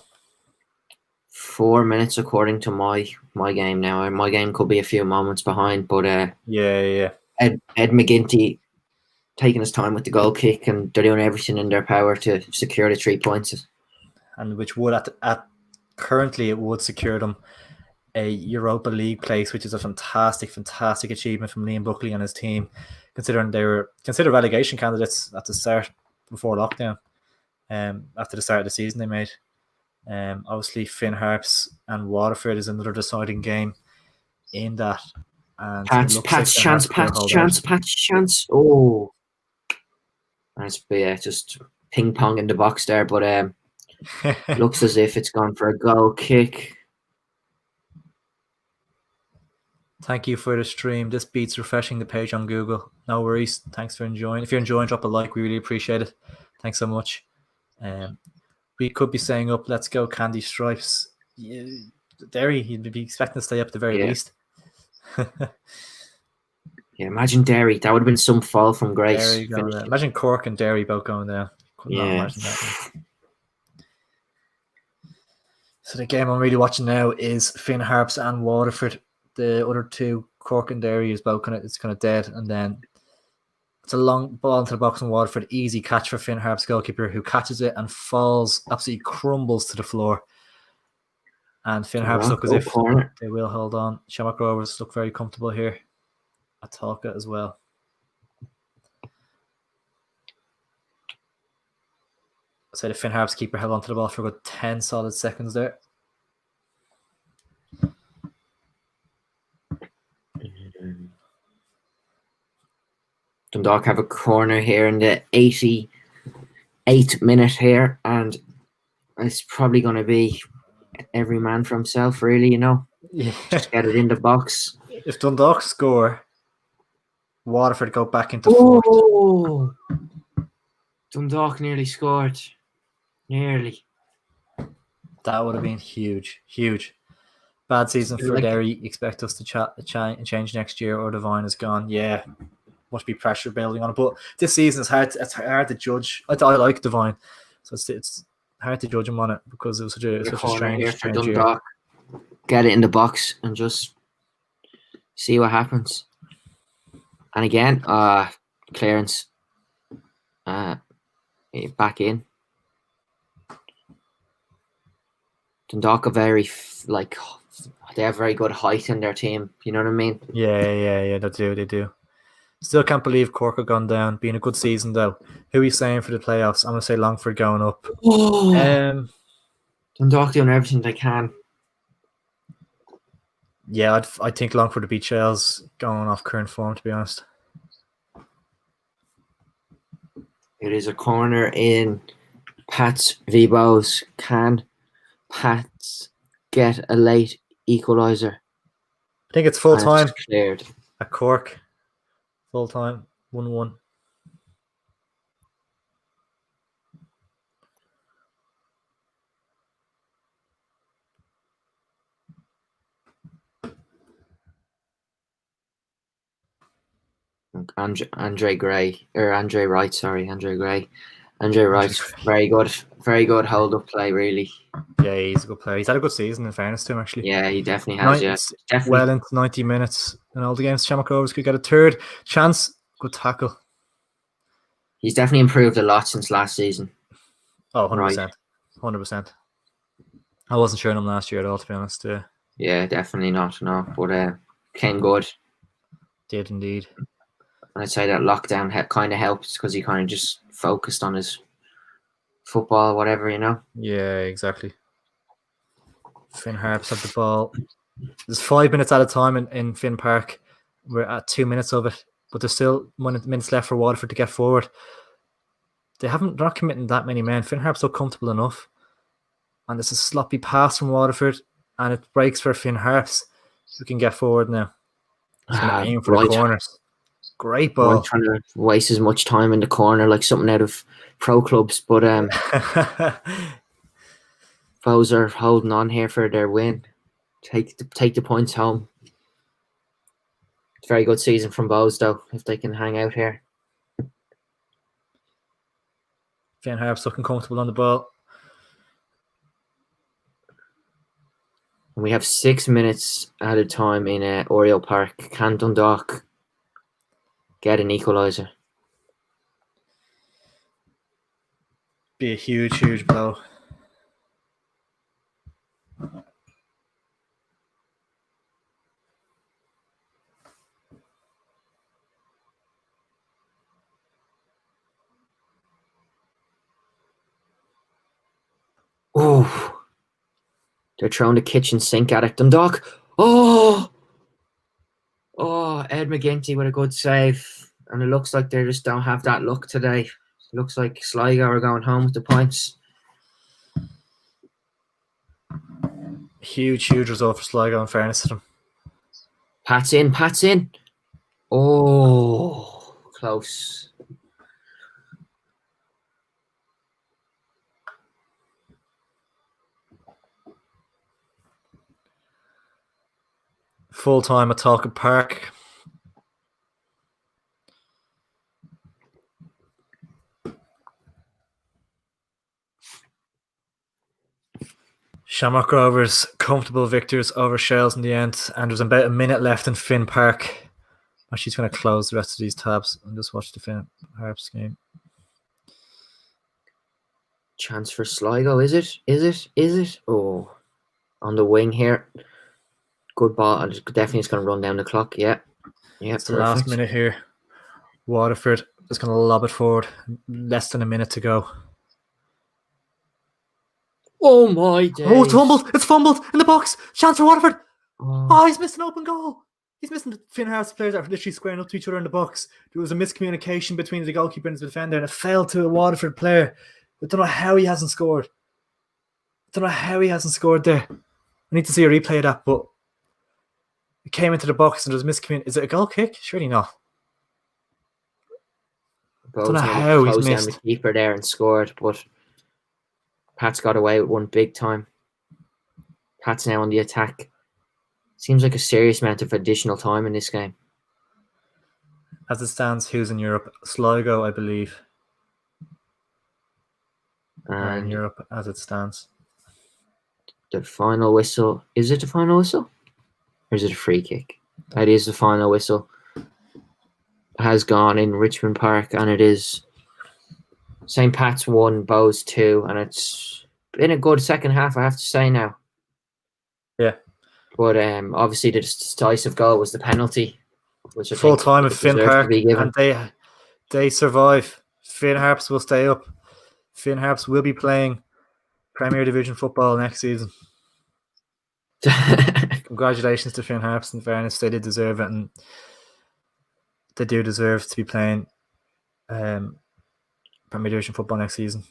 4 minutes according to my game now. My game could be a few moments behind, but yeah. Ed McGinty taking his time with the goal kick, and they're doing everything in their power to secure the 3 points. And which would currently it would secure them a Europa League place, which is a fantastic achievement from Liam Buckley and his team, considering they were considered relegation candidates at the start before lockdown. After the start of the season they made. Obviously Finn Harps and Waterford is another deciding game in that. And Patch chance. Oh, that's just ping pong in the box there, but looks as if it's gone for a goal kick. Thank you for the stream. This beats refreshing the page on Google. No worries. Thanks for enjoying. If you're enjoying, drop a like. We really appreciate it. Thanks so much. We could be saying up, let's go Candy Stripes. Derry, you'd be expecting to stay up at the very least. Yeah, imagine Derry. That would have been some fall from grace. Imagine Cork and Derry both going there. Could not imagine that. So the game I'm really watching now is Finn Harps and Waterford. The other two, Cork and Derry, is both kind of dead, and then it's a long ball into the box in Waterford. Easy catch for Finn Harps goalkeeper, who catches it and falls, absolutely crumbles to the floor. And Finn Harps look as if they will hold on. Shamrock Rovers look very comfortable here. Atalka as well. So the Finn Harps keeper held onto the ball for a good 10 solid seconds there. Dundalk have a corner here in the 88th minute here, and it's probably going to be every man for himself, really, Yeah. Just get it in the box. If Dundalk score, Waterford go back into fourth. Dundalk nearly scored. Nearly. That would have been huge. Bad season for Derry. Expect us to change next year, or Divine is gone. Yeah. Must be pressure building on it, but this season it's hard to judge. I like Divine, so it's hard to judge him on it because it was such a strange year. Get it in the box and just see what happens. And again, clearance, back in. Dundalk are they have very good height in their team. You know what I mean? Yeah, they do. Still can't believe Cork have gone down. Being a good season though. Who are you saying for the playoffs? I'm gonna say Longford going up. Dundalk doing everything they can. Yeah, I think Longford would beat Shels going off current form, to be honest. It is a corner in Pats v Bows. Can Pats get a late equaliser? I think it's full time. Cleared. At Cork. Full time. 1-1. Andre Wright, very good hold up play, really. Yeah, he's a good player. He's had a good season, in fairness to him, actually. Yeah, he definitely has. Definitely. Well into 90 minutes in all the games. Shamrock Rovers could get a third chance. Good tackle. He's definitely improved a lot since last season. Oh, 100%. Right. 100%. I wasn't sure on him last year at all, to be honest. Yeah, definitely not, no. But came good. Did indeed. And I'd say that lockdown kind of helped because he kind of just focused on his football, whatever, you know? Yeah, exactly. Finn Harps have the ball. There's 5 minutes at a time in Finn Park. We're at 2 minutes of it, but there's still minutes left for Waterford to get forward. They're not committing that many men. Finn Harp's so comfortable enough. And there's a sloppy pass from Waterford, and it breaks for Finn Harps, who can get forward now. He's going to aim for the corners. Great ball. I'm trying to waste as much time in the corner like something out of pro clubs, but Foes are holding on here for their win. Take the points home. It's a very good season from Bows, though, if they can hang out here. Finn Harps looking comfortable on the ball. And we have 6 minutes at a time in Oriel Park. Can Dundalk get an equaliser? Be a huge blow. Oh, they're throwing the kitchen sink at it. Dundalk. Oh, Ed McGinty with a good save. And it looks like they just don't have that luck today. It looks like Sligo are going home with the points. Huge result for Sligo, in fairness to them. Pat's in. Oh, close. Full time at Talcott Park. Shamrock Rovers comfortable victors over Shels in the end, and there's about a minute left in Finn Park. She's going to close the rest of these tabs and just watch the Finn Harps game. Chance for Sligo, is it? Oh, on the wing here. Good ball. Definitely it's going to run down the clock. Yeah. It's the last minute here. Waterford is going to lob it forward. Less than a minute to go. Oh my days. Oh, it's fumbled in the box. Chance for Waterford. Oh, he's missed an open goal. He's missing the Finn Harps players that are literally squaring up to each other in the box. There was a miscommunication between the goalkeeper and the defender, and it fell to a Waterford player. I don't know how he hasn't scored. There. I need to see a replay of that, but it came into the box and there was miscommunication. Is it a goal kick? Surely not. I don't know how he's missed. The keeper there and scored, but Pat's got away with one big time. Pat's now on the attack. Seems like a serious amount of additional time in this game. As it stands, who's in Europe? Sligo, I believe. And in Europe, as it stands. The final whistle. Is it the final whistle? Or is it a free kick? That is the final whistle. It has gone in Richmond Park, and it is St. Pat's 1, Bows 2, and it's been a good second half, I have to say now. Yeah. But obviously the decisive goal was the penalty. which I Full think time at it Finn deserves to Park, be given. and they survive. Finn Harps will stay up. Finn Harps will be playing Premier Division football next season. Congratulations to Finn Harps. In fairness, they did deserve it, and they do deserve to be playing Premier Division football next season.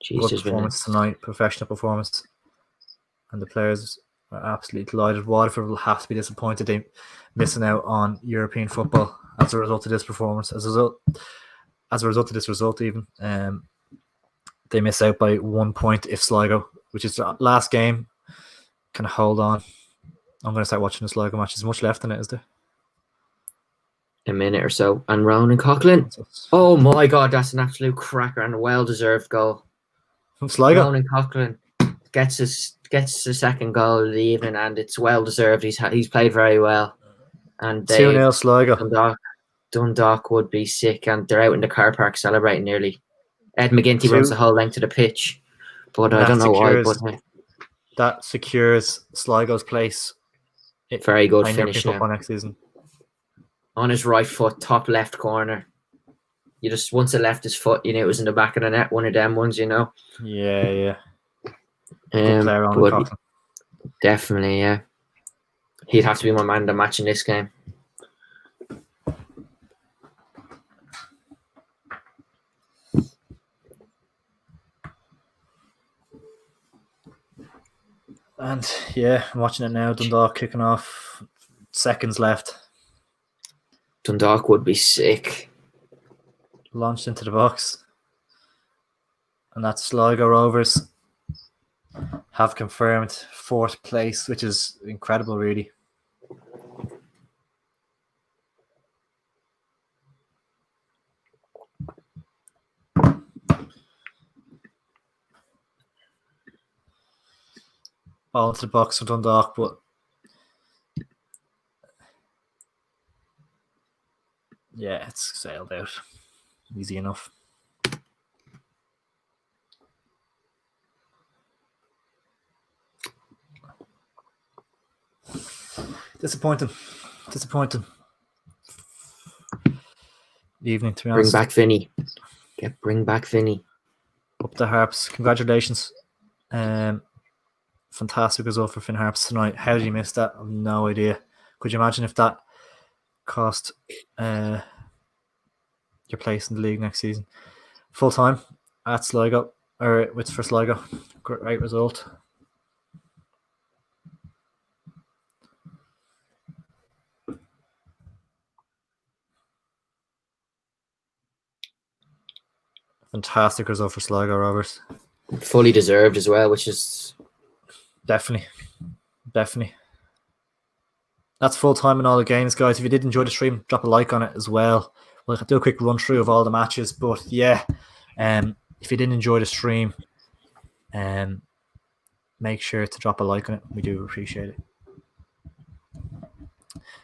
Jesus, good performance tonight, professional performance, and the players are absolutely delighted. Waterford will have to be disappointed they missing out on European football as a result of this performance. As a result of this result, even they miss out by 1 point if Sligo, which is the last game, can hold on. I'm going to start watching the Sligo match. There's much left in it, is there? A minute or so. And Ronan Coughlin. Oh my God, that's an absolute cracker and a well-deserved goal. From Sligo. Ronan Coughlin gets the second goal of the evening, and it's well-deserved. He's played very well. And 2-0 Sligo. Dundalk would be sick, and they're out in the car park celebrating nearly. Ed McGinty runs the whole length of the pitch, but I don't know why. But that secures Sligo's place. Very good finish football next season. On his right foot, top left corner. You just once it left his foot, you knew it was in the back of the net. One of them ones, you know. Yeah. Good player on the definitely, yeah. He'd have to be my man of the match in this game. And yeah, I'm watching it now. Dundalk kicking off. Seconds left. Dundalk would be sick. Launched into the box. And that's Sligo Rovers have confirmed 4th place, which is incredible, really. Ball into the box for Dundalk, but yeah, it's sailed out. Easy enough. Disappointing. Evening, to be honest. Bring back Vinny. Up the Harps. Congratulations. Fantastic result for Finn Harps tonight. How did you miss that? I have no idea. Could you imagine if that cost your place in the league next season? Full time at Sligo, or it's for Sligo. Great result. Fantastic result for Sligo Rovers. Fully deserved as well, which is definitely. That's full time in all the games, guys. If you did enjoy the stream, drop a like on it as well. We'll do a quick run through of all the matches, but yeah, if you didn't enjoy the stream, make sure to drop a like on it. We do appreciate it.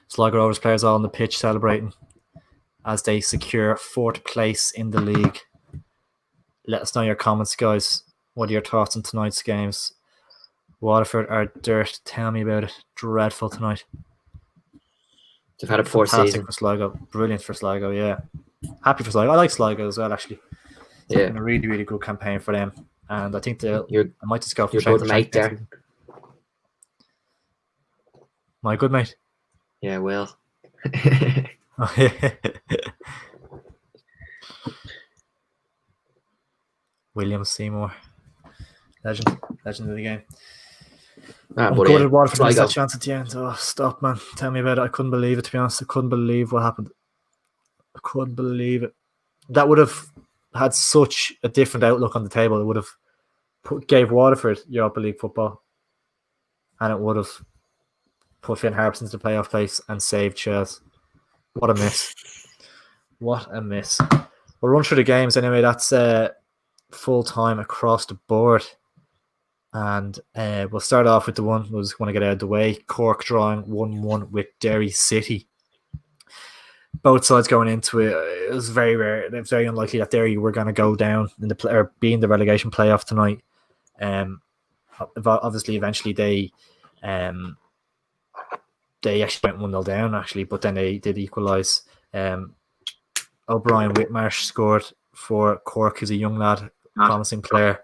Sligo Rovers players all on the pitch celebrating as they secure 4th place in the league. Let us know your comments, guys. What are your thoughts on tonight's games? Waterford are dirt. Tell me about it. Dreadful tonight. They've had a poor season. For Sligo. Brilliant for Sligo, yeah. Happy for Sligo. I like Sligo as well, actually. It's been a really, really good campaign for them. And I think I might just go for your good mate there. Season. My good mate? Yeah, Will. William Seymour. Legend of the game. Good Waterford missed that chance at the end. Oh, stop, man. Tell me about it. I couldn't believe it, to be honest. I couldn't believe what happened. I couldn't believe it. That would have had such a different outlook on the table. It would have gave Waterford Europa League football, and it would have put Finn Harps into the playoff place and saved Chelsea. What a miss. What a miss. We'll run through the games anyway. That's full time across the board. And we'll start off with the one we just want to get out of the way. Cork drawing 1-1 with Derry City. Both sides going into it. It was very rare. It was very unlikely that Derry were going to go down in the or be in the relegation playoff tonight. Obviously, eventually they they actually went 1-0 down, actually, but then they did equalise. O'Brien Whitmarsh scored for Cork, who's a young lad, promising player.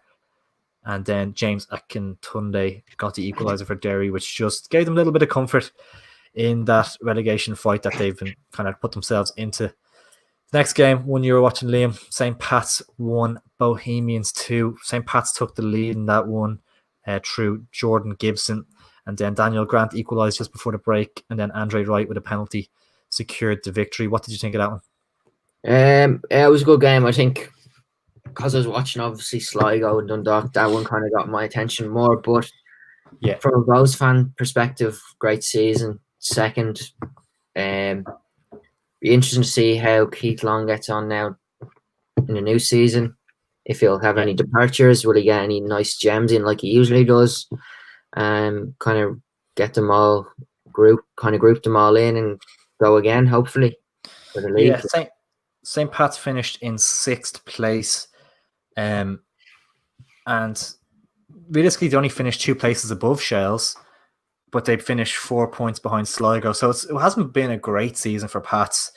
And then James Akintunde got the equaliser for Derry, which just gave them a little bit of comfort in that relegation fight that they've been kind of put themselves into. Next game, one you were watching, Liam, St. Pat's 1, Bohemians 2. St. Pat's took the lead in that one through Jordan Gibson. And then Daniel Grant equalised just before the break. And then Andre Wright with a penalty secured the victory. What did you think of that one? It was a good game. I think because I was watching, obviously, Sligo and Dundalk, that one kind of got my attention more. But from a Bows fan perspective, great season. Second, be interesting to see how Keith Long gets on now in the new season. If he'll have any departures, will he get any nice gems in like he usually does? Kind of get them all group them all in and go again, hopefully, for the league. Yeah, St. Pat's finished in 6th place. And realistically, they only finished 2 places above Shells, but they finished 4 points behind Sligo. So it hasn't been a great season for Pats.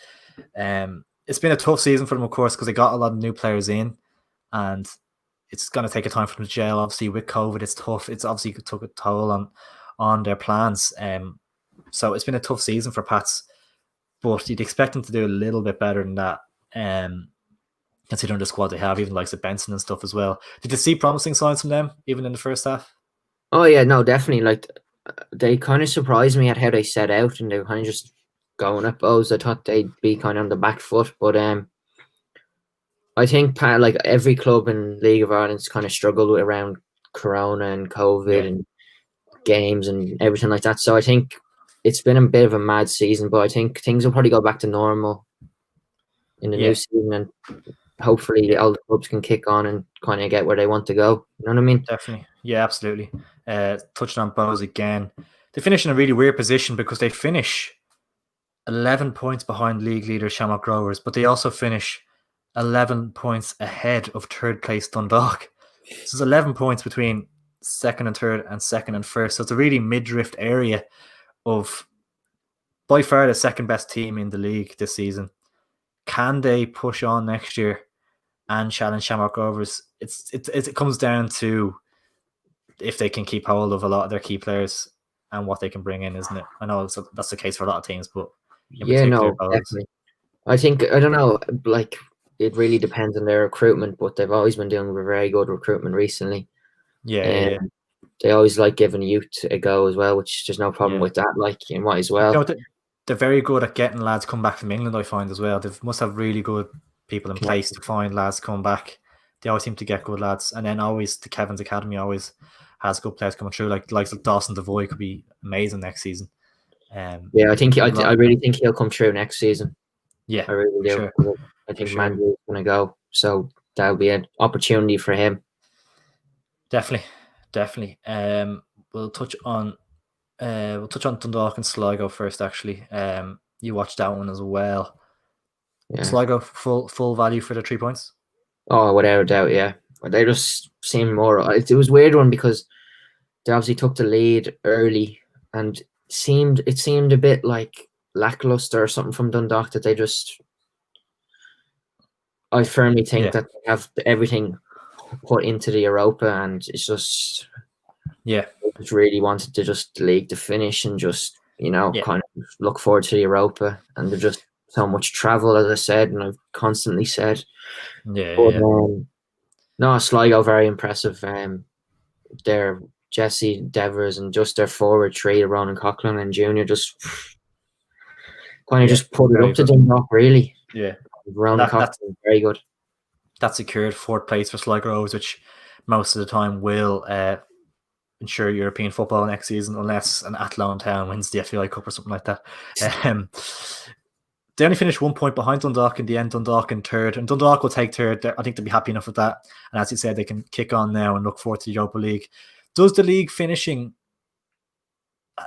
It's been a tough season for them, of course, because they got a lot of new players in, and it's going to take a time for them to gel. Obviously, with COVID, it's tough. It's obviously took a toll on their plans. So it's been a tough season for Pats, but you'd expect them to do a little bit better than that. Considering the squad they have, even like Benson and stuff as well. Did you see promising signs from them, even in the first half? Oh yeah, no, definitely. Like, they kind of surprised me at how they set out, and they were kind of just going at Bows. I thought they'd be kind of on the back foot, but I think like every club in League of Ireland's kind of struggled with around Corona and COVID and games and everything like that. So I think it's been a bit of a mad season, but I think things will probably go back to normal in the new season, and hopefully all the clubs can kick on and kind of get where they want to go. You know what I mean? Definitely. Yeah, absolutely. Touching on Bows again. They finish in a really weird position because they finish 11 points behind league leader Shamrock Rovers, but they also finish 11 points ahead of 3rd place Dundalk. So there's 11 points between 2nd and 3rd and 2nd and 1st. So it's a really mid-drift area of by far the 2nd best team in the league this season. Can they push on next year and challenge Shamrock Rovers? It comes down to if they can keep hold of a lot of their key players and what they can bring in, isn't it? I know that's the case for a lot of teams, but definitely. I think, I don't know, like, it really depends on their recruitment, but they've always been doing very good recruitment recently. Yeah. They always like giving youth a go as well, which there's no problem with that. Like, you might as well. You know, they're very good at getting lads come back from England, I find, as well. They must have really good people in place to find lads come back. They always seem to get good lads. And then always the Kevin's Academy always has good players coming through. Like Dawson Devoy could be amazing next season. I really think he'll come through next season. Yeah, I really do. Sure. I think Mandy's going to go, so that'll be an opportunity for him. Definitely. We'll touch on Dundalk and Sligo first. Actually, you watched that one as well. Yeah. Sligo full value for the 3 points. Oh, without a doubt, yeah. They just seemed more. It was a weird one because they obviously took the lead early, and it seemed a bit like lackluster or something from Dundalk that they just. I firmly think that they have everything put into the Europa, and it's just they just really wanted to just the league to finish and just kind of look forward to the Europa, and there's just so much travel, as I said, and I've constantly said. No, Sligo very impressive. Their Jesse Devers and just their forward three, Ronan Coughlin and Junior, just kind of just put it up to Dundalk, really. Yeah. Ronan Coughlin, very good. That secured 4th place for Sligo Rovers, which most of the time will ensure European football next season, unless an Athlone Town wins the FAI Cup or something like that. They only finished 1 point behind Dundalk in the end. Dundalk in 3rd, and Dundalk will take 3rd. I think they'll be happy enough with that. And as you said, they can kick on now and look forward to the Europa League. Does the league finishing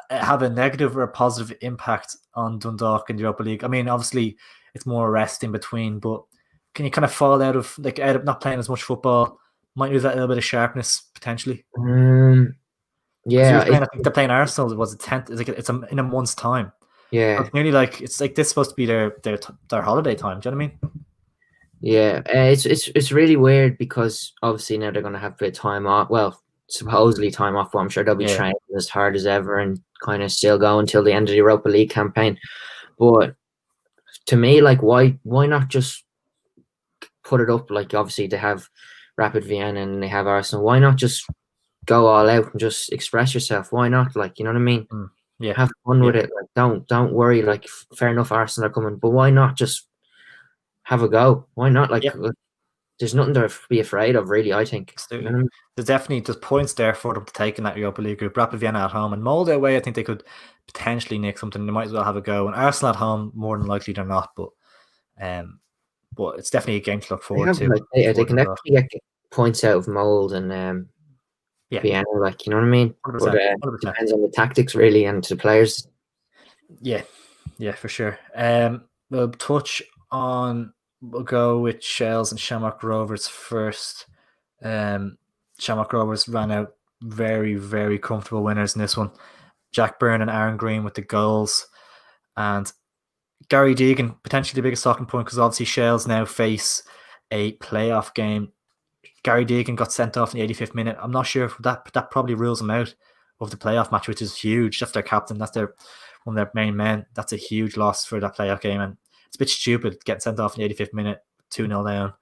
have a negative or a positive impact on Dundalk in the Europa League? I mean, obviously, it's more rest in between, but can you kind of fall out of not playing as much football? Might lose that little bit of sharpness potentially. Because Yeah, I think they're playing Arsenal. It was a 10th. In a month's time. yeah, It's nearly like this is supposed to be their holiday time. Do you know what I mean? yeah. It's really weird because obviously now they're going to have a bit of time off. Well, supposedly time off, but I'm sure they'll be Yeah, training as hard as ever and kind of still go until the end of the Europa League campaign. But to me, like, why not just put it up? Like, obviously they have Rapid Vienna and they have Arsenal. Why not just go all out and just express yourself? Why not? Like, you know what I mean? yeah, Have fun yeah, with it. Like, don't worry. Like, fair enough, Arsenal are coming, but why not just have a go? Why not? Like, yeah. there's nothing to be afraid of, really. I think. You know what Absolutely. I mean? There's points there for them to take in that Europa League group. Rapid Vienna at home and Molde away. I think they could potentially nick something. They might as well have a go. And Arsenal at home, more than likely they're not. But it's definitely a game to look They forward have to. like they can definitely get points out of Mold and Yeah, Vienna. Like, you know what I mean? But 100%, 100%. depends on the tactics really and the players. Yeah, yeah, for sure. We'll touch on. We'll go with Shells and Shamrock Rovers first. Shamrock Rovers ran out very, very comfortable winners in this one. Jack Byrne and Aaron Green with the goals. And Gary Deegan, potentially the biggest talking point because obviously Shells now face a playoff game. Gary Deegan got sent off in the 85th minute. I'm not sure if that probably rules him out of the playoff match, which is huge. That's their captain. That's one of their main men. That's a huge loss for that playoff game. And it's a bit stupid getting sent off in the 85th minute, 2-0 down.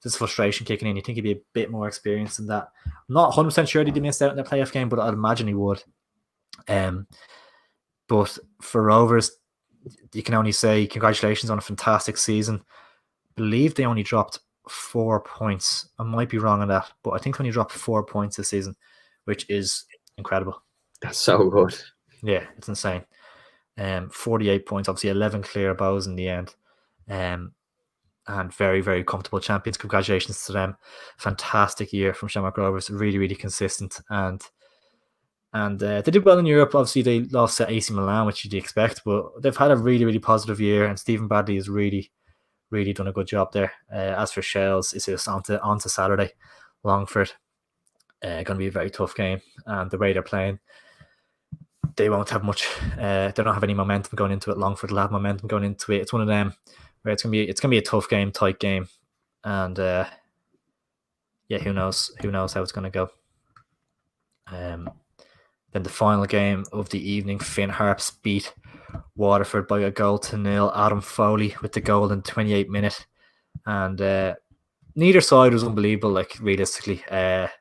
There's frustration kicking in. You think he'd be a bit more experienced than that. I'm not 100% sure he'd missed out in the playoff game, but I'd imagine he would. But for Rovers, you can only say congratulations on a fantastic season. I believe they only dropped 4 points. I might be wrong on that, but I think they only dropped 4 points this season, which is incredible. That's so good. Yeah, it's insane. 48 points, obviously 11 clear bows in the end. And very, very comfortable champions. Congratulations to them. Fantastic year from Shamrock Rovers. Really, really consistent. And they did well in Europe. Obviously, they lost to AC Milan, which you'd expect, but they've had a really, really positive year. And Stephen Bradley has really, really done a good job there. As for Shells, it's just on to Saturday. Longford. Going to be a very tough game. And the way they're playing, they won't have much. They don't have any momentum going into it. Longford will have momentum going into it. It's one of them where it's gonna be a tough game, tight game, and who knows how it's gonna go. Then the final game of the evening, Finn Harps beat Waterford by a 1-0. Adam Foley with the goal in 28th minute, and neither side was unbelievable. Like realistically, but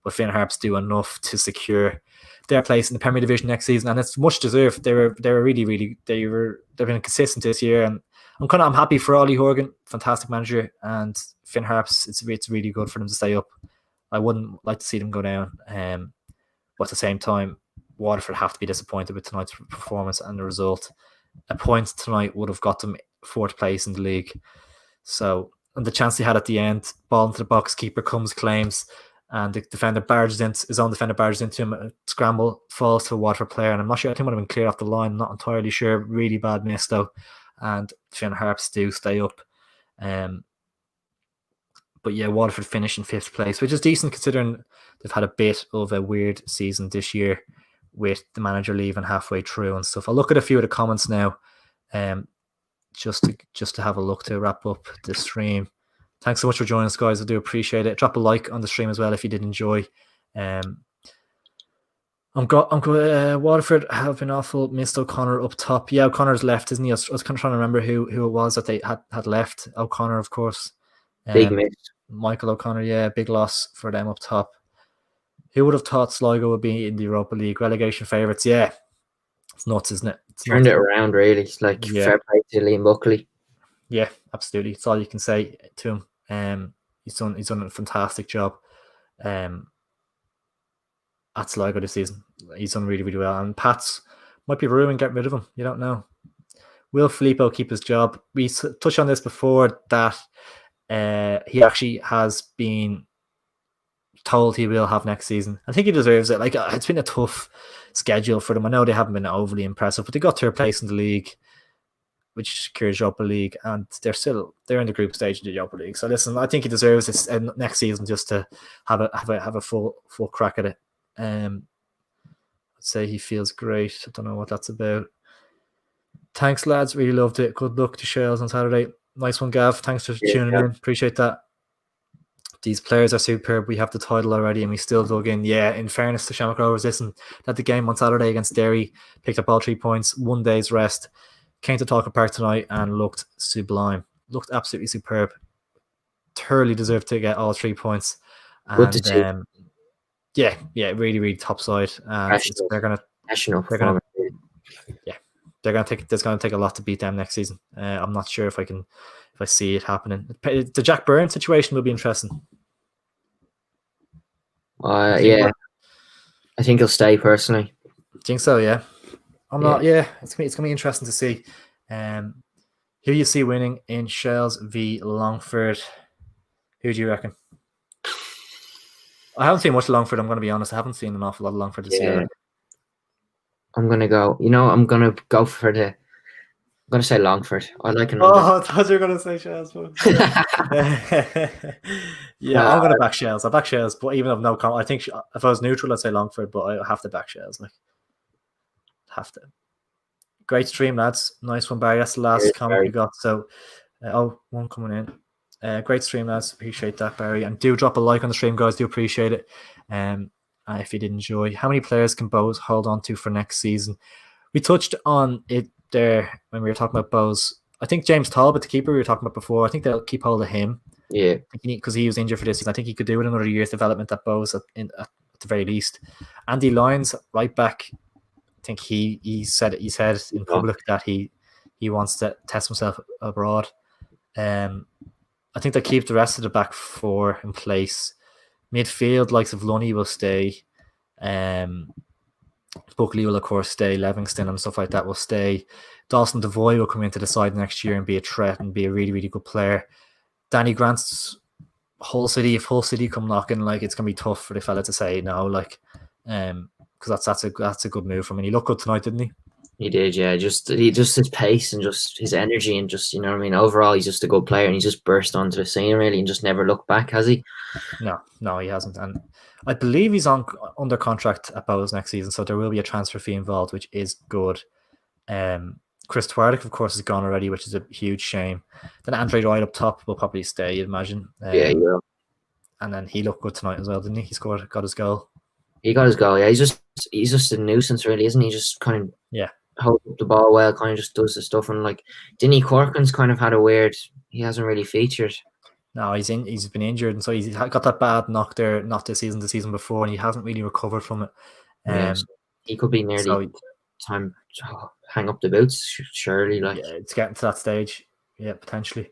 Finn Harps do enough to secure their place in the Premier Division next season, and it's much deserved. They've been consistent this year, and I'm happy for Ollie Horgan, fantastic manager, and Finn Harps. It's really good for them to stay up. I wouldn't like to see them go down. But at the same time, Waterford have to be disappointed with tonight's performance and the result. A point tonight would have got them 4th place in the league. So, and the chance they had at the end, ball into the box, keeper comes, claims, and the defender his own defender barges into him, a scramble, falls to a Waterford player, and I'm not sure, I think it would have been cleared off the line, I'm not entirely sure, really bad miss though, and Finn Harps do stay up. But yeah, Waterford finish in 5th place, which is decent considering they've had a bit of a weird season this year with the manager leaving halfway through and stuff. I'll look at a few of the comments now, just to have a look to wrap up the stream. Thanks so much for joining us, guys. I do appreciate it. Drop a like on the stream as well if you did enjoy. Waterford have been awful. Missed O'Connor up top. Yeah, O'Connor's left, isn't he? I was kind of trying to remember who it was that they had left. O'Connor, of course. Big miss. Michael O'Connor, yeah, big loss for them up top. Who would have thought Sligo would be in the Europa League relegation favourites? Yeah, it's nuts, isn't it? Turned it around, really. It's like fair play to Liam Buckley. Yeah, absolutely. It's all you can say to him. He's done a fantastic job. At Sligo this season, he's done really, really well. And Pats might be ruined, get rid of him. You don't know. Will Filippo keep his job? We touched on this before that he actually has been told he will have next season. I think he deserves it. Like, it's been a tough schedule for them. I know they haven't been overly impressive, but they got to a place in the league, which secures Europa League, and they're in the group stage of the Europa League. So listen, I think he deserves this next season just to have a full crack at it. say he feels great. I don't know what that's about. Thanks, lads. Really loved it. Good luck to Shales on Saturday. Nice one, Gav. Thanks for tuning in. Appreciate that. These players are superb. We have the title already and we still dug in. Yeah, in fairness to Shamrock Rovers, listen, that the game on Saturday against Derry, picked up all 3 points, 1 day's rest, came to Talcott Park tonight and looked sublime. Looked absolutely superb. Thoroughly deserved to get all 3 points. Good to see. Yeah, really, really top side. And they're gonna there's gonna take a lot to beat them next season. I'm not sure if I see it happening. The Jack Byrne situation will be interesting. I think he'll stay personally. Think so, yeah. I'm not. Yeah, it's gonna be interesting to see. Who you see winning in Shells v Longford? Who do you reckon? I haven't seen much Longford. I'm going to be honest. I haven't seen an awful lot of Longford this year. I'm going to go. I'm going to go for the. I'm going to say Longford. I like an. I thought you were going to say Shells. Yeah, I'm going to back Shells. I back Shells, but even if no, I think if I was neutral, I'd say Longford, but I have to back Shells. Have to. Great stream, lads. Nice one, Barry. That's the last comment we got. So, one coming in. Great stream, lads. Appreciate that, Barry. And do drop a like on the stream, guys. Do appreciate it. If you did enjoy, how many players can Bows hold on to for next season? We touched on it there when we were talking about Bows. I think James Talbot, the keeper we were talking about before, I think they'll keep hold of him. Yeah. Because he was injured for this season. I think he could do it another year's development at Bows at the very least. Andy Lyons, right back. I think he said in public that he wants to test himself abroad. I think they'll keep the rest of the back four in place. Midfield, likes of Lunny will stay. Buckley will, of course, stay. Livingston and stuff like that will stay. Dawson Devoy will come into the side next year and be a threat and be a really, really good player. Danny Grant's Hull City, if Hull City come knocking, it's going to be tough for the fella to say no, because that's a good move from him. He looked good tonight, didn't he? He did, yeah. Just his pace and just his energy and just, overall he's just a good player and he just burst onto the scene really and just never looked back, has he? No, he hasn't. And I believe he's under contract at Bows next season, so there will be a transfer fee involved, which is good. Chris Twardick, of course, is gone already, which is a huge shame. Then Andre Wright up top will probably stay, you'd imagine. Yeah, he will. And then he looked good tonight as well, didn't he? He got his goal. He got his goal, yeah. He's just a nuisance, really, isn't he? Just kind of holds up the ball well, kind of just does the stuff. And Dinny Corcoran's kind of had a weird. He hasn't really featured. No, he's been injured, and so he's got that bad knock there, not this season, the season before, and he hasn't really recovered from it. So he could be nearly time to hang up the boots, surely. Yeah, it's getting to that stage. Yeah, potentially.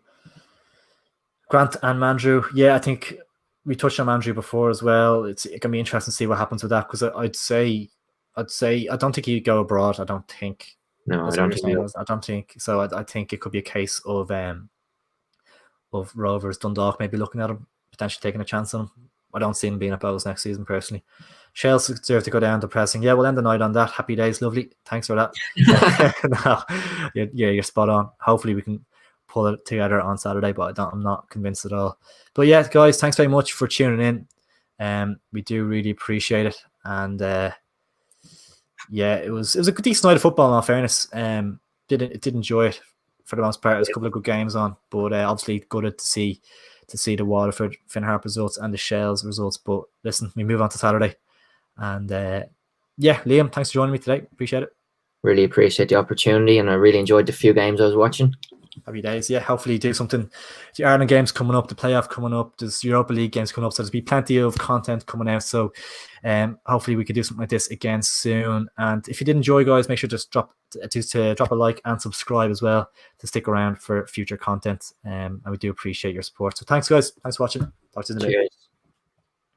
Grant and Mandrew. Yeah, I think we touched on Mandrew before as well. It can be interesting to see what happens with that, because I'd say I don't think he'd go abroad. I don't think. No, I don't think so. I think it could be a case of Rovers, Dundalk maybe looking at him, potentially taking a chance on him. I don't see him being at Bows next season personally. Shells deserve to go down depressing. Yeah, we'll end the night on that. Happy days, lovely. Thanks for that. You're spot on. Hopefully we can pull it together on Saturday, but I'm not convinced at all. But yeah, guys, thanks very much for tuning in. We do really appreciate it. And it was a decent night of football, in all fairness. Did enjoy it for the most part. There's a couple of good games on, but obviously good to see the Waterford Finn Harp results and the Shells results. But listen, we move on to Saturday. And Liam, thanks for joining me today. Appreciate it. Really appreciate the opportunity, and I really enjoyed the few games I was watching. Happy days. Yeah, hopefully do something. The Ireland games coming up, the playoff coming up, there's Europa League games coming up, so there's be plenty of content coming out. So hopefully we could do something like this again soon. And if you did enjoy, guys, make sure to drop a like and subscribe as well to stick around for future content. And we do appreciate your support. So thanks, guys. Thanks for watching. Talk to you in a bit.